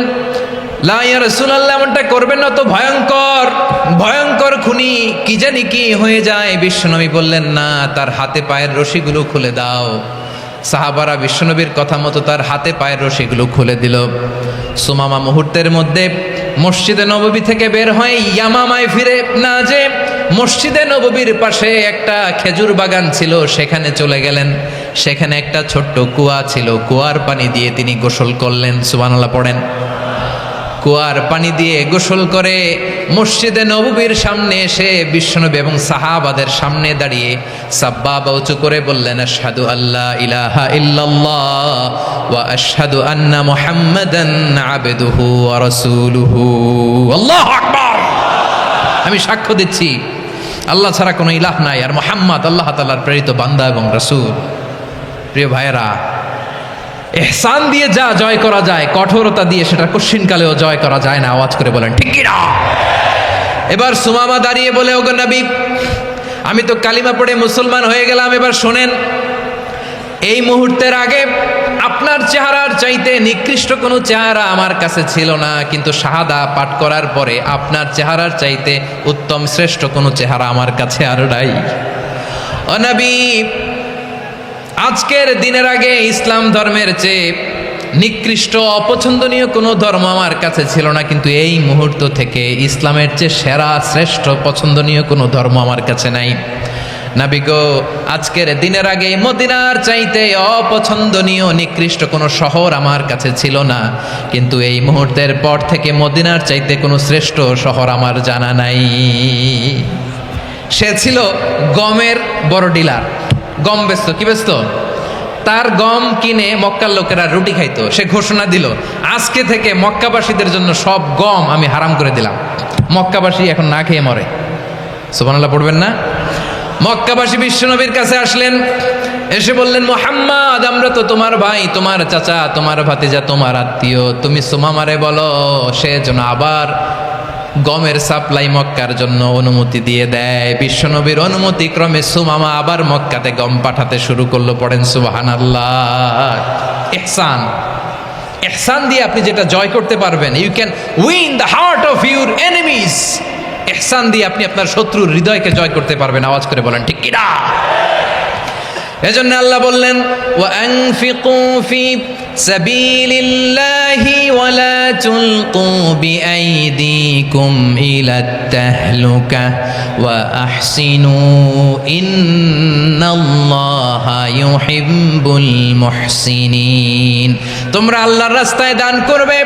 লা ইয়া রাসূলুল্লাহ, এমনটা করবেন না, তো ভয়ঙ্কর ভয়ঙ্কর খুনি, কি জানি কি হয়ে যায়। বিশ্বনবী বললেন, না, তার হাতে পায়ের রশিগুলো খুলে দাও। সাহাবারা বিশ্বনবীর কথা মতো তার হাতে পায়ের রশিগুলো খুলে দিল। সুমামা মুহূর্তের মধ্যে মসজিদে নববী থেকে বের হয়ে ইয়ামামায় ফিরে না যে মসজিদে নববীর পাশে একটা খেজুর বাগান ছিল, সেখানে চলে গেলেন। সেখানে একটা ছোট্ট কুয়া ছিল, কুয়ার পানি দিয়ে তিনি গোসল করলেন। সুবহানাল্লাহ পড়েন। কুয়ার পানি দিয়ে গোসল করে মসজিদে নববীর সামনে এসে বিশ্বনবী এবং সাহাবাদের সামনে দাঁড়িয়ে সাব্বাবা উঁচু করে বললেন, আশহাদু আল্লা ইলাহা ইল্লাল্লাহ ওয়া আশহাদু আন্না মুহাম্মাদান আবদুহু ওয়া রাসূলুহু। আল্লাহু আকবার। আমি সাক্ষ্য দিচ্ছি আল্লাহ ছাড়া কোনো ইলাহ নাই, আর মুহাম্মদ আল্লাহ তাআলার প্রেরিত বান্দা এবং রাসূল। প্রিয় ভাইয়েরা, ইহসান দিয়ে যা জয় করা যায়, কঠোরতা দিয়ে সেটা কঠিনকালেও জয় করা যায় না। আওয়াজ করে বলেন ঠিক কি না? এবার সুমামা দাঁড়িয়ে বলে, ওগো নবী, আমি তো কালিমা পড়ে মুসলমান হয়ে গেলাম, এবার শোনেন, এই মুহূর্তের আগে আপনার চেহারার চাইতে নিকৃষ্ট কোনো চেহারা আমার কাছে ছিল না, কিন্তু শাহাদা পাঠ করার পরে আপনার চেহারার চাইতে উত্তম শ্রেষ্ঠ কোনো চেহারা আমার কাছে আর নাই। ও নবী, আজকের দিনের আগে ইসলাম ধর্মের চেয়ে নিকৃষ্ট অপছন্দনীয় কোনো ধর্ম আমার কাছে ছিল না, কিন্তু এই মুহূর্ত থেকে ইসলামের চেয়ে সেরা শ্রেষ্ঠ পছন্দনীয় কোনো ধর্ম আমার কাছে নাই। নবী গো, আজকের দিনের আগে মদিনার চাইতে অপছন্দনীয় নিকৃষ্ট কোনো শহর আমার কাছে ছিল না, কিন্তু এই মুহূর্তের পর থেকে মদিনার চাইতে কোনো শ্রেষ্ঠ শহর আমার জানা নাই। সে ছিল গমের বড় ডিলার, গম বেচত। কি বেচত? তার গম কিনে মক্কার লোকেরা রুটি খাইতো। সে ঘোষণা দিল, আজকে থেকে মক্কাবাসীদের জন্য সব গম আমি হারাম করে দিলাম। মক্কাবাসী এখন না খেয়ে মরে। সুবহানাল্লাহ পড়বেন না? মক্কাবাসী বিশ্বনবীর কাছে আসলেন, এসে বললেন, মুহাম্মদ, আমরা তো তোমার ভাই, তোমার চাচা, তোমার ভাতিজা, তোমার আত্মীয়, তুমি সুমামারে বলো সে যেন আবার গমের সাপ্লাই মক্কার জন্য অনুমতি দিয়ে দেয়। বিশ্বনবীর অনুমতি ক্রমে সুমামা আবার মক্কাতে গম পাঠাতে শুরু করলো। পড়েন সুবহানাল্লাহ। ইহসান, ইহসান দিয়ে আপনি যেটা জয় করতে পারবেন, you can win the heart of your enemies. ইহসান দিয়ে আপনি আপনার শত্রুর হৃদয়কে জয় করতে পারবেন। আওয়াজ করে বলেন ঠিক কি না? এজন্য আল্লাহ বললেন, ওয়া আনফিকু ফি সাবিলিল্লাহি ওয়া লা তুলকু বিআইদিকুম ইলাত তাহলুকা ওয়া আহসিনু ইন্নাল্লাহা ইউহিব্বুল মুহসিনিন। তোমরা আল্লাহর রাস্তায় দান করবে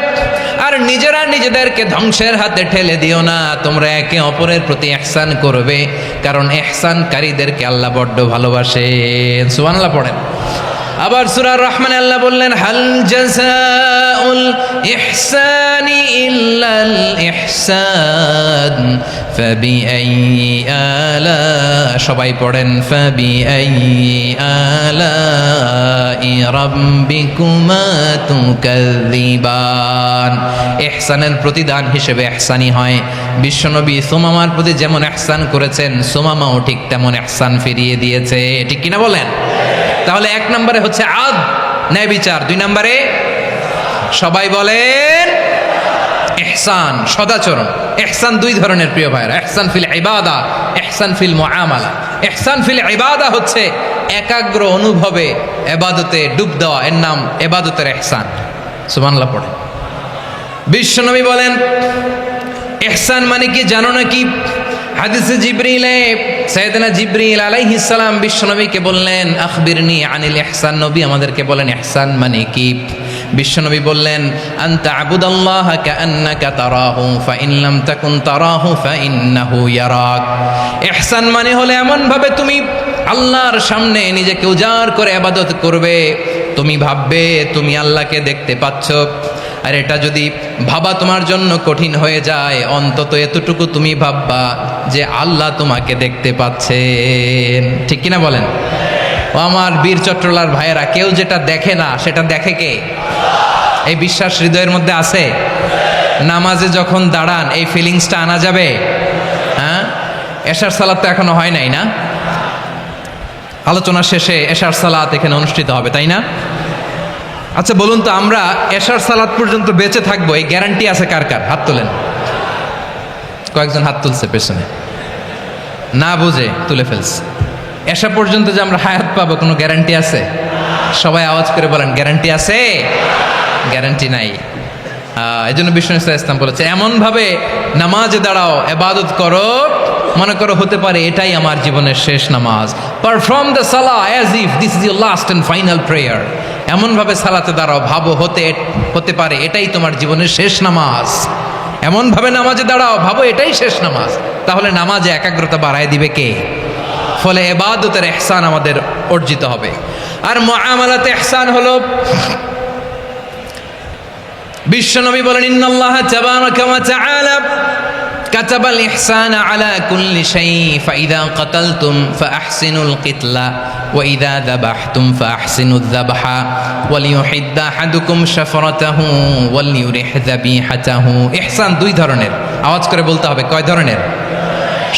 আর নিজেরা নিজেদেরকে ধ্বংসের হাতে ঠেলে দিও না। তোমরা একে অপরের প্রতি ইহসান করবে, কারণ ইহসানকারীদেরকে আল্লাহ বড্ড ভালোবাসেন। সুবহানাল্লাহ পড়েন। আবার সূরা রহমানে আল্লাহ বললেন, হাল জাযাউল ইহসানি ইল্লাল ইহসান ফাবিআইয়ি আলা, সবাই পড়েন, ফাবিআইয়ি আলাই রাব্বিকুমা তুকাযযিবান। ইহসানের প্রতিদান হিসেবে ইহসানি হয়। বিশ্বনবী সুমামার প্রতি যেমন ইহসান করেছেন, সুমামাও ঠিক তেমন ইহসান ফিরিয়ে দিয়েছে। ঠিক কিনা বলেন? তাহলে 1 নম্বরে হচ্ছে আদ, ন্যায় বিচার। 2 নম্বরে সবাই বলেন ইহসান, সদাচরণ। ইহসান 2 ধরনের প্রিয় ভাইরা, ইহসান ফিল ইবাদা, ইহসান ফিল মুআমালা। ইহসান ফিল ইবাদা হচ্ছে একাগ্র অনুভবে ইবাদতে ডুব দেওয়া, এর নাম ইবাদতের ইহসান। সুবহানাল্লাহ পড়ে। বিশ্বনবী বলেন ইহসান মানে কি জানো নাকি? হাদিসে জিবরিলে সাইয়েদনা জিবরিল আলাইহিস সালাম বিশ্বনবীকে বললেন, আখবিরনি আনিল ইহসান। নবী আমাদেরকে বলেন ইহসান মানে কি? বিশ্বনবী বললেন, আনতা আবুদাল্লাহ কাআন্নাকা তারাহু ফাইন লাম তাকুন তারাহু ফাইন্নাহু ইয়ারাক। ইহসান মানে হলো এমন ভাবে তুমি আল্লাহর সামনে নিজেকে উজাড় করে ইবাদত করবে, তুমি ভাববে তুমি আল্লাহকে দেখতে পাচ্ছ। আর এটা যদি ভাবা তোমার জন্য কঠিন হয়ে যায়, অন্তত এতটুকু তুমি ভাববা যে আল্লাহ তোমাকে দেখতে পাচ্ছেন। ঠিক কিনা বলেন? ও আমার বীর চট্টলার ভাইয়েরা, কেউ যেটা দেখে না সেটা দেখে কে? এই বিশ্বাস হৃদয়ের মধ্যে আছে? নামাজে যখন দাঁড়ান এই ফিলিংসটা আনা যাবে? হ্যাঁ, এশার সালাত তো এখনো হয় নাই না? আলোচনা শেষে এশার সালাত এখানে অনুষ্ঠিত হবে, তাই না? আচ্ছা বলুন তো, আমরা এশার সালাত পর্যন্ত বেঁচে থাকবো এই গ্যারান্টি আছে কার কার? হাত তোলেন। কয়েকজন হাত তুলছে পেছনে, না বুঝে তুলে ফেলছে। এশা পর্যন্ত যে আমরা হায়াত পাবো কোনো গ্যারান্টি আছে? সবাই আওয়াজ করে বলেন, গ্যারান্টি আছে? গ্যারান্টি নাই। এই জন্য বিষ্ণু ইসলাম বলেছে, এমন ভাবে নামাজে দাঁড়াও, ইবাদত করো, মনে করো হতে পারে এটাই আমার জীবনের শেষ নামাজ। Perform the Salah as if this is your last and final prayer. এমন ভাবে সালাতে দাঁড়াও, ভাবো হতে পারে এটাই তোমার জীবনের শেষ নামাজ। এমন ভাবে নামাজে দাঁড়াও, ভাবো এটাই শেষ নামাজ। তাহলে নামাজে একাগ্রতা বাড়ায় দিবে কে? ফলে ইবাদতের ইহসান আমাদের অর্জিত হবে। আর মুআমালাতে ইহসান হলো, বিশ্বনবী বলেন, ইন্নাল্লাহা তাবারাকা ওয়া তাআলা কাতাবাল ইহসানা আলা কুল্লি শাই ফাইদা কাতালতুম ফাআহসিনুল কিতলা ওয়া ইযা যাবাহতুম ফাআহসিনুয যাবহা ওয়ালিয়ুহিদ্দা আহাদুকুম শাফরাতাহু ওয়ালিয়ুরিহ যাবিহাতাহু। ইহসান দুই ধরনের, আওয়াজ করে বলতে হবে। কয় ধরনের?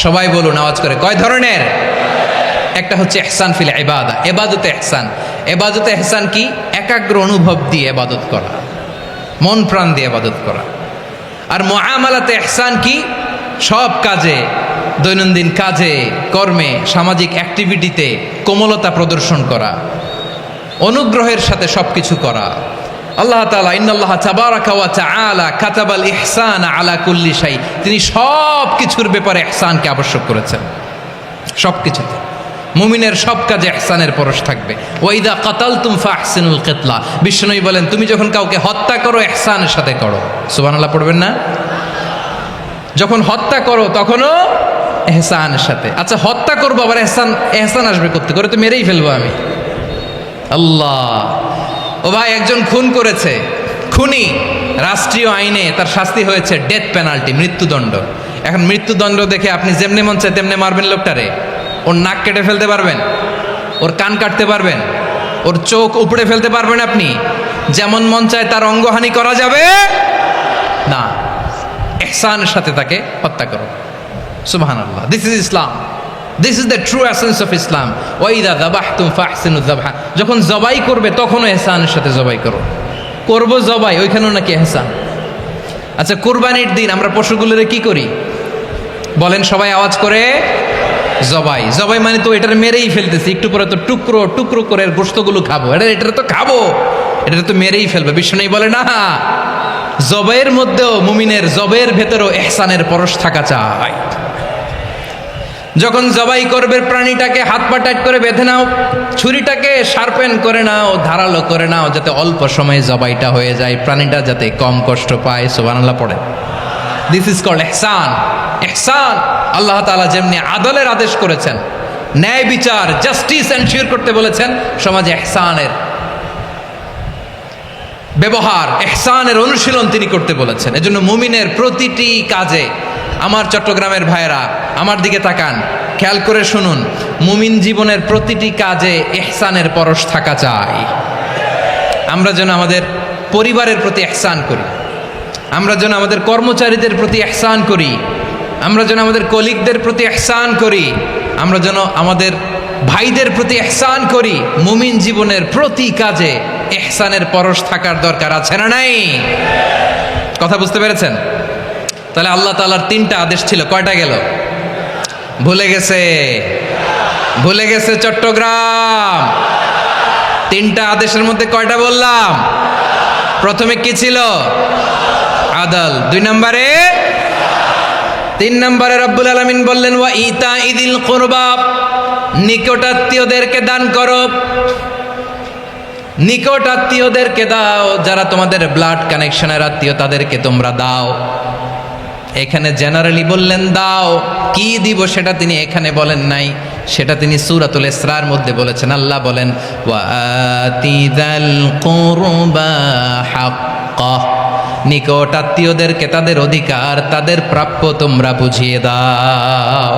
সবাই বলুন আওয়াজ করে, কয় ধরনের? একটা হচ্ছে ইহসান ফিল ইবাদা, ইবাদতে ইহসান। ইবাদতে ইহসান কি? একাগ্র অনুভব দিয়ে ইবাদত করা, মন প্রাণ দিয়ে ইবাদত করা। আর মুআমালাতে ইহসান কি? সব কাজে, দৈনন্দিন কাজে, কর্মে, সামাজিক অ্যাক্টিভিটিতে কোমলতা প্রদর্শন করা, অনুগ্রহের সাথে সবকিছু করা। আল্লাহ তাআলা ইন্নাল্লাহা তাবারাকা ওয়া তাআলা কাতাবাল ইহসানা আলা কুল্লি শাই, তিনি সব কিছুর ব্যাপারে ইহসানকে আবশ্যক করেছেন। সব কিছুতে মুমিনের সব কাজে ইহসানের পরশ থাকবে। ওয়া ইযা কাতালতুম ফাহসিনুল কিতলা, বিশ্বনবী বলেন তুমি যখন কাউকে হত্যা করো ইহসানের সাথে করো। সুবহানাল্লাহ পড়বেন না? যখন হত্যা করো তখনও ইহসানের সাথে। আচ্ছা হত্যা করবো আবার ইহসান আসবে করতে করে, তো মেরেই ফেলবো আমি। আল্লাহ, ও ভাই একজন খুন করেছে, খুনি, রাষ্ট্রীয় আইনে তার শাস্তি হয়েছে ডেথ পেনাল্টি, মৃত্যুদণ্ড। এখন মৃত্যুদণ্ড দেখে আপনি যেমনি মন চায় তেমনি মারবেন লোকটারে? ওর নাক কেটে ফেলতে পারবেন? ওর কান কাটতে পারবেন? ওর চোখ উপড়ে ফেলতে পারবেন আপনি? যেমন মন চায় তার অঙ্গহানি করা যাবে না। ইহসানের সাথে তাকে হত্যা করো। সুবহানাল্লাহ, this is Islam, this is the true essence of Islam. ওয়া ইযা যাবাহতুম ফাহসিনুয যাবহা, যখন জবাই করবে তখনও ইহসানের সাথে জবাই করো। করব জবাই, ওইখানেও নাকি ইহসান। আচ্ছা কুরবানির দিন আমরা পশুগুলোরে কি করি বলেন সবাই আওয়াজ করে? জবাই। জবাই মানে তো এটার মেরেই ফেলতেছি, একটু পরে তো টুকরো টুকরো করে গোশতগুলো খাবো, এটা তো খাবো, এটা তো মেরেই ফেলবে। বিষ্ণু বলে না, জবাইয়ের মধ্যেও মুমিনের জবের ভেতরেও ইহসানের পরশ থাকা চাই। যখন জবাই করবে প্রাণীটাকে হাত পা টাইট করে বেঁধে নাও, ছুরিটাকে শার্পেন করে নাও, ধারালো করে নাও, যাতে অল্প সময়ে জবাইটা হয়ে যায়, প্রাণীটা যাতে কম কষ্ট পায়। সুবহানাল্লাহ পড়ে। দিস ইজ কল্ড ইহসান। ইহসান আল্লাহ তাআলা যেমনি আদলের আদেশ করেছেন, ন্যায় বিচার, জাস্টিস এনশিওর করতে বলেছেন, সমাজে ইহসানের ব্যবহার, ইহসানের অনুশীলন তিনি করতে বলেছেন। এজন্য মুমিনের প্রতিটি কাজে, আমার চট্টগ্রামের ভাইরা আমার দিকে তাকান, খেয়াল করে শুনুন, মুমিন জীবনের প্রতিটি কাজে ইহসানের পরশ থাকা চাই। আমরা যেন আমাদের পরিবারের প্রতি ইহসান করি, আমরা যেন আমাদের কর্মচারীদের প্রতি ইহসান করি, আমরা যেন আমাদের কলিগদের প্রতি ইহসান করি, আমরা যেন আমাদের ভাইদের প্রতি ইহসান করি। মুমিন জীবনের প্রতি কাজে ইহসানের পরশ থাকার দরকার আছে না নাই? কথা বুঝতে পেরেছেন? তাহলে আল্লাহ তাআলার তিনটা আদেশ ছিল, কয়টা গেল? ভুলে গেছে, ভুলে গেছে চট্টগ্রাম। তিনটা আদেশের মধ্যে কয়টা বললাম? প্রথমে কি ছিল? আদল। 2 নম্বরে, 3 নম্বরে রব্বুল আলামিন বললেন ওয়া ইতা ইদিল কুরবা, নিকটাত্মীয়দেরকে দান করো। নিকট আত্মীয়দেরকে দাও, যারা তোমাদের ব্লাড কানেকশনের আত্মীয় তাদেরকে তোমরা দাও। এখানে জেনারেলি বললেন দাও, কি দিব সেটা তিনি এখানে বলেন নাই, সেটা তিনি সূরাতুল ইসরার মধ্যে বলেছেন। আল্লাহ বলেন ওয়াতিদাল কুরবা হাক্কাহ, নিকট আত্মীয়দেরকে তাদের অধিকার, তাদের প্রাপ্য তোমরা বুঝিয়ে দাও।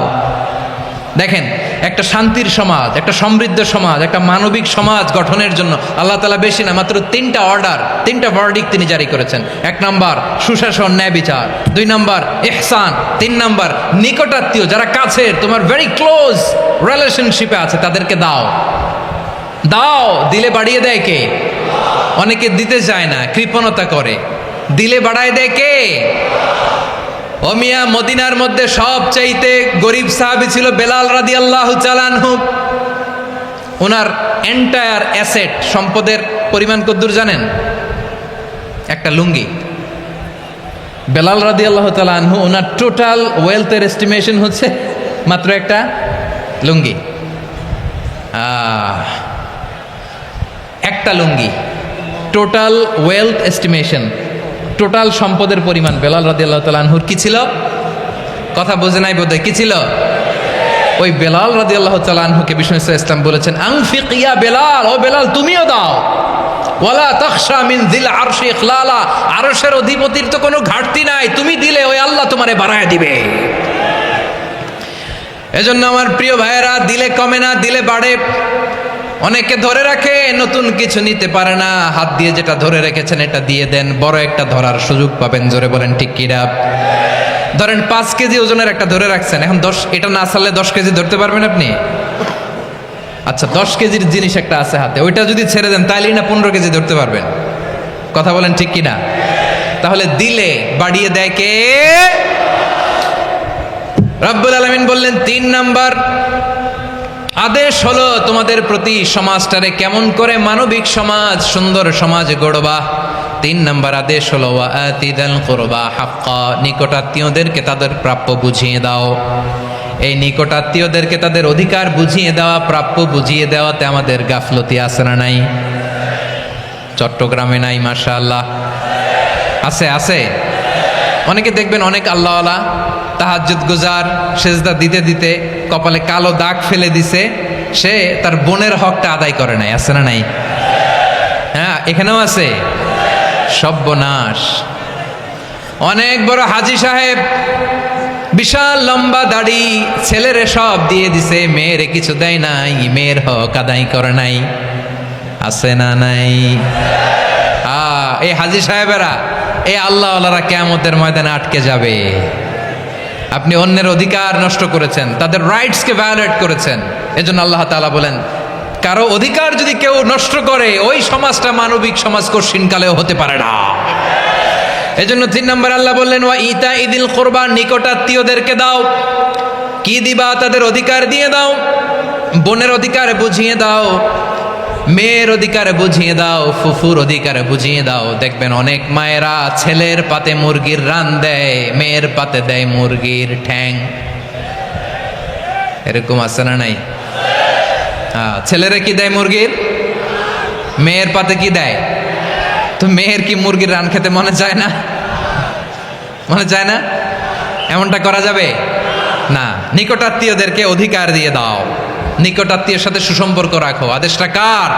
দেখেন, একটা শান্তির সমাজ, একটা সমৃদ্ধ সমাজ, একটা মানবিক সমাজ গঠনের জন্য আল্লাহ তাআলা বেশি না, মাত্র 3টা অর্ডার, 3টা ভার্ডিক্ট তিনি জারি করেছেন। 1 নাম্বার সুশাসন, ন্যায় বিচার। 2 নাম্বার ইহসান। 3 নাম্বার নিকটাত্মীয়, যারা কাছের, তোমার ভেরি ক্লোজ রিলেশনশিপে আছে, তাদেরকে দাও। দাও, দিলে বাড়িয়ে দেয় কে? অনেকে দিতে চায় না, কৃপণতা করে। দিলে বাড়ায় দেয় কে? ও মিয়া, মদিনার মধ্যে সবচাইতে গরিব সাহাবী ছিল বেলাল রাদিয়াল্লাহু তাআলা আনহু। ওনার এন্টায়ার অ্যাসেট, সম্পদের পরিমাণ কতদূর জানেন? একটা লুঙ্গি। বেলাল রাদিয়াল্লাহু তাআলা আনহু, ওনার টোটাল ওয়েলথের এস্টিমেশন হচ্ছে মাত্র একটা লুঙ্গি। একটা লুঙ্গি, টোটাল ওয়েলথ এস্টিমেশন, টোটাল সম্পদের পরিমাণ বেলাল রাদিয়াল্লাহু তাআলা আনহুর কি ছিল? কথা বোঝে নাই বোধহয়, কি ছিল? ওই বেলাল রাদিয়াল্লাহু তাআলা আনহুকে বিষ্ণু ইসলাম বলেছেন আনফিক ইয়া বেলাল, ও বেলাল তুমিও দাও। ওয়ালা তাখশা মিন যিল আরশি ইখলালা, আরশের অধিপতির তো কোনো ঘাটতি নাই, তুমি দিলে ওই আল্লাহ তোমারে বাড়ায় দিবে। এজন্য আমার প্রিয় ভাইয়েরা, দিলে কমে না, দিলে বাড়ে। অনেকে ধরে রাখে, নতুন কিছু নিতে পারে না, হাত দিয়ে যেটা ধরে রেখেছেন এটা দিয়ে দেন, বড় একটা ধরার সুযোগ পাবেন। জোরে বলেন ঠিক কিনা? ধরেন 5 কেজি ওজনের একটা ধরে রাখছেন, এখন 10, এটা না ছাড়লে 10 কেজি ধরতে পারবেন আপনি? আচ্ছা, 10 কেজির জিনিস একটা আছে হাতে, ওইটা যদি ছেড়ে দেন তাইলেই না 15 কেজি ধরতে পারবেন। কথা বলেন ঠিক কিনা? তাহলে দিলে বাড়িয়ে দেয় কে? রব্বুল আলামিন বললেন 3 নাম্বার আদেশ হলো তোমাদের প্রতি, সমাজটারে কেমন করে মানবিক সমাজ, সুন্দর সমাজ গড়বা। 3 নাম্বার আদেশ হলো ওয়াতিদাল কুরবা হাক্কা, নিকটাত্মীয়দেরকে তাদের প্রাপ্য বুঝিয়ে দাও। এই নিকটাত্মীয়দেরকে তাদের অধিকার বুঝিয়ে দেওয়া, প্রাপ্য বুঝিয়ে দেওয়াতে আমাদের গাফলতি আছে না নাই? চট্টগ্রামে নাই? মাশাআল্লাহ আছে, আছে। অনেকে দেখবেন অনেক আল্লাহওয়ালা, তাহাজ্জুদ গুজার, সেজদা দিতে দিতে কপালে কালো দাগ ফেলে দিছে, সে তার বোনের হকটা আদায় করে নাই। আছে না নাই? হ্যাঁ, এখানেও আছে। সর্বনাশ। অনেক বড় হাজী সাহেব, বিশাল লম্বা দাড়ি, ছেলেরে সব দিয়ে দিছে, মেয়েরে কিছু দেয় নাই, মেয়ের হক আদায় করে নাই। আছে না নাই? এই হাজী সাহেবেরা, এই আল্লাহওয়ালারা কিয়ামতের ময়দানে আটকে যাবে। আপনি অন্যের অধিকার নষ্ট করেছেন, তাদের রাইটসকে ভায়োলেট করেছেন। এজন্য আল্লাহ তাআলা বলেন, কারো অধিকার যদি কেউ নষ্ট করে, ওই সমাজটা মানবিক সমাজ কঠিনকালেও হতে পারে না। এজন্য 3 নম্বর আল্লাহ বললেন ওয়া ইতা ইদিল কুরবা, নিকটাত্মীয়দেরকে দাও। কি দিবা? তাদের অধিকার দিয়ে দাও। বোনের অধিকার বুঝিয়ে দাও, মেয়ের অধিকার বুঝিয়ে দাও, ফুফুর অধিকার বুঝিয়ে দাও। দেখবেন অনেক মায়েরা ছেলের পাতে মুরগির রান দেয়, মেয়ের পাতে দেয় মুরগির ঠ্যাং। এরকম আছে না নাই? ছেলেরা কি দেয়? মুরগির। মেয়ের পাতে কি দেয়? তো মেয়ের কি মুরগির রান খেতে মনে চায় না? মনে চায় না? এমনটা করা যাবে না। নিকটাত্মীয়দেরকে অধিকার দিয়ে দাও, নিকটাত্মীয়ের সাথে সুসম্পর্ক রাখো। আদেশটা কার?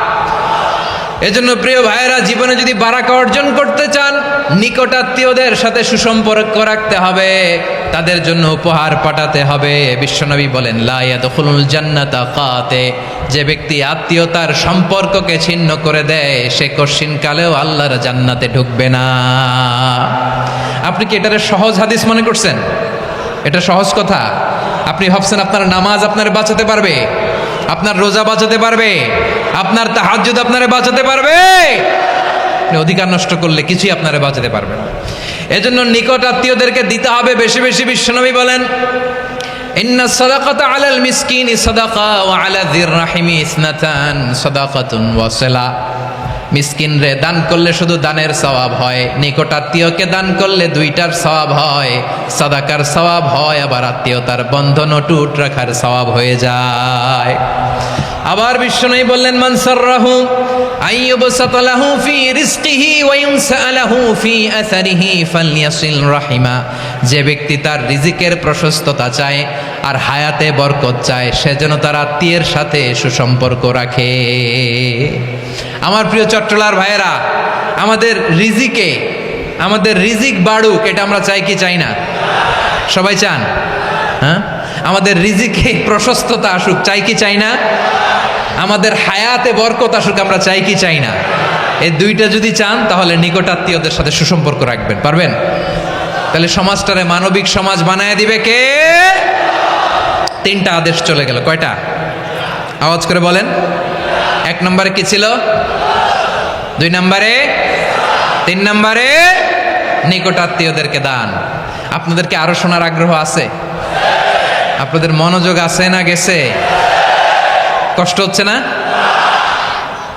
এজন্য প্রিয় ভাইয়েরা, জীবনে যদি বারাকা অর্জন করতে চান, নিকটাত্মীয়দের সাথে সুসম্পর্ক রাখতে হবে, তাদের জন্য উপহার পাঠাতে হবে। বিশ্বনবী বলেন লা ইয়াদখুলুল জান্নাতা কাতে, যে ব্যক্তি আত্মীয়তার সম্পর্ককে ছিন্ন করে দেয়, সে কশিনকালেও আল্লাহর জান্নাতে ঢুকবে না। আপনি কি এটারে সহজ হাদিস মনে করছেন? এটা সহজ কথা? আপনি ভাবছেন আপনার নামাজ আপনারে বাঁচাতে পারবে, আপনার রোজা বাঁচাতে পারবে, আপনার তাহাজ্জুদ আপনারে বাঁচাতে পারবে? অধিকার নষ্ট করলে কিছুই আপনারে বাঁচাতে পারবে না। এজন্য নিকট আত্মীয়দেরকে দিতে হবে বেশি বেশি। বিশ্বনবী বলেন ইন্না সাদাকাতা আলাল মিসকিনি সাদাকা ওয়া আলা যির রাহিমি ইসনাতান সাদাকাতুন ওয়া সিলা। মিসকিন রে দান করলে শুধু দানের সওয়াব হয়, নিকট আত্মীয়কে দান করলে 2টার সওয়াব হয়, সাদাকার সওয়াব হয়, আবার আত্মীয়তার বন্ধন অটুট রাখার সওয়াব হয়ে যায়। আবার বিশ্বনবী বললেন, মান সাররাহু আইয়ুবসাতা লাহু ফি রিজকিহি ওয়া ইউনসা লাহু ফি আসারিহি ফালইয়াসিল রাহিমা। যে ব্যক্তি তার রিজিকের প্রশস্ততা চায় আর হায়াতে বরকত চায়, সে যেন তার আত্মীয়ের সাথে সুসম্পর্ক রাখে। আমার প্রিয় চট্টলার ভাইয়েরা, আমাদের রিজিক বাড়ুক, এটা আমরা চাই কি চাই না? সবাই চান? হ্যাঁ, আমাদের রিজিকে প্রশস্ততা আসুক, চাই কি চাই না? আমাদের হায়াতে বরকত আসুক, আমরা চাই কি চাই না? এই দুইটা যদি চান, তাহলে নিকট আত্মীয়দের সাথে সুসম্পর্ক রাখবেন, পারবেন? তাহলে সমাজটারে মানবিক সমাজ বানায় দিবে কে? তিনটা আদেশ চলে গেল। কয়টা? আওয়াজ করে বলেন। 1 নম্বরে কি ছিল? 2 নম্বরে, 3 নম্বরে নিকট আত্মীয়দেরকে দান। আপনাদেরকে আরো শোনার আগ্রহ আছে? আপনাদের মনোযোগ আছে না গেছে? কষ্ট হচ্ছে না?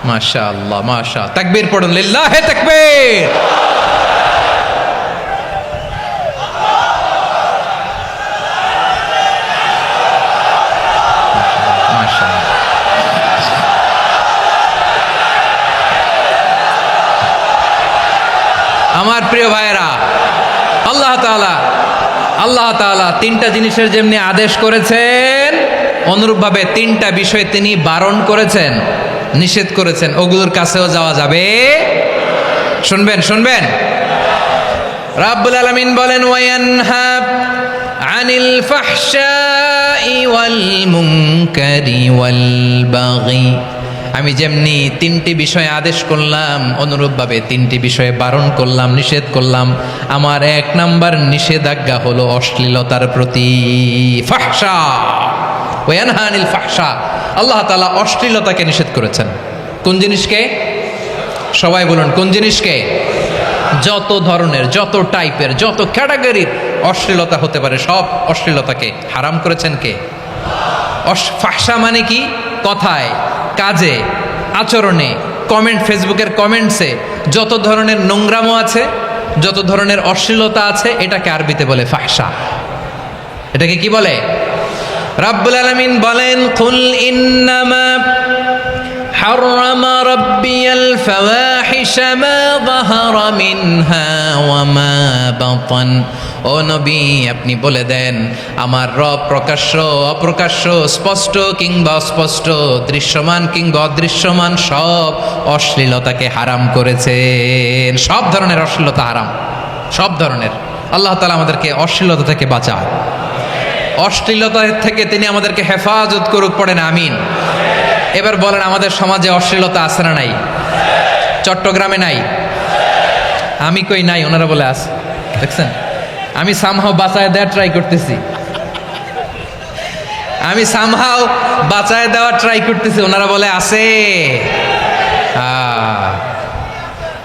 মাশাআল্লাহ, মাশাআল্লাহ। তাকবীর পড়ুন, লিল্লাহে তাকবীর। আমার প্রিয় ভাইয়েরা, আল্লাহ তাআলা 3টা জিনিসের যেমনি আদেশ করেছেন, অনুরূপভাবে 3টা বিষয় তিনি বারণ করেছেন, নিষেধ করেছেন। ওগুলোর কাছেও যাওয়া যাবে। শুনবেন। রাব্বুল আলামিন বলেন, ওয়ায়ানহা আনিল ফাহশাই ওয়াল মুনকারি ওয়াল বাগি। আমি যেমনি 3টি বিষয়ে আদেশ করলাম, অনুরূপভাবে 3টি বিষয়ে বারণ করলাম, নিষেধ করলাম। আমার 1 নাম্বার নিষেধাজ্ঞা হলো অশ্লীলতার প্রতি। ফাহশা, ওয়ায়ানহা আনিল ফাহশা। আল্লাহ তাআলা অশ্লীলতাকে নিষেধ করেছেন। কোন জিনিসকে? সবাই বলুন, কোন জিনিসকে? যত ধরনের, যত টাইপের, যত ক্যাটাগরির অশ্লীলতা হতে পারে, সব অশ্লীলতাকে হারাম করেছেন কে? ফাহশা মানে কি? কথায়, কাজে, আচরণে, কমেন্ট, ফেসবুকের কমেন্টসে যত ধরনের নোংরামো আছে, যত ধরনের অশ্লীলতা আছে, এটাকে আরবিতে বলে ফাহশা। এটাকে কি বলে? রাব্বুল আলামিন বলেন, কুল ইন্নামা হাররামা রাব্বিয়াল ফাওয়াহিশা মা যাহারা মিনহা ওয়া মা বাতান। ও নবী, আপনি বলে দেন, আমার রব প্রকাশ্য, অপ্রকাশ্য, স্পষ্ট কিংবা অস্পষ্ট, দৃশ্যমান কিংবা অদৃশ্যমান সব অশ্লীলতাকে হারাম করেছেন। সব ধরনের অশ্লীলতা হারাম, সব ধরনের। আল্লাহ তাআলা আমাদেরকে অশ্লীলতা থেকে বাঁচায়, অশ্লীলতা থেকে তিনি আমাদেরকে হেফাজত করুক। পড়েন আমিন। এবার বলেন, আমাদের সমাজে অশ্লীলতা আছে না নাই? চট্টগ্রামে নাই? আমি কই নাই, ওনারা বলে আছে। দেখছেন, আমি সামহাও বাঁচায় দেওয়ার ট্রাই করতেছি, ওনারা বলে আছে।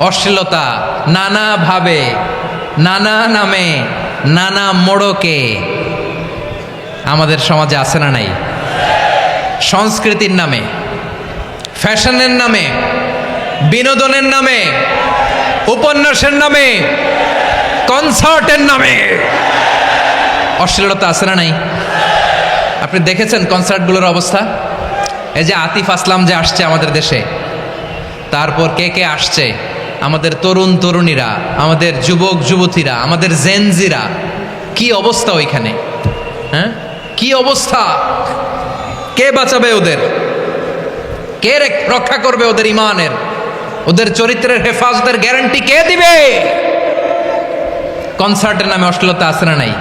অশ্লীলতা নানা ভাবে, নানা নামে, নানা মোড়কে আমাদের সমাজে আছে না নাই? সংস্কৃতির নামে, ফ্যাশনের নামে, বিনোদনের নামে, উপন্যাসের নামে, কনসার্টের নামে অশ্লীলতা আছে না নাই? আপনি দেখেছেন কনসার্টগুলোর অবস্থা? এই যে আতিফ আসলাম যে আসছে আমাদের দেশে, তারপর কে কে আসছে, আমাদের তরুণ তরুণীরা, আমাদের যুবক যুবতীরা, আমাদের জেনজিরা, কি অবস্থা ওইখানে? হ্যাঁ, কি অবস্থা? কে বাঁচাবে ওদের? কে রক্ষা করবে ওদের ইমানের, ওদের চরিত্রের হেফাজতের গ্যারান্টি কে দিবে? কনসার্টের নামে অশ্লীলতা আছে না নাই?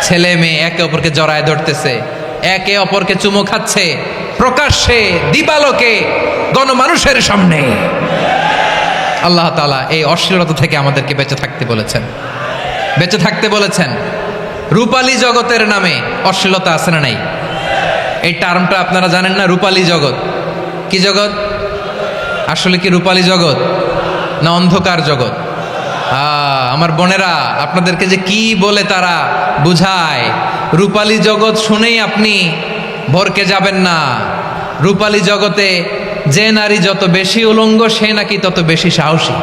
ছেলে মেয়ে একে অপরকে জড়ায় ধরতেছে, একে অপরকে চুমো খাচ্ছে, প্রকাশ্যে, দিবালোকে, গণমানুষের সামনে। আল্লাহ তাআলা এই অশ্লীলতা থেকে আমাদেরকে বেঁচে থাকতে বলেছেন, বেঁচে থাকতে বলেছেন। রূপালী জগতের নামে অশ্লীলতা আছে না নাই? এই টার্মটা আপনারা জানেন না? রূপালী জগৎ কি জগৎ? আসলে কি রূপালী জগৎ না অন্ধকার জগৎ? আমার বোনেরা, আপনাদেরকে যে কি বলে তারা বুঝায়, রূপালী জগৎ শুনেই আপনি ভরকে যাবেন না। রূপালী জগতে যে নারী যত বেশি উলঙ্গ, সে নাকি তত বেশি সাহসী।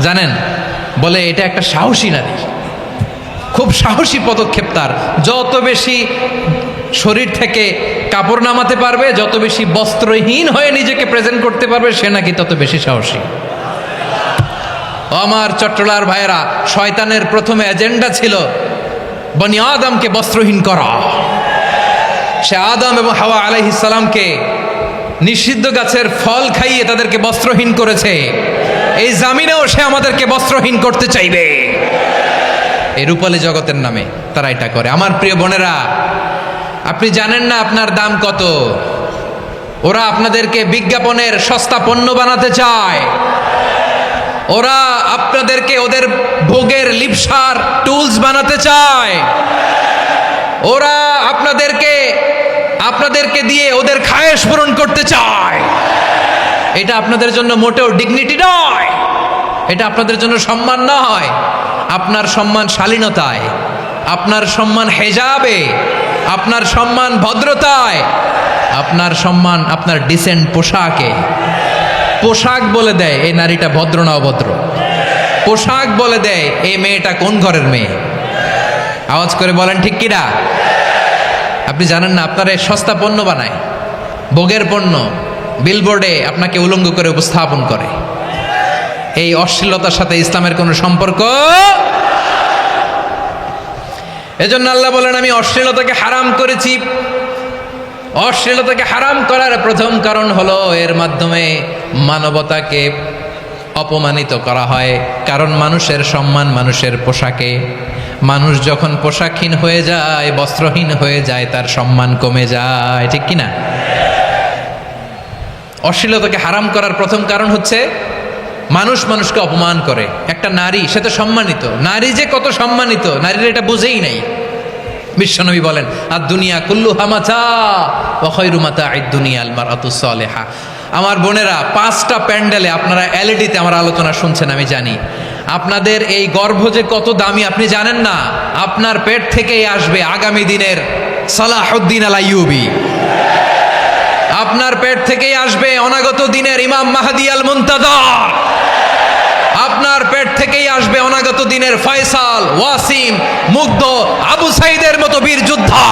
জানেন, বলে এটা একটা সাহসী নারী, খুব সাহসী পদক্ষেপ তার। যত বেশি শরীর থেকে কাপড় নামাতে পারবে, যত বেশি বস্ত্রহীন হয়ে নিজেকে প্রেজেন্ট করতে পারবে, সে নাকি তত বেশি সাহসী। আমার চট্টলার ভাইয়েরা, শয়তানের প্রথম এজেন্ডা ছিল বনি আদমকে বস্ত্রহীন করা। সে আদম এবং হাওয়া আলাইহিস সালামকে নিষিদ্ধ গাছের ফল খাইয়ে তাদেরকে বস্ত্রহীন করেছে। এই জামিনেও সে আমাদেরকে বস্ত্রহীন করতে চাইবে। এই রূপালী জগতের নামে তারা এটা করে। আমার প্রিয় বোনেরা, আপনি জানেন না আপনার দাম কত। ওরা আপনাদেরকে বিজ্ঞাপনের সস্তা পণ্য বানাতে চায়। ওরা আপনাদেরকে ওদের ভোগের লিপসার টুলস বানাতে চায়। ওরা আপনাদেরকে দিয়ে ওদের খায়েশ পূরণ করতে চায়। এটা আপনাদের জন্য মোটেও ডিগনিটি নয়, এটা আপনাদের জন্য সম্মান নয়। আপনার সম্মান শালীনতায়, আপনার সম্মান হেজাবে, আপনার সম্মান ভদ্রতায়, আপনার সম্মান আপনার ডিসেন্ট পোশাকে। পোশাক বলে দেয় এই নারীটা ভদ্র না অভদ্র। পোশাক বলে দেয় এই মেয়েটা কোন ঘরের মেয়ে। আওয়াজ করে বলেন ঠিক কিনা? আপনি জানেন না আপনার এই সস্তা পণ্য বানায়, ভোগের পণ্য, বিলবোর্ডে আপনাকে উলঙ্গ করে উপস্থাপন করে। এই অশ্লীলতার সাথে ইসলামের কোনো সম্পর্ক। এজন্য আল্লাহ বলেন, আমি অশ্লীলতাকে হারাম করেছি। অশ্লীলতাকে হারাম করার প্রথম কারণ হলো এর মাধ্যমে মানবতাকে অপমানিত করা হয়। কারণ মানুষের সম্মান মানুষের পোশাকে। মানুষ যখন পোশাকহীন হয়ে যায়, বস্ত্রহীন হয়ে যায়, তার সম্মান কমে যায়। ঠিক কিনা? অশ্লীলতাকে হারাম করার প্রথম কারণ হচ্ছে মানুষ মানুষকে অপমান করে। একটা নারী, সে তো সম্মানিত। নারী যে কত সম্মানিত, নারীরা এটা বুঝেই নাই। বিশ্বনবী বলেন, আর দুনিয়া কুল্লুহা মাতা ওয়া খায়রু মাতা'আদ দুনিয়া আল মারআতুস সালিহা। আমার বোনেরা, 5টা প্যান্ডেলে আপনারা এলইডিতে আমার আলোচনা শুনছেন, আমি জানি। আপনাদের এই গর্ভ যে কত দামি আপনি জানেন না। আপনার পেট থেকেই আসবে আগামী দিনের সালাহুদ্দিন আল আইয়ুবী। আপনার পেট থেকেই আসবে অনাগত দিনের ইমাম মাহদি আল মুনতাজার। আপনার পেট থেকেই আসবে অনাগত দিনের ফয়সাল, ওয়াসিম, মুগ্ধ, আবু সাইদের মতো বীর যোদ্ধা।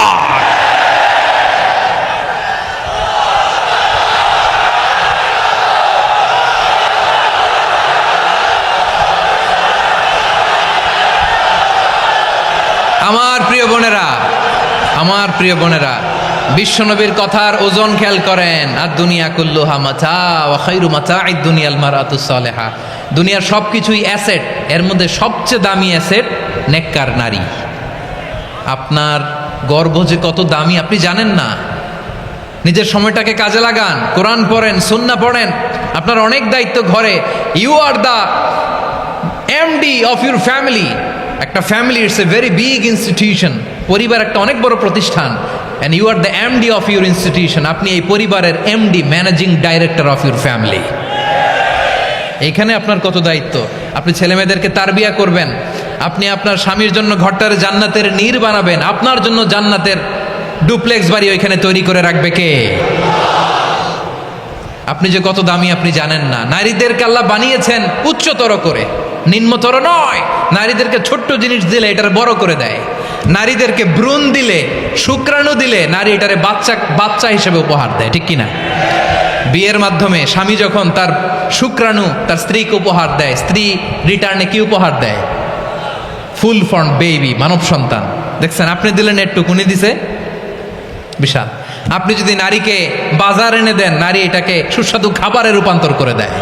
আমার প্রিয় বোনেরা, আমার প্রিয় বোনেরা, বিশ্বনবীর কথার ওজন খেয়াল করেন। আর দুনিয়া কুল্লুহা মাতা ওয়া খায়রু মাতা'আদ দুনিয়াল মারআতুস সালিহা। দুনিয়ার সবকিছুই অ্যাসেট, এর মধ্যে সবচেয়ে দামি অ্যাসেট নেককার নারী। আপনার গর্ভ যে কত দামি আপনি জানেন না। নিজের সময়টাকে কাজে লাগান, কোরআন পড়েন, সুন্নাহ পড়েন। আপনার অনেক দায়িত্ব ঘরে। You are the MD of your family. একটা family it's a very big institution. পরিবার একটা অনেক বড় প্রতিষ্ঠান। And you are the MD of your institution. আপনি এই পরিবারের MD, managing director of your family. এইখানে আপনার কত দায়িত্ব। আপনি ছেলেমেয়েদেরকে তারবিয়া করবেন। আপনি আপনার স্বামীর জন্য ঘরটার জান্নাতের নীর বানাবেন। আপনার জন্য জান্নাতের ডুপ্লেক্স বাড়ি ওইখানে তৈরি করে রাখবে কে? আপনি যে কত দামি আপনি জানেন না। নারীদেরকে আল্লাহ বানিয়েছেন উচ্চতর করে, নিম্নতর নয়। নারীদেরকে ছোট্ট জিনিস দিলে এটার বড় করে দেয়। নারীদেরকে ভ্রূণ দিলে, শুক্রাণু দিলে নারী এটারে বাচ্চা হিসেবে উপহার দেয়। ঠিক কিনা? বিয়ের মাধ্যমে স্বামী যখন তার শুক্রাণু তার স্ত্রীকে উপহার দেয়, স্ত্রী রিটার্নে কি উপহার দেয়? ফুল ফর্ম বেবি, মানব সন্তান। দেখছেন, আপনি দিলেন একটু, উনি দিছে বিশাল। আপনি যদি নারীকে বাজার এনে দেন, নারী এটাকে সুস্বাদু খাবারে রূপান্তর করে দেয়।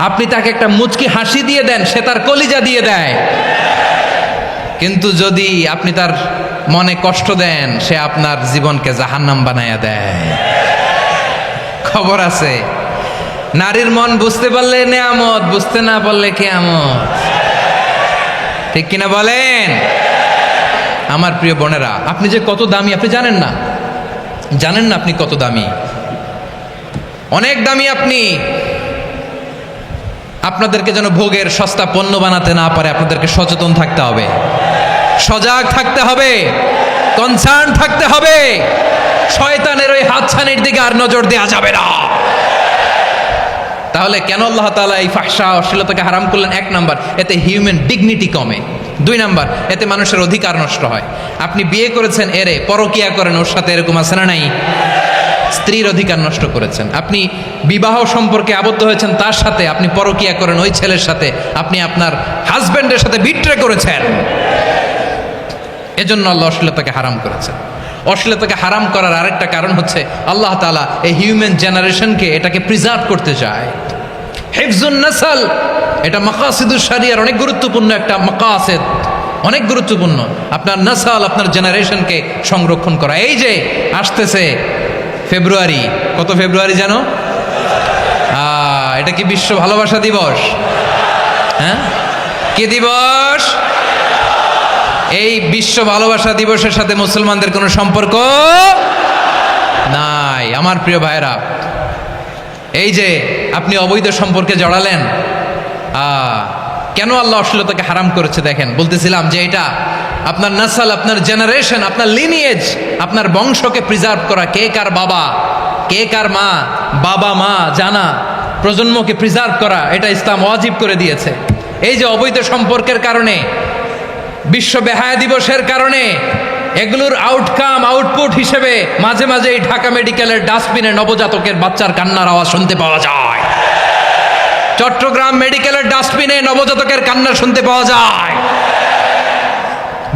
আপনি তাকে একটা মুচকি হাসি দিয়ে দেন, সে তার কলিজা দিয়ে দেয়। কিন্তু যদি আপনি তার মনে কষ্ট দেন, সে আপনার জীবনকে জাহান্নাম বানায়া দেয়। খবর আছে। নারীর মন বুঝতে পারলে নেয়ামত, বুঝতে না পারলে কিয়ামত। ঠিক কিনা বলেন? আমার প্রিয় বোনেরা, আপনি যে কত দামি আপনি জানেন না। জানেন না আপনি কত দামি, অনেক দামি আপনি। আপনাদেরকে যেন ভোগের সস্তা পণ্য বানাতে না পারে আপনাদেরকে সচেতন থাকতে হবে, সজাগ থাকতে হবে, কনসার্ন থাকতে হবে। শয়তানের ওই হাতছানির দিকে আর নজর দেওয়া যাবে না। তাহলে কেন আল্লাহ তাআলা এই ফাহশা অশ্লীলতাকে হারাম করলেন? 1 নাম্বার, এতে হিউম্যান ডিগনিটি কমে। 2 নাম্বার, এতে মানুষের অধিকার নষ্ট হয়। আপনি বিয়ে করেছেন এরে, পরকিয়া করেন ওর সাথে, এরকম আছে না নাই? স্ত্রীর অধিকার নষ্ট করেছেন। আপনি বিবাহ সম্পর্কে আবদ্ধ হয়েছেন তার সাথে, আপনি পরকিয়া করেন ওই ছেলের সাথে, আপনি আপনার হাজবেন্ডের সাথে বিট্রে করেছেন। এজন্য আল্লাহ অশ্লীলতাকে হারাম করেছেন। অশ্লীলতাকে হারাম করার আরেকটা কারণ হচ্ছে আল্লাহ তাআলা এই হিউম্যান জেনারেশনকে এটাকে প্রিজার্ভ করতে চায়। হিফজুন নাসল, এটা মাকাসিদুশ শরিয়ার অনেক গুরুত্বপূর্ণ একটা মাকাসিদ, অনেক গুরুত্বপূর্ণ। আপনার নাসাল, আপনার জেনারেশনকে সংরক্ষণ করা। এই যে আসতেছে ফেব্রুয়ারি, কত ফেব্রুয়ারি জানো? এটা কি বিশ্ব ভালোবাসা দিবস? হ্যাঁ, কি দিবস? এই বিশ্ব ভালোবাসা দিবসের সাথে মুসলমানদের কোনো সম্পর্ক নাই। আমার প্রিয় ভাইরা, এই যে আপনি অবৈধ সম্পর্কে জড়ালেন, কেন আল্লাহ অশ্লীলতাকে হারাম করেছে দেখেন। বলতেছিলাম যে এটা আপনার নাসাল, আপনার জেনারেশন, আপনার লিনিয়েজ, আপনার বংশকে প্রিজার্ভ করা। কে কার বাবা, কে কার মা, বাবা মা জানা, প্রজন্মকে প্রিজার্ভ করা, এটা ইসলাম ওয়াজিব করে দিয়েছে। এই যে অবৈধ সম্পর্কের কারণে, বিশ্ব বেহায়া দিবসের কারণে, এগুলোর আউটকাম, আউটপুট হিসেবে মাঝে মাঝে এই ঢাকা মেডিকেলের ডাস্টবিনে নবজাতকের বাচ্চার কান্নার আওয়াজ শুনতে পাওয়া যায়। চট্টগ্রাম মেডিকেলের ডাস্টবিনে নবজাতকের কান্না শুনতে পাওয়া যায়।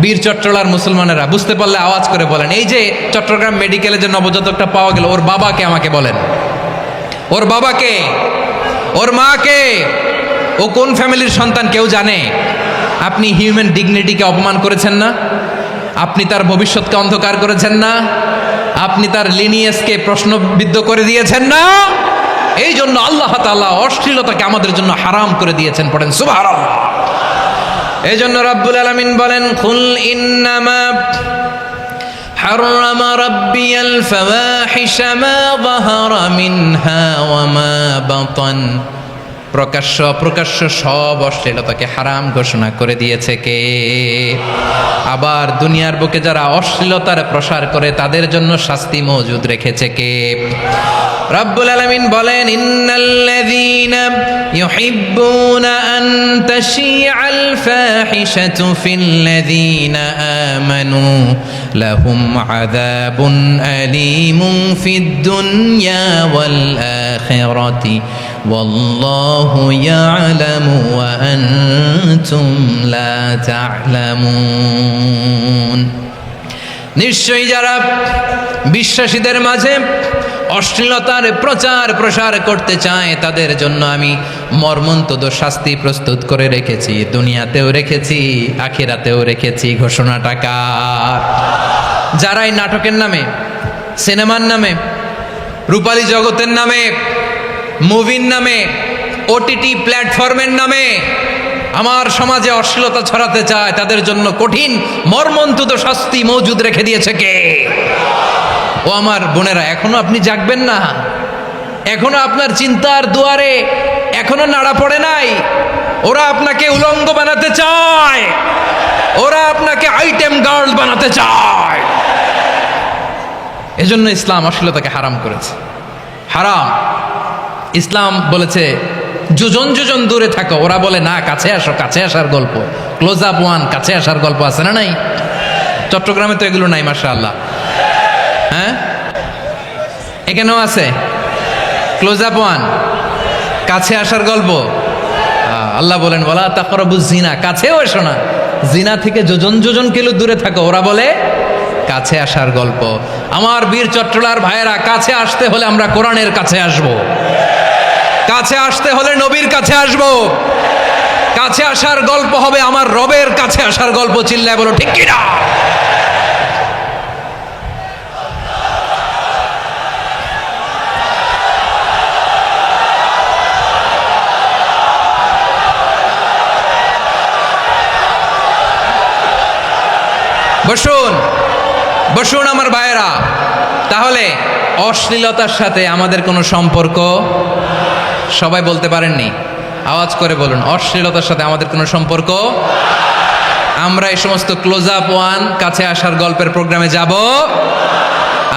বীর চট্টলার মুসলমানেরা বুঝতে পারলে আওয়াজ করে বলেন, এই যে চট্টগ্রাম মেডিকেলে যে নবজাতকটা পাওয়া গেল, ওর বাবাকে আমাকে বলেন, ওর বাবাকে, ওর মাকে, ও কোন ফ্যামিলির সন্তান কেউ জানে? আপনি হিউম্যান ডিগনিটিকে অপমান করেছেন না? আপনি তার ভবিষ্যৎকে অন্ধকার করেছেন না? আপনি তার লিনিয়েজকে প্রশ্নবিদ্ধ করে দিয়েছেন না? এই জন্য আল্লাহ তাআলা অশ্লীলতাকে আমাদের জন্য হারাম করে দিয়েছেন। পড়েন সুবহানাল্লাহ। এই জন্য রাব্বুল আলামিন বলেন, কুল ইন্নামা হারামা রাব্বিয়াল ফাওয়াহিশা মা যাহারা মিনহা ওয়া মা বাতান। প্রকাশ্য অপ্রকাশ্য সব অশ্লীলতাকে হারাম ঘোষণা করে দিয়েছে কে? আবার দুনিয়ার বুকে যারা অশ্লীলতার প্রসার করে তাদের জন্য শাস্তি মজুদ রেখেছে কে? রব্বুল আলামিন বলেন, ইন্নাল্লাযীনা ইউহিব্বুনা আন তাশিআল ফাহিশাতু ফিল্লাযীনা আমানু লাহুম আযাবুন আলীমুন ফিদ দুনিয়া ওয়াল আখিরাতি ওয়াল্লাহু ইয়ালামু ওয়া আনতুম লা তা'লামুন। নিশ্চয়ই যারা বিশ্বাসীদের মাঝে অশ্লীলতার প্রচার প্রসার করতে চায় তাদের জন্য আমি মর্মন্তুদ শাস্তি প্রস্তুত করে রেখেছি, দুনিয়াতেও রেখেছি, আখিরাতেও রেখেছি। ঘোষণাটা কার? যারা এই নাটকের নামে, সিনেমার নামে, রূপালী জগতের নামে, মুভির নামে, ওটিটি প্ল্যাটফর্মের নামে আমার সমাজে অশ্লীলতা ছড়াতে চায় তাদের জন্য কঠিন মর্মন্তুদ শাস্তি মজুদ রেখে দিয়েছে কে? ও আমার বোনেরা, এখনো আপনি জাগবেন না? এখনো আপনার চিন্তার দুয়ারে এখনো নাড়া পড়ে নাই? ওরা আপনাকে উলঙ্গ বানাতে চায়, ওরা আপনাকে আইটেম গার্ল বানাতে চায়। এজন্য ইসলাম অশ্লীলতাকে হারাম করেছে। হারাম। ইসলাম বলেছে যোজন যোজন দূরে থাকো, ওরা বলে না কাছে আসো, কাছে আসার গল্প, ক্লোজ আপ ওয়ান, কাছে আসার গল্প আছে না নাই? চট্টগ্রামে তো এগুলো নাই মাশাআল্লাহ। হ্যাঁ, এখানেও আছে ক্লোজ আপ ওয়ান, কাছে আসার গল্প। আল্লাহ বলেন, ওয়ালা তাকরাবুজ জিনা, কাছেও এসো না, জিনা থেকে যোজন যোজন কিলো দূরে থাকো, ওরা বলে কাছে আসার গল্প। আমার বীর চট্টলার ভাইয়েরা, কাছে আসতে হলে আমরা কোরআনের কাছে আসব, কাছে আসতে হলে নবীর কাছে আসব, কাছে আসার গল্প হবে আমার রবের কাছে আসার গল্প। চিল্লায় বলো ঠিক কিনা? বসুন বসুন আমার ভাইয়েরা। তাহলে অশ্লীলতার সাথে আমাদের কোনো সম্পর্ক? সবাই বলতে পারেননি, আওয়াজ করে বলুন, অশ্লীলতার সাথে আমাদের কোনো সম্পর্ক? আমরা এই সমস্ত ক্লোজ আপ ওয়ান, কাছে আসার গল্পের প্রোগ্রামে যাব?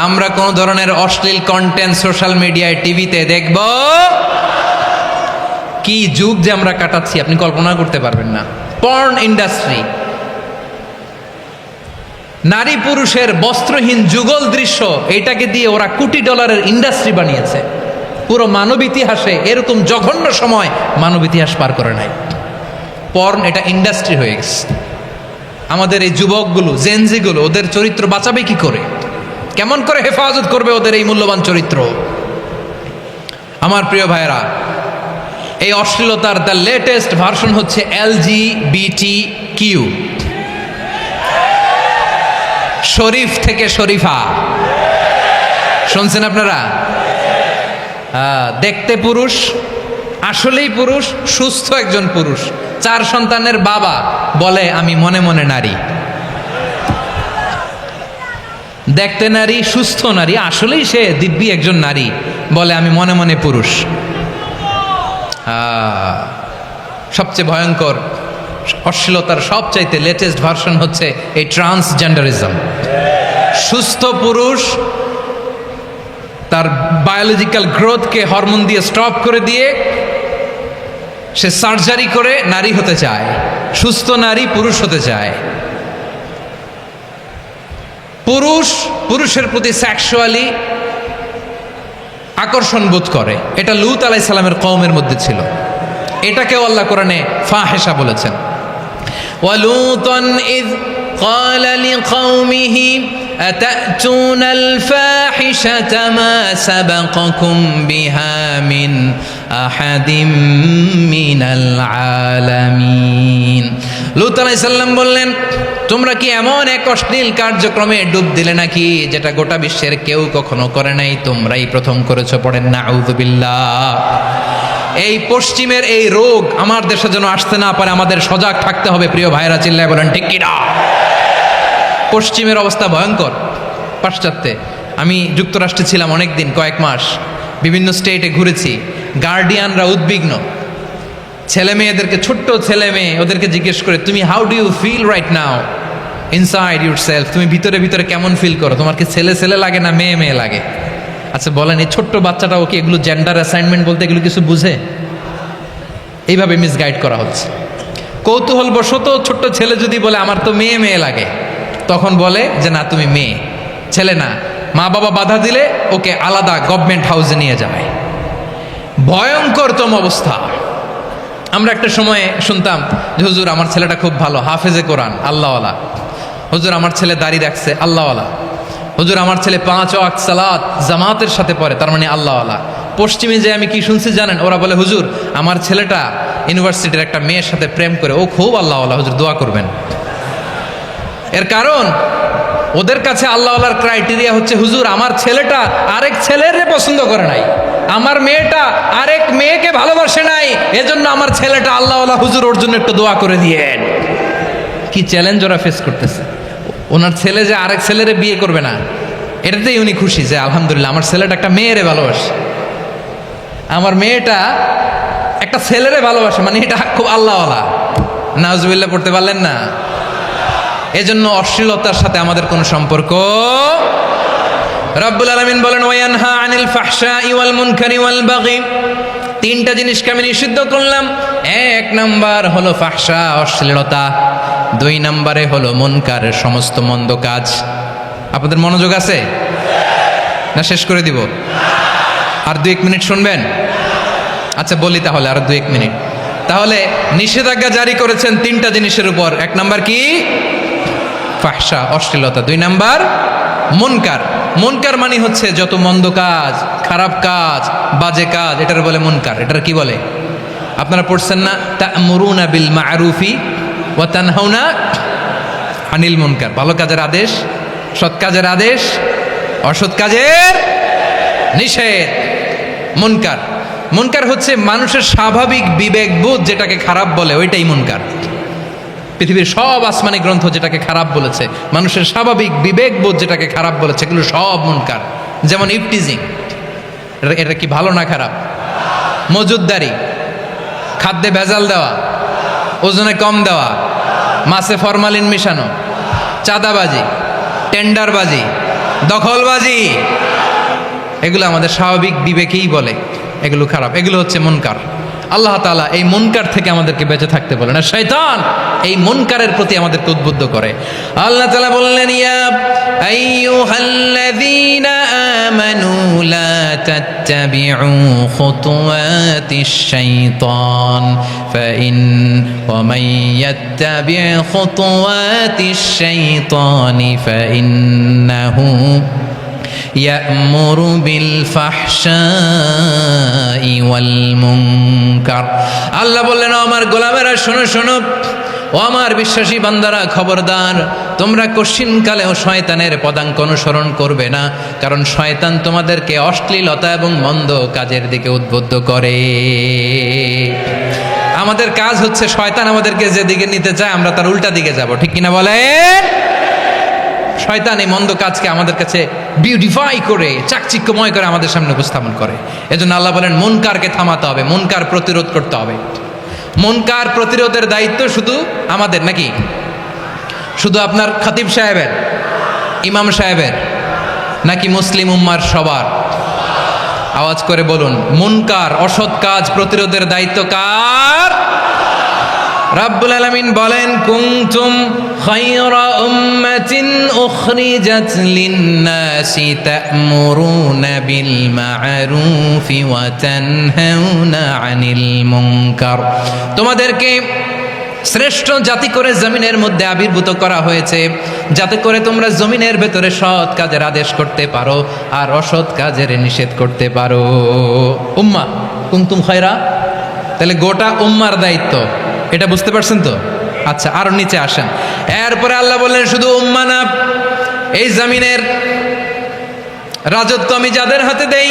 আমরা কোন ধরনের অশ্লীল কন্টেন্ট সোশ্যাল মিডিয়ায়, টিভিতে দেখব? কি যুগ যে আমরা কাটাচ্ছি আপনি কল্পনা করতে পারবেন না। পর্ন ইন্ডাস্ট্রি, নারী পুরুষের বস্ত্রহীন যুগল দৃশ্য, এটাকে দিয়ে ওরা কোটি ডলারের ইন্ডাস্ট্রি বানিয়েছে। পুরো মানব ইতিহাসে এরকম জঘন্য সময় মানব ইতিহাস পার করে নাই। পর্ন এটা ইন্ডাস্ট্রি হয়ে গেছে। আমাদের এই যুবকগুলো, জেনজিগুলো, ওদের চরিত্র বাঁচাবে কি করে? কেমন করে হেফাজত করবে ওদের এই মূল্যবান চরিত্র? আমার প্রিয় ভাইয়েরা, এই অশ্লীলতার দ্য লেটেস্ট ভার্সন হচ্ছে LGBT-Q, শরীফ থেকে শরীফা। শুনছেন আপনারা? দেখতে পুরুষ, আসলেই পুরুষ, সুস্থ একজন পুরুষ, 4 সন্তানের বাবা, বলে আমি মনে মনে নারী। দেখতে নারী, সুস্থ নারী, আসলেই সে দিব্যি একজন নারী, বলে আমি মনে মনে পুরুষ। সবচেয়ে ভয়ঙ্কর অশ্লীলতার সবচাইতে লেটেস্ট ভার্সন হচ্ছে এই ট্রান্সজেন্ডারিজম। সুস্থ পুরুষ তার বায়োলজিক্যাল গ্রোথকে হরমোন দিয়ে স্টপ করে দিয়ে সে সার্জারি করে নারী হতে চায়, সুস্থ নারী পুরুষ হতে চায়। পুরুষের প্রতি সেক্সুয়ালি আকর্ষণ বোধ করে। এটা লূত আলাইহিস সালামের কওমের মধ্যে ছিল। এটাকেও আল্লাহ কোরআনে ফাহিশা বলেছেন। ওয়ালুতান ইয ক্বালা লিকাওমিহি আতাতুনাল ফাহিশাতা মা সাবাকাকুম বিহা মিন আহাদিম মিনাল আলামিন। লূত আলাইহিস সালাম বললেন, তোমরা কি এমন এক অশ্লীল কার্যক্রমে ডুব দিলে নাকি যেটা গোটা বিশ্বের কেউ কখনো করে নাই, তোমরাই প্রথম করেছো? পড়েন নাউযুবিল্লাহ। এই পশ্চিমের এই রোগ আমার দেশে যেন আসতে না পারে, আমাদের সজাগ থাকতে হবে। প্রিয় ভাইরা, চিল্লায় বলেন ঠিক কিনা? পশ্চিমের অবস্থা ভয়ঙ্কর। পাশ্চাত্যে আমি যুক্তরাষ্ট্রে ছিলাম অনেকদিন, কয়েক মাস, বিভিন্ন স্টেটে ঘুরেছি। গার্ডিয়ানরা উদ্বিগ্ন, ছেলে মেয়েদেরকে, ছোট্ট ছেলে মেয়ে, ওদেরকে জিজ্ঞেস করে, তুমি how do you feel right now inside yourself? তুমি ভিতরে ভিতরে কেমন ফিল করো? তোমার কি ছেলে ছেলে লাগে না মেয়ে মেয়ে লাগে? আচ্ছা বলেন, এই ছোট্ট বাচ্চাটাও কি এগুলো জেন্ডার অ্যাসাইনমেন্ট বলতে এগুলো কিছু বুঝে? এইভাবে মিসগাইড করা হচ্ছে। কৌতূহল বশত ছোট্ট ছেলে যদি বলে আমার তো মেয়ে মেয়ে লাগে, তখন বলে যে না তুমি মেয়ে, ছেলে না। মা বাবা বাধা দিলে ওকে আলাদা গভর্নমেন্ট হাউসে নিয়ে যায়। ভয়ঙ্করতম অবস্থা। আমরা একটা সময়ে শুনতাম যে হুজুর আমার ছেলেটা খুব ভালো, হাফেজে কোরআন, আল্লাহওয়ালা। হুজুর আমার ছেলে দাড়ি রাখছে, আল্লাহওয়ালা। হুজুর আমার ছেলে 5 ওয়াক্ত সালাত জামাতের সাথে পড়ে, তার মানে আল্লাহওয়ালা। পশ্চিমে যে আমি কি শুনছি জানেন? ওরা বলে হুজুর আমার ছেলেটা ইউনিভার্সিটির একটা মেয়ের সাথে প্রেম করে, ও খুব আল্লাহওয়ালা, হুজুর দোয়া করবেন। এর কারণ ওদের কাছে আল্লাহওয়ালার ক্রাইটেরিয়া হচ্ছে হুজুর আমার ছেলেটা আরেক ছেলের পছন্দ করে নাই, আমার মেয়েটা আরেক মেয়েকে ভালোবাসে নাই, এজন্য আমার ছেলেটা আল্লাহওয়ালা, হুজুর ওর জন্য একটু দোয়া করে দিয়েন। কি চ্যালেঞ্জ ওরা ফেস করতেছে। ওনার ছেলে যে আরেক ছেলেরে বিয়ে করবে না, এটাতেই উনি খুশি যে আলহামদুলিল্লাহ আমার ছেলেটা একটা মেয়েরে ভালোবাসে, আমার মেয়েটা একটা ছেলেরে ভালোবাসে, মানে এটা খুব আল্লাহওয়ালা। নাউজুবিল্লাহ পড়তে পারলেন না? এজন্য অশ্লীলতার সাথে আমাদের কোনো সম্পর্ক। রব্বুল আলামিন বলেন ওয়ায়ানহা আনিল ফাহশাই ওয়াল মুনকারি ওয়াল বাগি। 3টা জিনিসকে আমি নিষিদ্ধ করলাম। 1 নাম্বার হলো ফাহশা, অশ্লীলতা। 2 নাম্বারে হলো মুনকারের সমস্ত মন্দ কাজ। আপনাদের মনোযোগ আছে না? শেষ করে দিব? আর 2-1 মিনিট শুনবেন? আচ্ছা বলি তাহলে, আর 2-1 মিনিট। তাহলে নিষেধাজ্ঞা জারি করেছেন 3টা জিনিসের উপর। 1 নাম্বার কি? ফাহশা, অশ্লীলতা। 2 নাম্বার মুনকার। মুনকার মানে হচ্ছে যত মন্দ কাজ, খারাপ কাজ, বাজে কাজ, এটার বলে মুনকার। এটার কি বলে? আপনারা পড়ছেন না তা'মুরুনা বিল মা'রুফি ওয়া তানহাউনা আনিল মুনকার। ভালো কাজের আদেশ, সৎ কাজের আদেশ, অসৎ কাজের নিষেধ। মুনকার, মুনকার হচ্ছে মানুষের স্বাভাবিক বিবেকবোধ যেটাকে খারাপ বলে, ওইটাই মুনকার। পৃথিবীর সব আসমানি গ্রন্থ যেটাকে খারাপ বলেছে, মানুষের স্বাভাবিক বিবেকবোধ যেটাকে খারাপ বলেছে, এগুলো সব মুনকার। যেমন ইফটিজিং, এটা কি ভালো না খারাপ? মজুদদারি, খাদ্যে ভেজাল দেওয়া, ওজনে কম দেওয়া, মাছে ফরমালিন মিশানো, চাঁদাবাজি, টেন্ডারবাজি, দখলবাজি, এগুলো আমাদের স্বাভাবিক বিবেকেই বলে এগুলো খারাপ, এগুলো হচ্ছে মুনকার। আল্লাহ তাআলা এই মুনকার থেকে আমাদেরকে বেঁচে থাকতে বলেন, আর শয়তান এই মুনকারের প্রতি আমাদেরকে উদ্বুদ্ধ করে। আল্লাহ তাআলা বললেন, ইয়া আইয়ুহাল্লাযীনা আমানু লা তাত্তাবিউ খুতুওয়াতিশ শাইতান ফাইন ওয়া মান ইয়াত্তাবি' খুতুওয়াতিশ শাইতানি ফাইন্নাহু ইয়া'মুরু বিল ফাহশাই ওয়াল মুনকার। আল্লাহ বললেন, আমার গোলামেরা শোনো শোনো, ও আমার বিশ্বাসী বান্দারা খবরদার, তোমরা কশিনকালেও শয়তানের পদাঙ্ক অনুসরণ করবে না, কারণ শয়তান তোমাদেরকে অশ্লীলতা এবং মন্দ কাজের দিকে উদ্বুদ্ধ করে। আমাদের কাজ হচ্ছে শয়তান আমাদেরকে যেদিকে নিতে চায় আমরা তার উল্টা দিকে যাব, ঠিক কিনা বলেন? শয়তান এই মন্দ কাজকে আমাদের কাছে বিউটিফাই করে চাকচিক্যময় করে আমাদের সামনে উপস্থাপন করে। এজন্য আল্লাহ বলেন মুনকারকে থামাতে হবে, মুনকার প্রতিরোধ করতে হবে। মুনকার প্রতিরোধের দায়িত্ব শুধু আমাদের নাকি? শুধু আপনার খতিব সাহেবের, ইমাম সাহেবের, নাকি মুসলিম উম্মার সবার? আওয়াজ করে বলুন, মুনকার অসৎ কাজ প্রতিরোধের দায়িত্ব কার? রাব্বুল আলামিন বলেন, কুনতুম খায়রা উম্মাতিন উখরিজাত লিন-নাসি তা'মুরুনা বিল মা'রুফি ওয়া তানহাউনা আনিল মুনকার। তোমাদেরকে শ্রেষ্ঠ জাতি করে জমিনের মধ্যে আবির্ভূত করা হয়েছে, যাতে করে তোমরা জমিনের ভেতরে সৎ কাজের আদেশ করতে পারো আর অসৎ কাজের নিষেধ করতে পারো। উম্মা কুনতুম খায়রা, তাহলে গোটা উম্মার দায়িত্ব, এটা বুঝতে পারছেন তো? আচ্ছা, আরো নিচে আসেন। এরপরে আল্লাহ বললেন, শুধু উম্মা না, এই জমিনের রাজত্ব আমি যাদের হাতে দেই,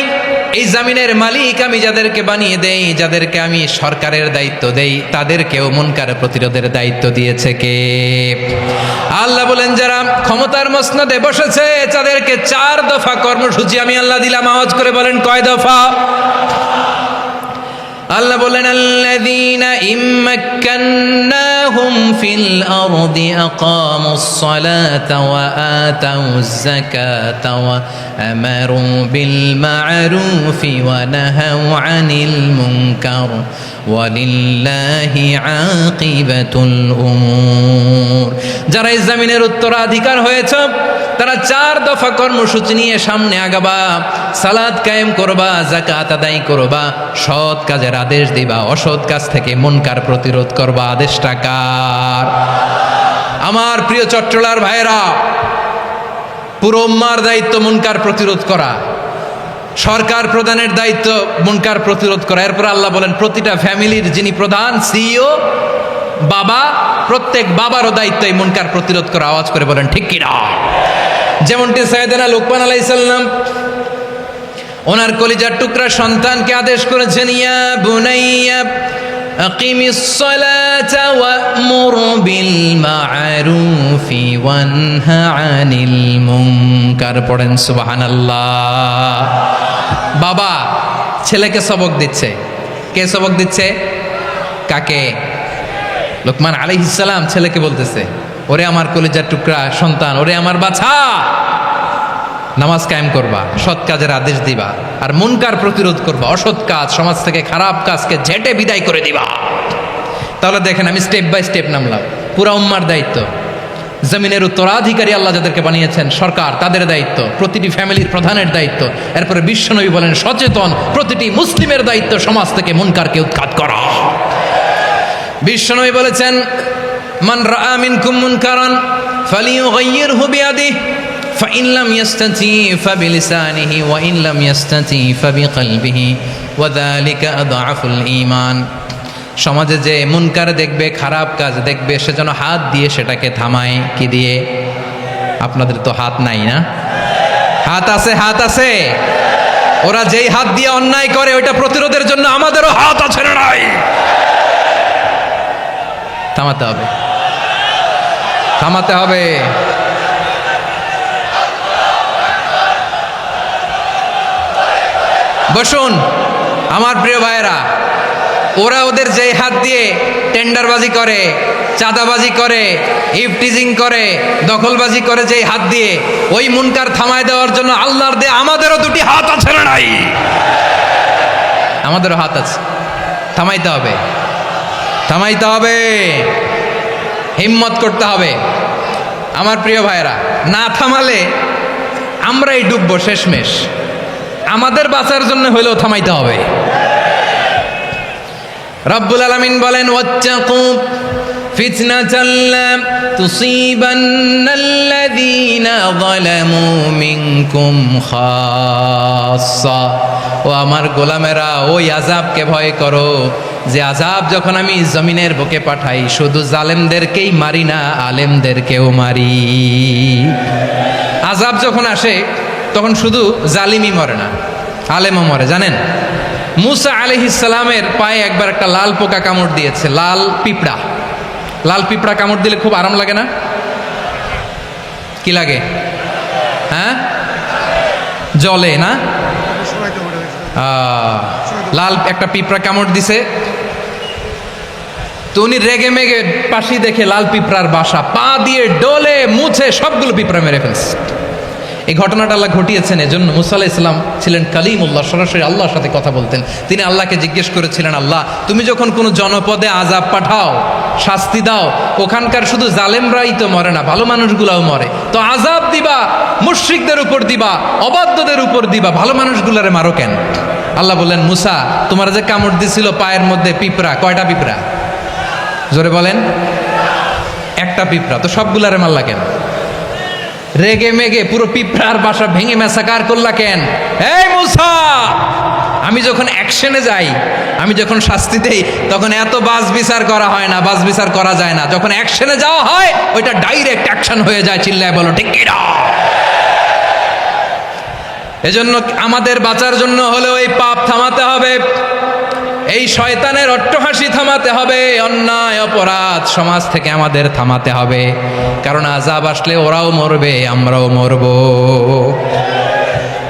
এই জমিনের মালিক আমি যাদেরকে বানিয়ে দেই, যাদেরকে আমি সরকারের দায়িত্ব দেই, তাদেরকেও মুনকার প্রতিরোধের দায়িত্ব দিয়েছে কে? আল্লাহ বলেন, যারা ক্ষমতার মসনদে বসেছে তাদেরকে 4 দফা কর্মসূচি আমি আল্লাহ দিলাম। আওয়াজ করে বলেন, কয় দফা? আল্লাহ বলেন, আল্লাযীনা ইম্মাক্কান্নাহুম ফিল আরদি আকামুস সালাতা ওয়া আতাউয যাকাতা ওয়া আমারু বিল মা'রুফি ওয়া নাহাউ আনিল মুনকার ওয়ালিল্লাহি আকিবাতুল উমুর। যারা এই জমিনের উত্তরাধিকার হয়েছে তারা 4 দফা কর্মসূচি নিয়ে সামনে আগাবা। সালাত কায়েম করবা, যাকাত আদায় করবা, সৎ কাজের আদেশ দিবা, অসৎ কাজ থেকে মুনকার প্রতিরোধ করবা। আদেশটা কার? আমার প্রিয় চট্টলার ভাইয়েরা, পুরো উম্মার দায়িত্ব মুনকার প্রতিরোধ করা, সরকার প্রধানের দায়িত্ব মুনকার প্রতিরোধ করা। এরপর আল্লাহ বলেন, প্রতিটা ফ্যামিলির যিনি প্রধান সিইও বাবা, প্রত্যেক বাবারও দায়িত্ব এই মুনকার প্রতিরোধ করা। আওয়াজ করে বলেন ঠিক কিনা? যেমনটি সাইয়েদনা লুকমান আলাইহিস সালাম ওনার কলিজার টুকরা সন্তানকে আদেশ করেছেন, ইয়া বুনাইয়া আকিমিস সালাতা ওয়া'মুর বিল মা'রুফি ওয়ানহা আনিল মুনকার। পড়েন সুবহানাল্লাহ। বাবা ছেলেকে সবক দিচ্ছে। কে সবক দিচ্ছে? কাকে? লুকমান আলাইহিস সালাম ছেলেকে বলতেছে, ওরে আমার কলিজার টুকরা সন্তান, ওরে আমার বাছা, নামাজ কায়েম করবা, সৎ কাজের আদেশ দিবা, আর মুনকার প্রতিরোধ করবা, অসৎ কাজ, সমাজ থেকে খারাপ কাজকে ঝেঁটে বিদায় করে দিবা। তাহলে দেখেন, আমি স্টেপ বাই স্টেপ নামলাম। পুরা উম্মার দায়িত্ব, জমিনের উত্তরাধিকারী আল্লাহ যাদেরকে বানিয়েছেন সরকার, তাদের দায়িত্ব, প্রতিটি ফ্যামিলির প্রধানের দায়িত্ব। এরপরে বিশ্বনবী বলেন, সচেতন প্রতিটি মুসলিমের দায়িত্ব সমাজ থেকে মুনকারকে উৎখাত করা। বিশ্বনবী বলেছেন, মান রাআ মিনকুম মুনকারান ফালিয়ুগাইয়িরহু বিয়াদিহি ফাইন লাম ইয়াস্তাতি ফাবিলিসানিহি ওয়া ইন লাম ইয়াস্তাতি ফাবিকলবিহি ওয়া যালিকা আযআফুল ঈমান। সমাজে যে মুনকার দেখবে, খারাপ কাজ দেখবে, সে যেন হাত দিয়ে সেটাকে থামায়। কি দিয়ে? আপনাদের তো হাত নাই না? হাত আছে, হাত আছে। ওরা যেই হাত দিয়ে অন্যায় করে ওইটা প্রতিরোধের জন্য আমাদেরও হাত আছে না নাই? থামাতে হবে, থামাতে হবে। বসুন আমার প্রিয় ভাইয়েরা, ওরা ওদের যেই হাত দিয়ে টেন্ডারবাজি করে, চাঁদাবাজি করে, ইফটিজিং করে, দখলবাজি করে, যেই হাত দিয়ে, ওই মুনকার থামায় দেওয়ার জন্য আল্লাহর দেয়া আমাদেরও 2টি হাত আছে না নাই? আমাদেরও হাত আছে। থামাইতে হবে, থামাইতে হবে, হিম্মত করতে হবে। আমার প্রিয় ভাইরা, না থামালে আমরাই ডুববো শেষমেশ। আমাদের বাঁচার জন্য হলেও থামাইতে হবে। রব্বুল আলামিন বলেন, ওয়াত্তাকু ফিতনাতাল লা তুসিবান্নাল্লাযীনা যালামু মিনকুম খাসসা। ও আমার গোলামেরা, ওই আযাবকে ভয় করো যে আযাব যখন আমি জমিনের বুকে পাঠাই শুধু জালেমদেরকেই মারি না, আলেমদেরকেও মারি। আযাব যখন আসে তখন শুধু জালিমই মরে না, আলেমও মরে। জানেন, মুসা আলাইহিস সালামের পায়ে একবার একটা লাল পোকা কামড় দিয়েছে, লাল পিঁপড়া। লাল পিঁপড়া কামড় দিলে খুব আরাম লাগে না? কি লাগে? হ্যাঁ, জলে না? লাল একটা পিঁপড়া কামড় দিছে, তো উনি রেগে মেগে পাশি দেখে লাল পিঁপড়ার বাসা, পা দিয়ে ডলে মুছে সবগুলো পিঁপড়া মেরে ফেলছে। এই ঘটনাটা আল্লাহ ঘটিয়েছেন এজন্য মুসা আলাইহিস সালাম ছিলেন কালিমুল্লাহ, সরাসরি আল্লাহর সাথে কথা বলতেন। তিনি আল্লাহকে জিজ্ঞেস করেছিলেন, আল্লাহ তুমি যখন কোনো জনপদে আযাব পাঠাও, শাস্তি দাও, ওখানকার শুধু জালেমরাই তো মরে না, ভালো মানুষগুলাও মরে, তো আযাব দিবা মুশরিকদের উপর দিবা, অবাধ্যদের উপর দিবা, ভালো মানুষগুলারে মারো কেন? আল্লাহ বললেন, মুসা তোমার যে কামড় দিছিল পায়ের মধ্যে পিঁপড়া, কয়টা পিঁপড়া? জোরে বলেন। একটা পিঁপড়া, তো সবগুলারে মারলা কেন? রেগে মেগে পুরো পিঁপড়ার বাসা ভেঙে ম্যাসাকার করলা কেন? এই মুসা, আমি যখন অ্যাকশনে যাই, আমি যখন শাস্তি দেই, তখন এত বাস বিচার করা হয় না, বাস বিচার করা যায় না। যখন অ্যাকশনে যাওয়া হয় ওইটা ডাইরেক্ট অ্যাকশন হয়ে যায়। চিল্লায় বলো ঠিক কি না? এজন্য আমাদের বাঁচার জন্য হলেও এই পাপ থামাতে হবে, এই শয়তানের অট্টহাসি থামাতে হবে, অন্যায় অপরাধ সমাজ থেকে আমাদের থামাতে হবে। কারণ আযাব আসলে ওরাও মরবে, আমরাও মরব।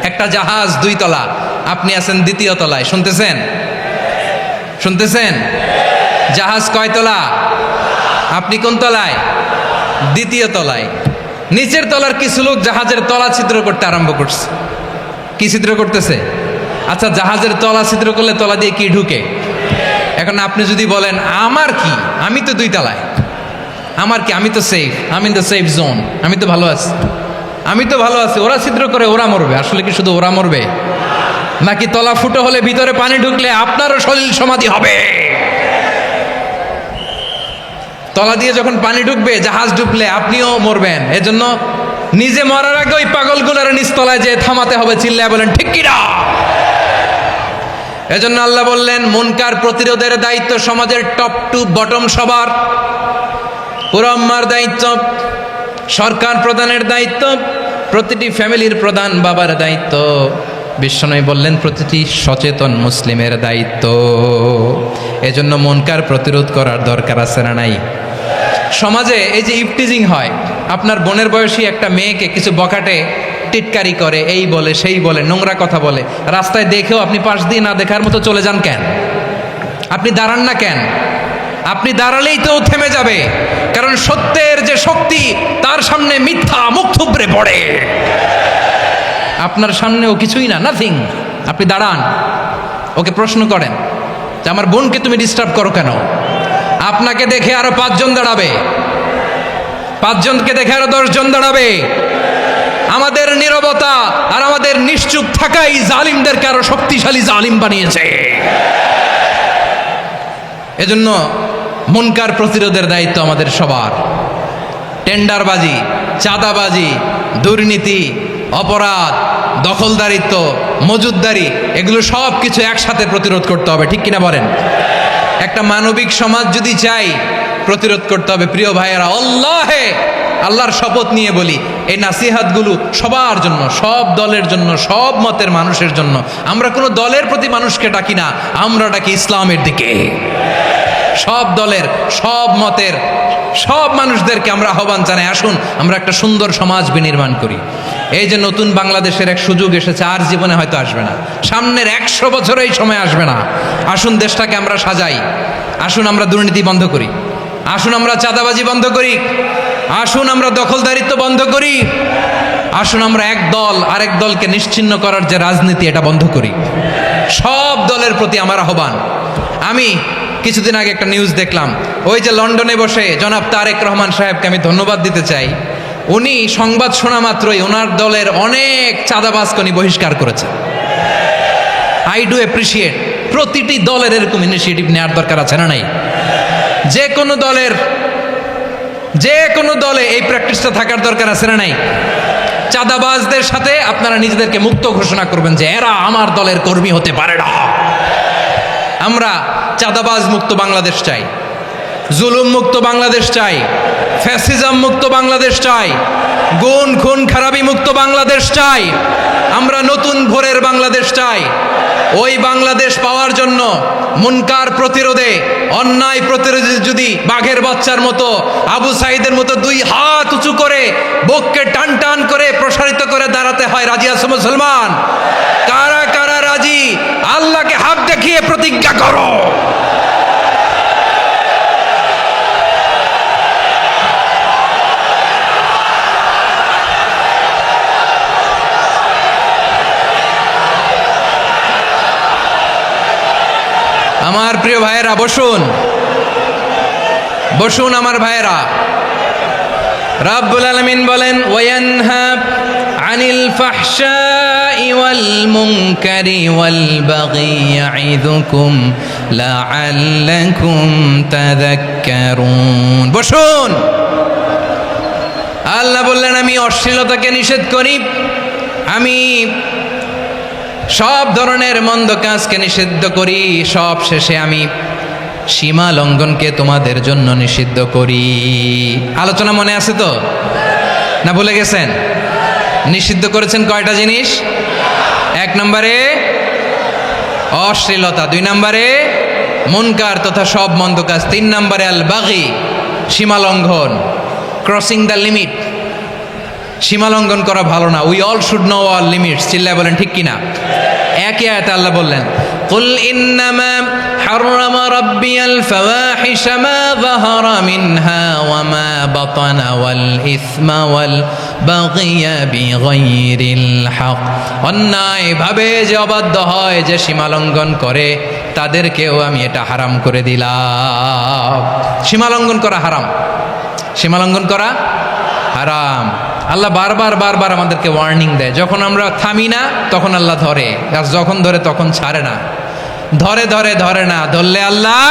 একটা জাহাজ 2 তলা, আপনি আছেন 2য় তলায়, শুনতেছেন? শুনতেছেন? জাহাজ কয় তলা? আপনি কোন তলায়? 2য় তলায়। নিচের তলার কিছু লোক জাহাজের তলা ছিদ্র করতে আরম্ভ করছে। কি ছিদ্র করতেছে? আচ্ছা, জাহাজের তলা ছিদ্র করলে তলা দিয়ে কি ঢুকে? এখন আপনি যদি বলেন আমার কি, আমি তো 2 তলায়, আমার কি, আমি তো সেফ, আমি ইন দ্য সেফ জোন, আমি তো ভালো আছি, আমি তো ভালো আছি, ওরা ছিদ্র করে ওরা মরবে। আসলে কি শুধু ওরা মরবে? নাকি তলা ফুটো হলে ভিতরে পানি ঢুকলে আপনারও সলিল সমাধি হবে? তলা দিয়ে যখন পানি ঢুকবে, জাহাজ ঢুকলে আপনিও মরবেন। এজন্য নিজে মরার আগে ওই পাগলগুলোর নিচতলায় যে থামাতে হবে। চিল্লায় বলেন ঠিক কি না? এজন্য আল্লাহ বললেন, মুনকার প্রতিরোধের দায়িত্ব সমাজের টপ টু বটম সবার। পুরো আম্মার দায়িত্ব, সরকার প্রধানের দায়িত্ব, প্রতিটি ফ্যামিলির প্রধান বাবার দায়িত্ব, বিশ্বনবী বললেন প্রতিটি সচেতন মুসলিমের দায়িত্ব। এজন্য মুনকার প্রতিরোধ করার দরকার আছে না নাই? সমাজে এই যে ইফটিজিং হয়, আপনার বোনের বয়সী একটা মেয়েকে কিছু বখাটে টিটকারি করে, এই বলে সেই বলে, নোংরা কথা বলে, রাস্তায় দেখেও আপনি পাশ দিয়ে না দেখার মতো চলে যান কেন? আপনি দাঁড়ান না কেন? আপনি দাঁড়ালেই তো থেমে যাবে, কারণ সত্যের যে শক্তি তার সামনে মিথ্যা মুখ থুবড়ে পড়ে। আপনার সামনে ও কিছুই না, নাথিং। আপনি দাঁড়ান, ওকে প্রশ্ন করেন যে আমার বোনকে তুমি ডিস্টার্ব করো কেন? আপনাকে দেখে আরো 5 জন দাঁড়াবে, 5 জনকে দেখে আরো 10 জন দাঁড়াবে। আমাদের নীরবতা আর আমাদের নিশ্চুপ থাকাই জালিমদেরকে আরো শক্তিশালী জালিম বানিয়েছে। এজন্য মুনকার প্রতিরোধের দায়িত্ব আমাদের সবার। টেন্ডারবাজি, চাঁদাবাজি, দুর্নীতি, অপরাধ, দখলদারিত্ব, মজুদদারি, এগুলো সব কিছু একসাথে প্রতিরোধ করতে হবে। ঠিক কিনা বলেন? একটা মানবিক সমাজ যদি চাই, প্রতিরোধ করতে হবে। প্রিয় ভাইয়েরা, আল্লাহর শপথ নিয়ে বলি, এই নাসিহাতগুলো সবার জন্য, সব দলের জন্য, সব মতের মানুষের জন্য। আমরা কোনো দলের প্রতি মানুষকে ডাকি না, আমরা ডাকি ইসলামের দিকে। সব দলের, সব মতের, সব মানুষদেরকে আমরা আহ্বান জানাই, আসুন আমরা একটা সুন্দর সমাজ বিনির্মাণ করি। এই যে নতুন বাংলাদেশের এক সুযোগ এসেছে, আর জীবনে হয়তো আসবে না, সামনের 100 বছর এই সময় আসবে না। আসুন দেশটাকে আমরা সাজাই, আসুন আমরা দুর্নীতি বন্ধ করি, আসুন আমরা চাঁদাবাজি বন্ধ করি, আসুন আমরা দখলদারিত্ব বন্ধ করি, আসুন আমরা এক দল আরেক দলকে নিশ্চিহ্ন করার যে রাজনীতি, এটা বন্ধ করি। সব দলের প্রতি আমার আহ্বান, আমি কিছুদিন আগে একটা নিউজ দেখলাম, ওই যে লন্ডনে বসে জনাব তারেক রহমান সাহেবকে আমি ধন্যবাদ দিতে চাই। উনি সংবাদ শোনা মাত্রই ওনার দলের অনেক চাঁদাবাজকে উনি বহিষ্কার করেছেন। I do appreciate. প্রতিটি দলের এরকম ইনিশিয়েটিভ নেওয়ার দরকার আছে না নাই? যে কোনো দলে এই প্র্যাকটিসটা থাকার দরকার আছে না নাই? চাঁদাবাজদের সাথে আপনারা নিজেদেরকে মুক্ত ঘোষণা করবেন যে এরা আমার দলের কর্মী হতে পারে না। আমরা চাঁদাবাজ মুক্ত বাংলাদেশ চাই, জুলুম মুক্ত বাংলাদেশ চাই, ফ্যাসিজম মুক্ত বাংলাদেশ চাই, গুণ খুন খারাপি মুক্ত বাংলাদেশ চাই। আমরা নতুন ভোরের বাংলাদেশ চাই। ওই বাংলাদেশ পাওয়ার জন্য মুনকার প্রতিরোধে, অন্যায় প্রতিরোধে যদি বাঘের বাচ্চার মতো, আবু সাঈদের মতো দুই হাত উঁচু করে বুককে টান টান করে প্রসারিত করে দাঁড়াতে হয়, রাজি আছো মুসলমান? কারা কারা রাজি? আল্লাহকে হাত দেখিয়ে প্রতিজ্ঞা করো। আমার প্রিয় ভাইয়েরা, বসুন বসুন আমার ভাইয়েরা। রাব্বুল আলামিন বলেন, ওয়ায়ানহা আনিল ফাহশাই ওয়াল মুনকারি ওয়াল বাগি ইয়াইযুকুম লাআল্লাকুম তাযাক্কারুন। বসুন। আল্লাহ বললেন, আমি অশ্লীলতাকে নিষেধ করি, আমি সব ধরনের মন্দ কাজকে নিষিদ্ধ করি, সব শেষে আমি সীমা লঙ্ঘনকে তোমাদের জন্য নিষিদ্ধ করি। আলোচনা মনে আছে তো, না ভুলে গেছেন? নিষিদ্ধ করেছেন কয়টা জিনিস? 1 নম্বরে অশ্লীলতা, 2 নম্বরে মুনকার তথা সব মন্দ কাজ, 3 নম্বরে আল বাগি, সীমা লঙ্ঘন, ক্রসিং দ্য লিমিট। সীমা লঙ্ঘন করা ভালো না। We all should know our limits. চিল্লায় বলেন ঠিক কিনা? একই আয়াতে আল্লাহ বললেন, কুল ইন্নামা হাররামা রাব্বিয়াল ফাওয়াহিশা মা যাহারা মিনহা ওয়া মা বাতানা ওয়াল ইসমা ওয়াল বাগিয়া বিগাইরিল হক। অন্যায় ভাবে যে অবাধ্য হয়, যে সীমা লঙ্ঘন করে, তাদেরকেও আমি এটা হারাম করে দিলাম। সীমা লঙ্ঘন করা হারাম, সীমা লঙ্ঘন করা হারাম। আল্লাহ বারবার আমাদেরকে ওয়ার্নিং দেয়। যখন আমরা থামি না তখন আল্লাহ ধরে, আর যখন ধরে তখন ছাড়ে না। ধরে না, ধরলে আল্লাহ।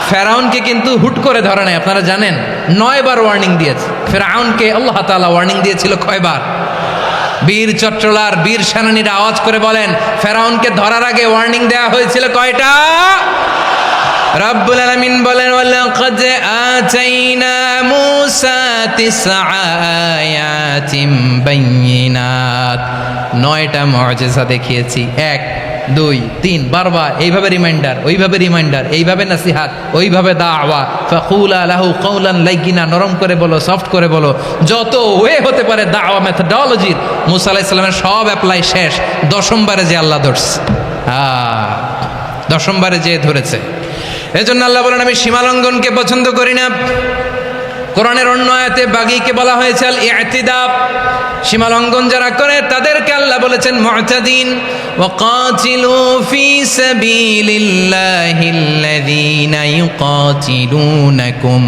ফেরাউনকে কিন্তু হুট করে ধরে নাই, আপনারা জানেন 9 বার ওয়ার্নিং দিয়েছে। ফেরাউনকে আল্লাহ তাআলা ওয়ার্নিং দিয়েছিল কয়বার? বীর চট্টলার বীর সেনানীরা আওয়াজ করে বলেন, ফেরাউনকে ধরার আগে ওয়ার্নিং দেওয়া হয়েছিল কয়টা? রাব্বুল আলামিন বলেন, ওয়ালাকাদ আতাইনা মূসা 9 আয়াতিন বাইয়িনাত। 9টা মুআজিজা দেখিয়েছি। 1 2 3 বারবার এইভাবে রিমাইন্ডার, ওইভাবে রিমাইন্ডার, এইভাবে নসিহাত, ওইভাবে দাওয়া। ফাকুলা লাহু কাওলান লাইয়িনা, নরম করে বলো, সফট করে বলো, যত ওয়ে হতে পারে দাওয়া মেথডোলজির মূসা আলাইহিস সালামের সব অ্যাপ্লাই শেষ। 10ম বারে যে আল্লাহ ধরছে, 10ম বারে যে ধরেছে। এজন্য আল্লাহ বলেন, আমি সীমালঙ্ঘনকে পছন্দ করি না। কোরআনের অন্য আয়াতে বাগীকে বলা হয়েছে আল ইতিদা। সীমালঙ্ঘন যারা করে তাদেরকে আল্লাহ বলেছেন মুতাদিন। ওয়াকাতিলু ফি সাবিলিল্লাহিল্লাযীনা ইউকাতিলুনাকুম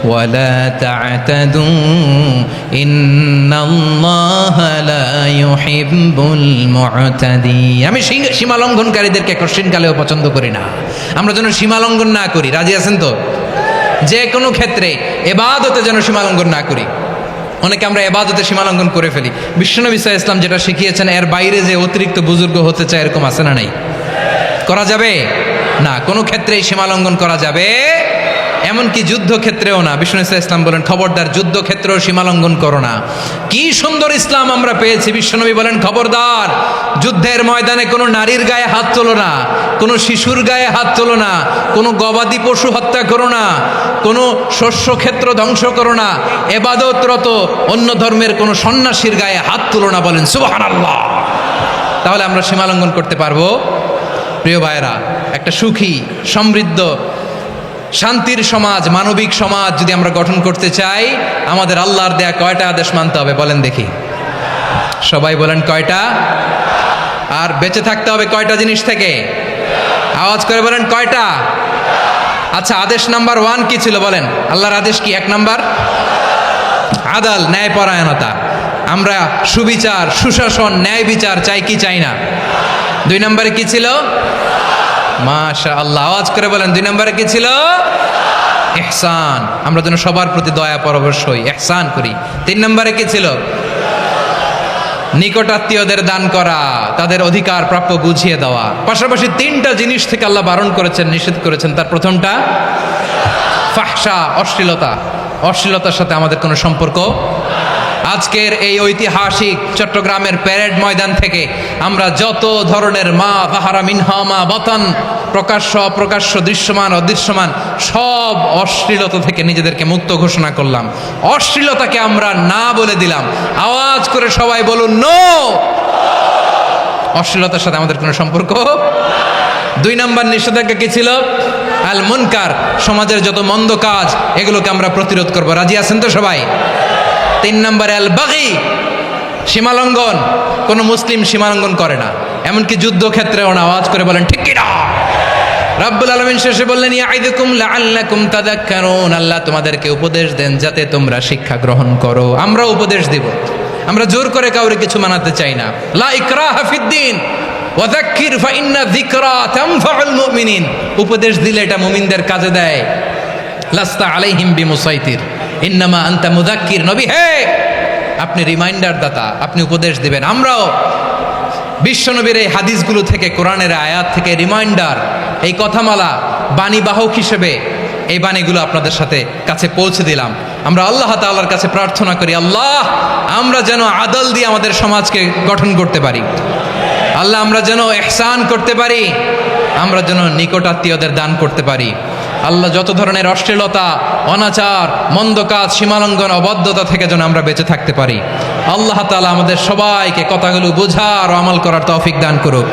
ওয়া লা তা'তাদু ইন্নাল্লাহা লা ইউহিব্বুল মুতাদিন। আমি সীমালঙ্ঘনকারীদেরকে কোশ্চিনকালেও পছন্দ করি না। আমরা যেন সীমালঙ্ঘন না করি। রাজি আছেন তো? যে কোনো ক্ষেত্রে এবাদতে যেন সীমালঙ্ঘন না করি। অনেকে আমরা এবাদতে সীমালঙ্ঘন করে ফেলি। বিশ্বনবী সাল্লাল্লাহু আলাইহি ওয়াসাল্লাম যেটা শিখিয়েছেন, এর বাইরে যে অতিরিক্ত বুজুর্গ হতে চায়, এরকম আছে না নাই? করা যাবে না, কোনো ক্ষেত্রেই সীমালঙ্ঘন করা যাবে, এমনকি যুদ্ধক্ষেত্রেও না। বিষ্ণু ইসলাম বলেন, খবরদার যুদ্ধক্ষেত্রেও সীমালঙ্ঘন করো না। কি সুন্দর ইসলাম আমরা পেয়েছি। বিশ্বনবী বলেন, খবরদার যুদ্ধের ময়দানে কোনো নারীর গায়ে হাত তোলো না, কোনো শিশুর গায়ে হাত তোলো না, কোনো গবাদি পশু হত্যা করো না, কোনো শস্যক্ষেত্র ধ্বংস করো না, এবাদতরত অন্য ধর্মের কোনো সন্ন্যাসীর গায়ে হাত তোলো না। বলেন সুবহানাল্লাহ। তাহলে আমরা সীমালঙ্ঘন করতে পারবো? প্রিয় ভাইরা, একটা সুখী, সমৃদ্ধ, শান্তির সমাজ, মানবিক সমাজ যদি আমরা গঠন করতে চাই, আমাদের আল্লাহর দেয়া কয়টা আদেশ মানতে হবে বলেন দেখি? সবাই বলেন কয়টা? আর বেঁচে থাকতে হবে কয়টা জিনিস থেকে? আওয়াজ করে বলেন কয়টা? আচ্ছা, আদেশ নাম্বার 1 কি ছিল বলেন? আল্লাহর আদেশ কি? 1 নাম্বার আদাল, ন্যায়পরায়ণতা। আমরা সুবিচার, সুশাসন, ন্যায় বিচার চাই কি চাই না? 2 নম্বরে কি ছিল? মাশাআল্লাহ, আওয়াজ করে বলেন 2 নম্বরে কি ছিল? ইহসান, আমরা যেন সবার প্রতি দয়া পরবশ হই, ইহসান করি। 3 নম্বরে কি ছিল? নিকটাত্মীয়দের দান করা, তাদের অধিকার প্রাপ্য বুঝিয়ে দেওয়া। পাশাপাশি 3টা জিনিস থেকে আল্লাহ বারণ করেছেন, নিষেধ করেছেন। তার প্রথমটা ফাহশা, অশ্লীলতা। অশ্লীলতার সাথে আমাদের কোনো সম্পর্ক। আজকের এই ঐতিহাসিক চট্টগ্রামের প্যারেড ময়দান থেকে আমরা যত ধরনের মা তাহারা মিনহা মা বাতান, প্রকাশ্য অপ্রকাশ্য, দৃশ্যমান অদৃশ্যমান, সব অশ্লীলতা থেকে নিজেদেরকে মুক্ত ঘোষণা করলাম। অশ্লীলতাকে আমরা না বলে দিলাম। আওয়াজ করে সবাই বলুন নো। অশ্লীলতার সাথে আমাদের কোনো সম্পর্ক। 2 নম্বর নিষেধাজ্ঞা কি ছিল? আল মুনকার, সমাজের যত মন্দ কাজ এগুলোকে আমরা প্রতিরোধ করব। রাজি আছেন তো সবাই? 3 নম্বরে আল বাগি, সীমালঙ্ঘন। কোন মুসলিম সীমালঙ্ঘন করে না, এমনকি যুদ্ধক্ষেত্রেও না। আওয়াজ করে বলেন ঠিক কিনা? রাব্বুল আলামিন শেষে বললেন ইয়াইদুকুম লাআল্লাকুম তাযাক্কারুন, আল্লাহ তোমাদেরকে উপদেশ দেন যাতে তোমরা শিক্ষা গ্রহণ করো। আমরা উপদেশ দিব, আমরা জোর করে কাউরে কিছু মানাতে চাই না। লা ইকরাহা ফিদ্দিন ওয়াযাক্কির ফাইন্না যিকরা তানফাউল মুমিনিন। উপদেশ দিলে এটা মুমিনদের কাজে দেয়। লাস্তা আলাইহিম বিমুসাইতির ইন্নামা আনতা মুযাক্কির। নবী হে, আপনি রিমাইন্ডার দাতা, আপনি উপদেশ দিবেন। আমরাও বিশ্বনবীর এই হাদিসগুলো থেকে, কোরআনের আয়াত থেকে রিমাইন্ডার, এই কথামালা, বাণীবাহক হিসেবে এই বাণীগুলো আপনাদের সাথে কাছে পৌঁছে দিলাম। আমরা আল্লাহ তাআলার কাছে প্রার্থনা করি, আল্লাহ আমরা যেন আদল দিয়ে আমাদের সমাজকে গঠন করতে পারি। আল্লাহ আমরা যেন ইহসান করতে পারি, আমরা যেন নিকটাত্মীয়দের দান করতে পারি। আল্লাহ যত ধরনের অশ্লীলতা, অনাচার, মন্দ কাজ, সীমালঙ্ঘন, অবাধ্যতা থেকে যেন আমরা বেঁচে থাকতে পারি। আল্লাহ তাআলা আমাদের সবাইকে কথাগুলো বোঝার ও আমল করার তৌফিক দান করুক।